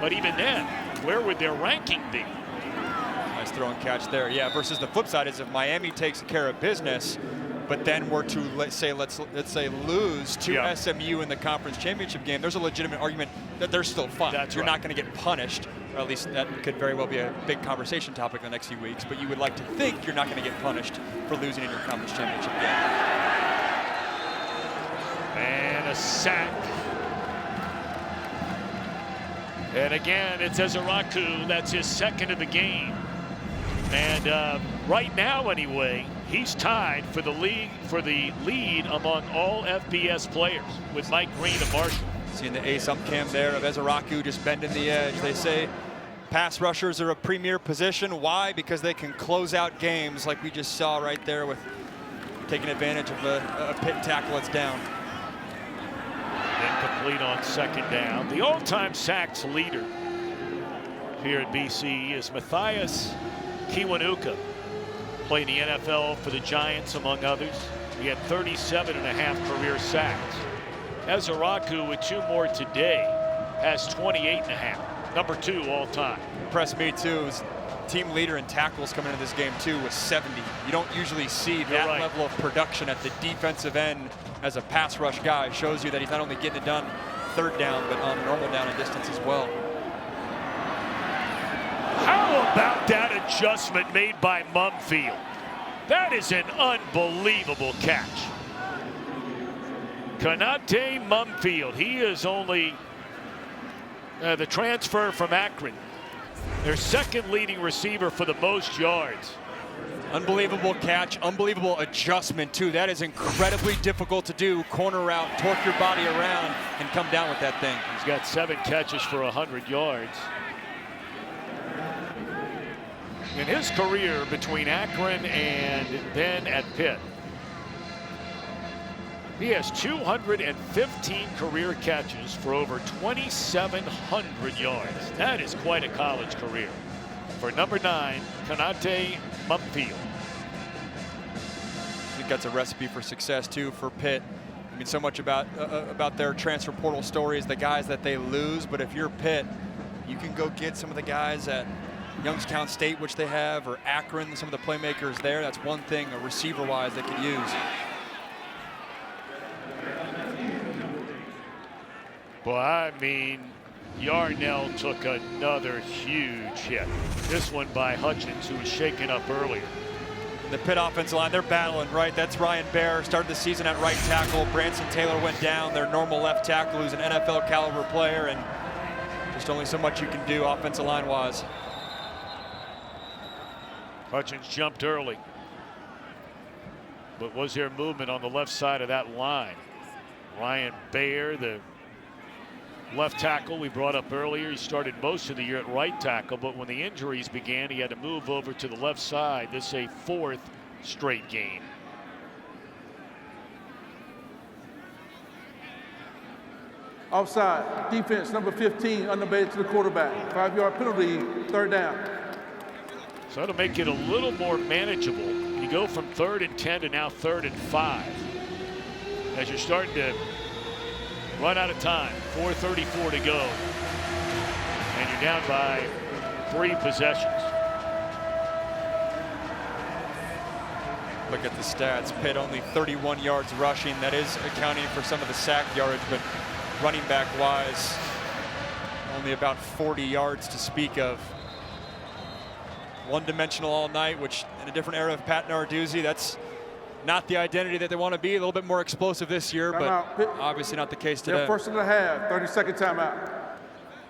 But even then, where would their ranking be? Nice throw and catch there. Yeah, versus the flip side is if Miami takes care of business, but then we're to let's say lose to SMU in the conference championship game, there's a legitimate argument that they're still fun. You're not going to get punished, or at least that could very well be a big conversation topic in the next few weeks. But you would like to think you're not going to get punished for losing in your conference championship game. And a sack. And again, it's Ezeraku. That's his second of the game. And right now, anyway, he's tied for the lead among all FBS players with Mike Green and Marshall. Seeing the ace up cam there of Ezeraku just bending the edge. They say pass rushers are a premier position. Why? Because they can close out games like we just saw right there with taking advantage of a Pitt tackle that's down. Incomplete. incomplete on second down. The all-time sacks leader here at BC is Matthias Kiwanuka. Played in the NFL for the Giants, among others. He had 37.5 career sacks. Ezaraku, with 2 more today, has 28.5. Number 2 all time. Impressed me too. His team leader in tackles coming into this game too was 70. You don't usually see that level of production at the defensive end as a pass rush guy. Shows you that he's not only getting it done third down, but on normal down and distance as well. How about that adjustment made by Mumfield? That is an unbelievable catch. Konate Mumfield, he is only the transfer from Akron. Their second leading receiver for the most yards. Unbelievable catch, unbelievable adjustment too. That is incredibly difficult to do. Corner route, torque your body around, and come down with that thing. He's got 7 catches for 100 yards. In his career between Akron and then at Pitt, he has 215 career catches for over 2,700 yards. That is quite a college career for number 9, Konate Mumfield. I think that's a recipe for success too for Pitt. I mean, so much about their transfer portal stories, the guys that they lose. But if you're Pitt, you can go get some of the guys at Youngstown State, which they have, or Akron, some of the playmakers there. That's one thing, receiver-wise, they could use. Well, I mean, Yarnell took another huge hit. This one by Hutchins, who was shaken up earlier. The Pitt offensive line, they're battling, right? That's Ryan Baer, started the season at right tackle. Branson Taylor went down, their normal left tackle, who's an NFL caliber player, and just only so much you can do offensive line-wise. Hutchins jumped early. But was there movement on the left side of that line? Ryan Baer, the left tackle we brought up earlier, he started most of the year at right tackle, but when the injuries began, he had to move over to the left side. This is a 4th straight game. Offside, defense, number 15, underbated to the quarterback. 5-yard penalty, third down. So that'll make it a little more manageable. You go from 3rd and 10 to now 3rd and 5. As you're starting to run out of time, 4:34 to go. And you're down by 3 possessions. Look at the stats. Pitt only 31 yards rushing. That is accounting for some of the sack yardage, but running back wise, only about 40 yards to speak of. One-dimensional all night, which in a different era of Pat Narduzzi, that's not the identity that they want to be. A little bit more explosive this year, but obviously not the case today. They're 1st and a half, 30-second timeout.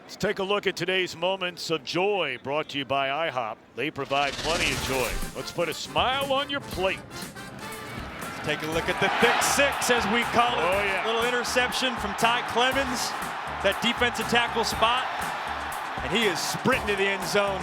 Let's take a look at today's moments of joy, brought to you by IHOP. They provide plenty of joy. Let's put a smile on your plate. Let's take a look at the thick 6, as we call it. Oh, yeah. Little interception from Ty Clemens, that defensive tackle spot, and he is sprinting to the end zone.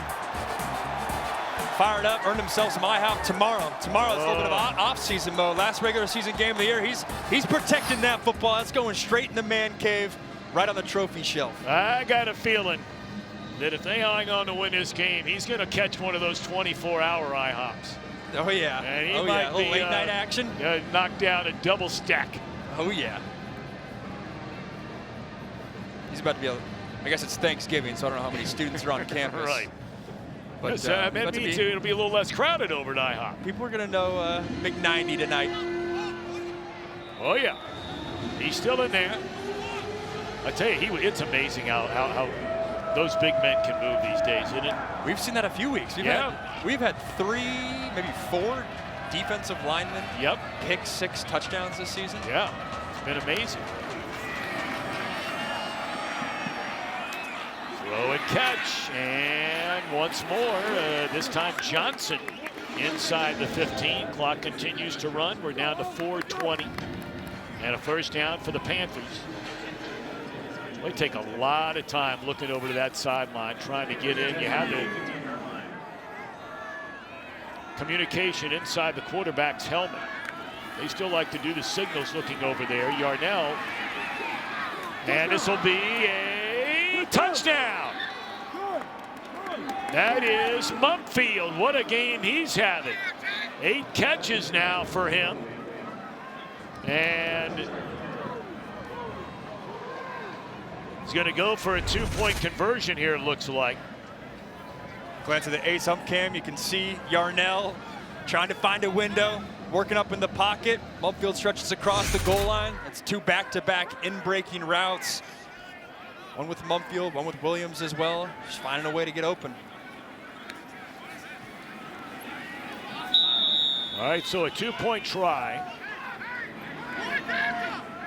Fired up, earned himself some IHOP tomorrow. Tomorrow's a little bit of off-season mode. Last regular season game of the year. He's protecting that football. That's going straight in the man cave, right on the trophy shelf. I got a feeling that if they hang on to win this game, he's going to catch one of those 24-hour IHOPs. Oh yeah. And he oh might yeah. A little be, late night action. Knock down a double stack. Oh yeah. He's about to be I guess it's Thanksgiving, so I don't know how many students are on campus. Right. But Yes, that means it'll be a little less crowded over at IHOP. People are going to know McNinety tonight. Oh, yeah. He's still in there. I tell you, it's amazing how those big men can move these days, isn't it? We've seen that a few weeks. We've had 3, maybe 4 defensive linemen pick 6 touchdowns this season. Yeah, it's been amazing. Throw and catch, and once more, this time Johnson inside the 15. Clock continues to run. We're down to 4:20, and a first down for the Panthers. They take a lot of time looking over to that sideline, trying to get in. You have the communication inside the quarterback's helmet. They still like to do the signals looking over there. Yarnell And this will be a touchdown. That is Mumpfield. What a game he's having. 8 catches now for him. And he's going to go for a 2-point conversion here, it looks like. Glance at the ace ump cam, you can see Yarnell trying to find a window, working up in the pocket. Mumpfield stretches across the goal line. It's 2 back-to-back in-breaking routes. One with Mumpfield, one with Williams as well. Just finding a way to get open. All right, so a 2-point try.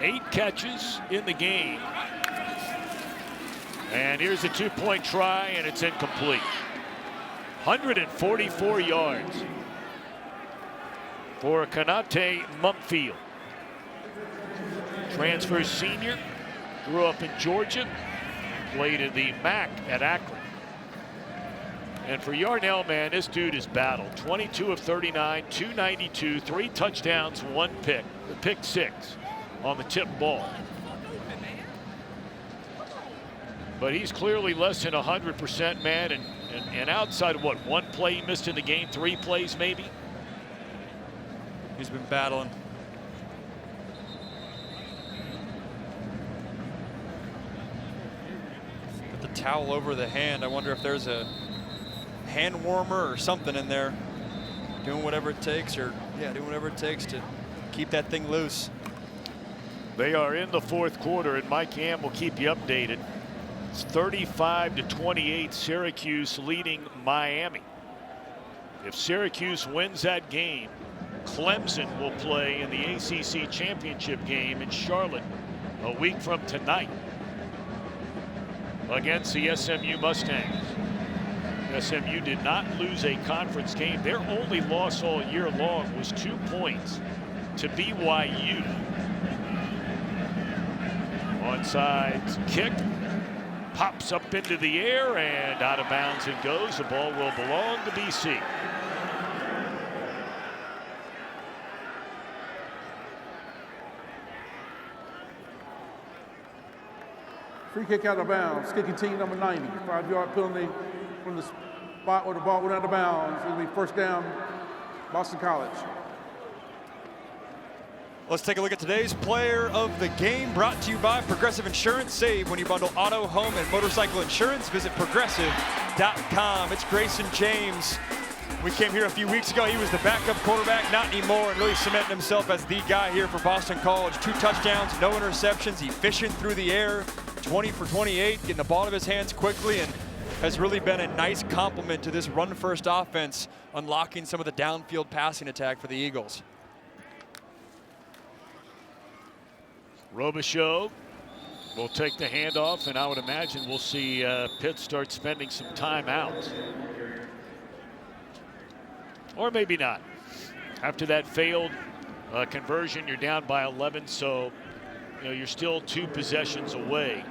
8 catches in the game. And here's a 2-point try, and it's incomplete. 144 yards for Kanate Mumpfield. Transfer senior, grew up in Georgia, played in the MAC at Akron. And for Yarnell, man, this dude is battled. 22 of 39, 292, 3 touchdowns, 1 pick. The pick 6 on the tip ball. But he's clearly less than 100%, man, and outside of what, 1 play he missed in the game, 3 plays maybe? He's been battling. Put the towel over the hand. I wonder if there's a hand warmer or something in there. Doing whatever it takes, or doing whatever it takes to keep that thing loose. They are in the 4th quarter, and Mike Ham will keep you updated. It's 35-28, Syracuse leading Miami. If Syracuse wins that game, Clemson will play in the ACC championship game in Charlotte a week from tonight against the SMU Mustangs. SMU did not lose a conference game. Their only loss all year long was 2 points to BYU. Onside kick. Pops up into the air and out of bounds it goes. The ball will belong to BC. Free kick out of bounds. Kicking team number 90. 5-yard penalty from the spot where the ball went out of bounds. It'll be first down, Boston College. Let's take a look at today's player of the game, brought to you by Progressive Insurance. Save when you bundle auto, home, and motorcycle insurance. Visit progressive.com. It's Grayson James. We came here a few weeks ago. He was the backup quarterback, not anymore, and really cementing himself as the guy here for Boston College. 2 touchdowns, no interceptions, efficient through the air, 20 for 28, getting the ball out of his hands quickly, and has really been a nice complement to this run-first offense, unlocking some of the downfield passing attack for the Eagles. Robichaux will take the handoff, and I would imagine we'll see Pitt start spending some timeouts. Or maybe not. After that failed conversion, you're down by 11, so you're still 2 possessions away.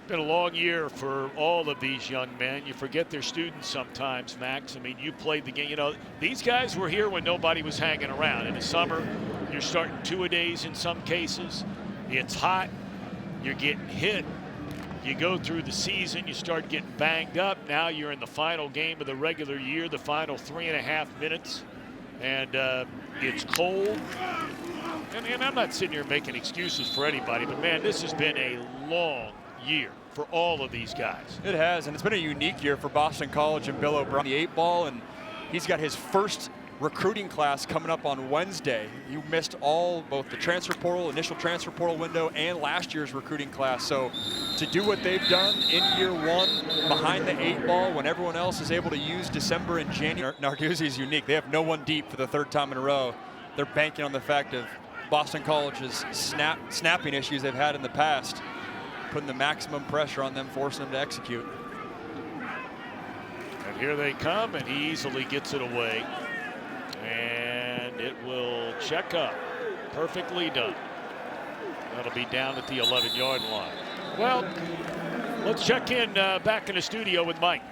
Been a long year for all of these young men. You forget they're students sometimes, Max. I mean, you played the game. These guys were here when nobody was hanging around. In the summer, you're starting 2-a-days in some cases. It's hot. You're getting hit. You go through the season, you start getting banged up. Now you're in the final game of the regular year, the final 3.5 minutes, and it's cold. And I'm not sitting here making excuses for anybody, but man, this has been a long year for all of these guys. It has, and it's been a unique year for Boston College and Bill O'Brien, the 8-ball, and he's got his first recruiting class coming up on Wednesday. You missed both the transfer portal, initial transfer portal window, and last year's recruiting class. So to do what they've done in year 1 behind the 8-ball when everyone else is able to use December and January. Narduzzi is unique. They have no one deep for the 3rd time in a row. They're banking on the fact of Boston College's snapping issues they've had in the past, putting the maximum pressure on them, forcing them to execute. And here they come, and he easily gets it away. And it will check up. Perfectly done. That'll be down at the 11-yard line. Well, let's check in back in the studio with Mike.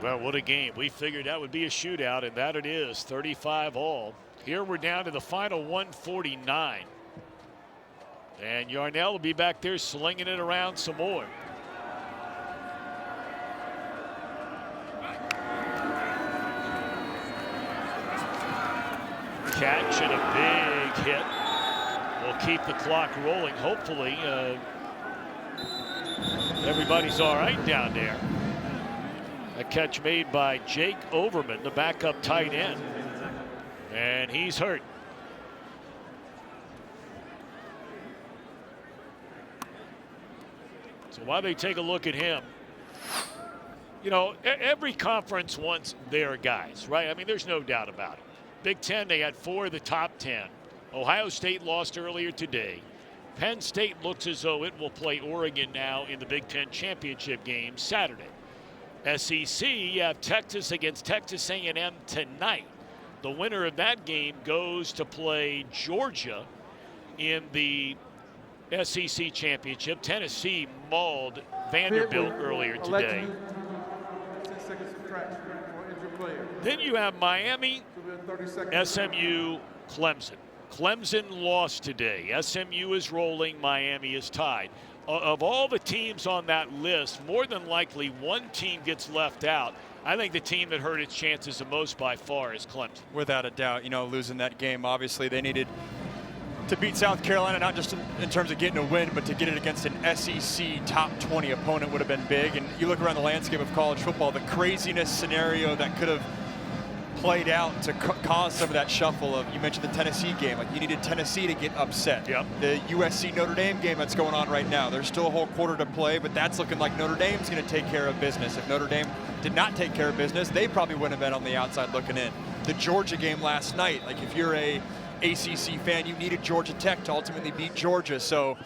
Well, what a game. We figured that would be a shootout, and that it is, 35 all. Here we're down to the final 149. And Yarnell will be back there slinging it around some more. Catch and a big hit. Will keep the clock rolling. Hopefully, everybody's all right down there. A catch made by Jake Overman, the backup tight end. And he's hurt. So while they take a look at him, you know, every conference wants their guys, right? I mean, there's no doubt about it. Big Ten, they had 4 of the top 10. Ohio State lost earlier today. Penn State looks as though it will play Oregon now in the Big Ten championship game Saturday. SEC, you have Texas against Texas A&M tonight. The winner of that game goes to play Georgia in the SEC championship. Tennessee mauled Vanderbilt earlier today. Then you have Miami, SMU, Clemson. Clemson lost today. SMU is rolling, Miami is tied. Of all the teams on that list, more than likely one team gets left out. I think the team that hurt its chances the most by far is Clemson. Without a doubt, you know, losing that game, obviously they needed to beat South Carolina, not just in terms of getting a win, but to get it against an SEC top 20 opponent would have been big. And you look around the landscape of college football, the craziness scenario that could have played out to cause some of that shuffle of, you mentioned the Tennessee game, like you needed Tennessee to get upset. Yep. The USC Notre Dame game that's going on right now, there's still a whole quarter to play, but that's looking like Notre Dame's going to take care of business. If Notre Dame did not take care of business, they probably wouldn't have been on the outside looking in. The Georgia game last night, like if you're a ACC fan, you needed Georgia Tech to ultimately beat Georgia. So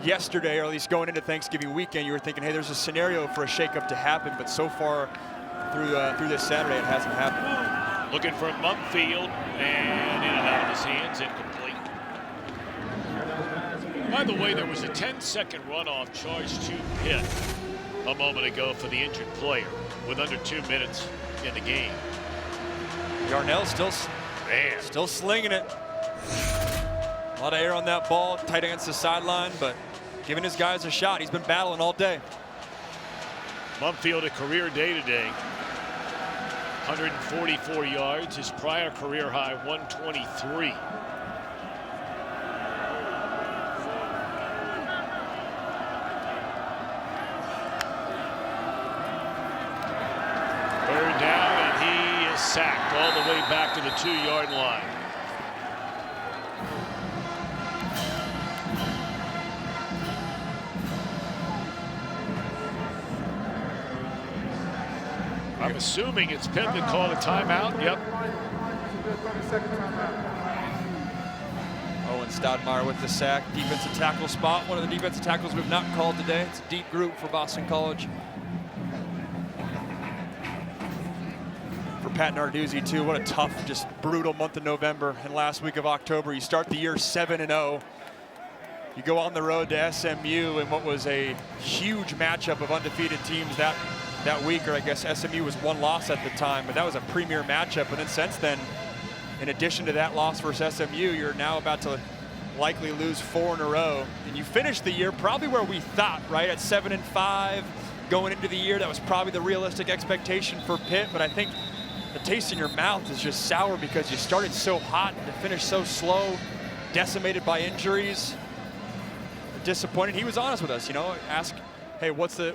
yesterday, or at least going into Thanksgiving weekend, you were thinking, hey, there's a scenario for a shakeup to happen, but so far through this Saturday, it hasn't happened. Looking for Mumfield, and in and out of his hands, incomplete. By the way, there was a 10-second runoff charge to Pitt a moment ago for the injured player with under 2 minutes in the game. Yarnell still slinging it. A lot of air on that ball, tight against the sideline, but giving his guys a shot. He's been battling all day. Mumfield, a career day today. 144 yards, his prior career high 123. Third down, and he is sacked all the way back to the 2-yard line. I'm assuming it's Pitt that called a timeout. Yep. Owen Stoudemire with the sack. Defensive tackle spot. One of the defensive tackles we've not called today. It's a deep group for Boston College. For Pat Narduzzi, too. What a tough, just brutal month of November and last week of October. You start the year 7-0. You go on the road to SMU in what was a huge matchup of undefeated teams that week, or I guess SMU was one loss at the time, but that was a premier matchup. And then since then, in addition to that loss versus SMU, you're now about to likely lose 4 in a row. And you finish the year probably where we thought, right, at 7-5 going into the year. That was probably the realistic expectation for Pitt, but I think the taste in your mouth is just sour because you started so hot and to finish so slow, decimated by injuries. Disappointed. He was honest with us, you know, ask, hey, what's the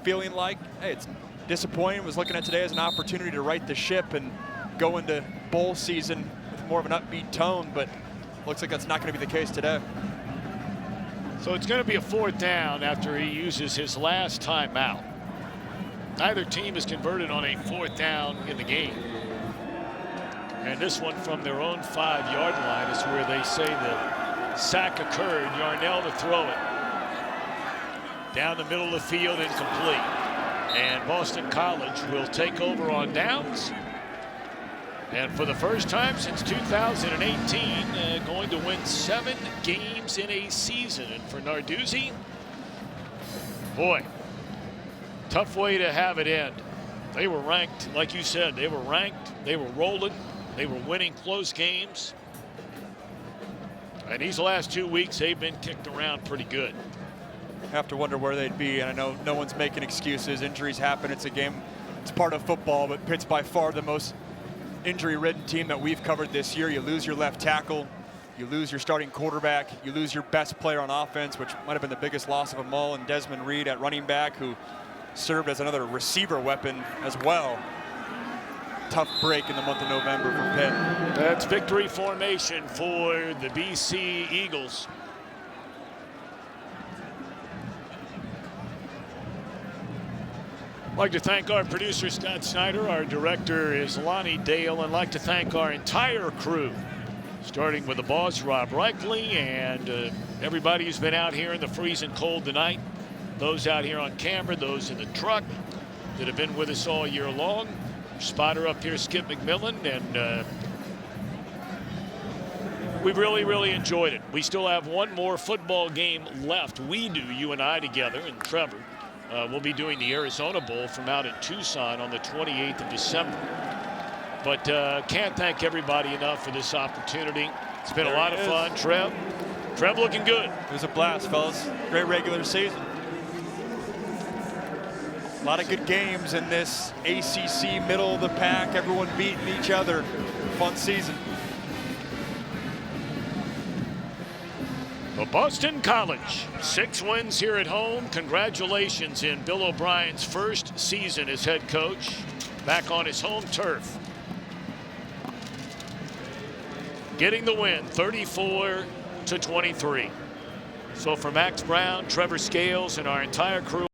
feeling like? Hey, it's disappointing. Was looking at today as an opportunity to right the ship and go into bowl season with more of an upbeat tone, but looks like that's not going to be the case today. So it's going to be a 4th down after he uses his last timeout. Neither team has converted on a 4th down in the game. And this one from their own 5-yard line is where they say the sack occurred. Yarnell to throw it. Down the middle of the field, incomplete. And Boston College will take over on downs. And for the first time since 2018, going to win 7 games in a season. And for Narduzzi, boy, tough way to have it end. They were ranked, like you said, they were ranked, they were rolling, they were winning close games. And these last 2 weeks, they've been kicked around pretty good. Have to wonder where they'd be, and I know no one's making excuses. Injuries happen. It's a game. It's part of football, but Pitt's by far the most injury-ridden team that we've covered this year. You lose your left tackle, you lose your starting quarterback, you lose your best player on offense, which might have been the biggest loss of them all, and Desmond Reed at running back, who served as another receiver weapon as well. Tough break in the month of November for Pitt. That's victory formation for the BC Eagles. I'd like to thank our producer, Scott Snyder. Our director is Lonnie Dale. And I'd like to thank our entire crew, starting with the boss, Rob Reichley, and everybody who's been out here in the freezing cold tonight. Those out here on camera, those in the truck that have been with us all year long. Spotter up here, Skip McMillan, and we've really enjoyed it. We still have one more football game left. We do, you and I together, and Trevor. We'll be doing the Arizona Bowl from out in Tucson on the 28th of December. But can't thank everybody enough for this opportunity. It's been a lot of fun. Trev looking good. It was a blast, fellas. Great regular season. A lot of good games in this ACC middle of the pack. Everyone beating each other. Fun season. Well, Boston College, 6 wins here at home. Congratulations in Bill O'Brien's first season as head coach, back on his home turf. Getting the win, 34-23. So for Max Brown, Trevor Scales, and our entire crew.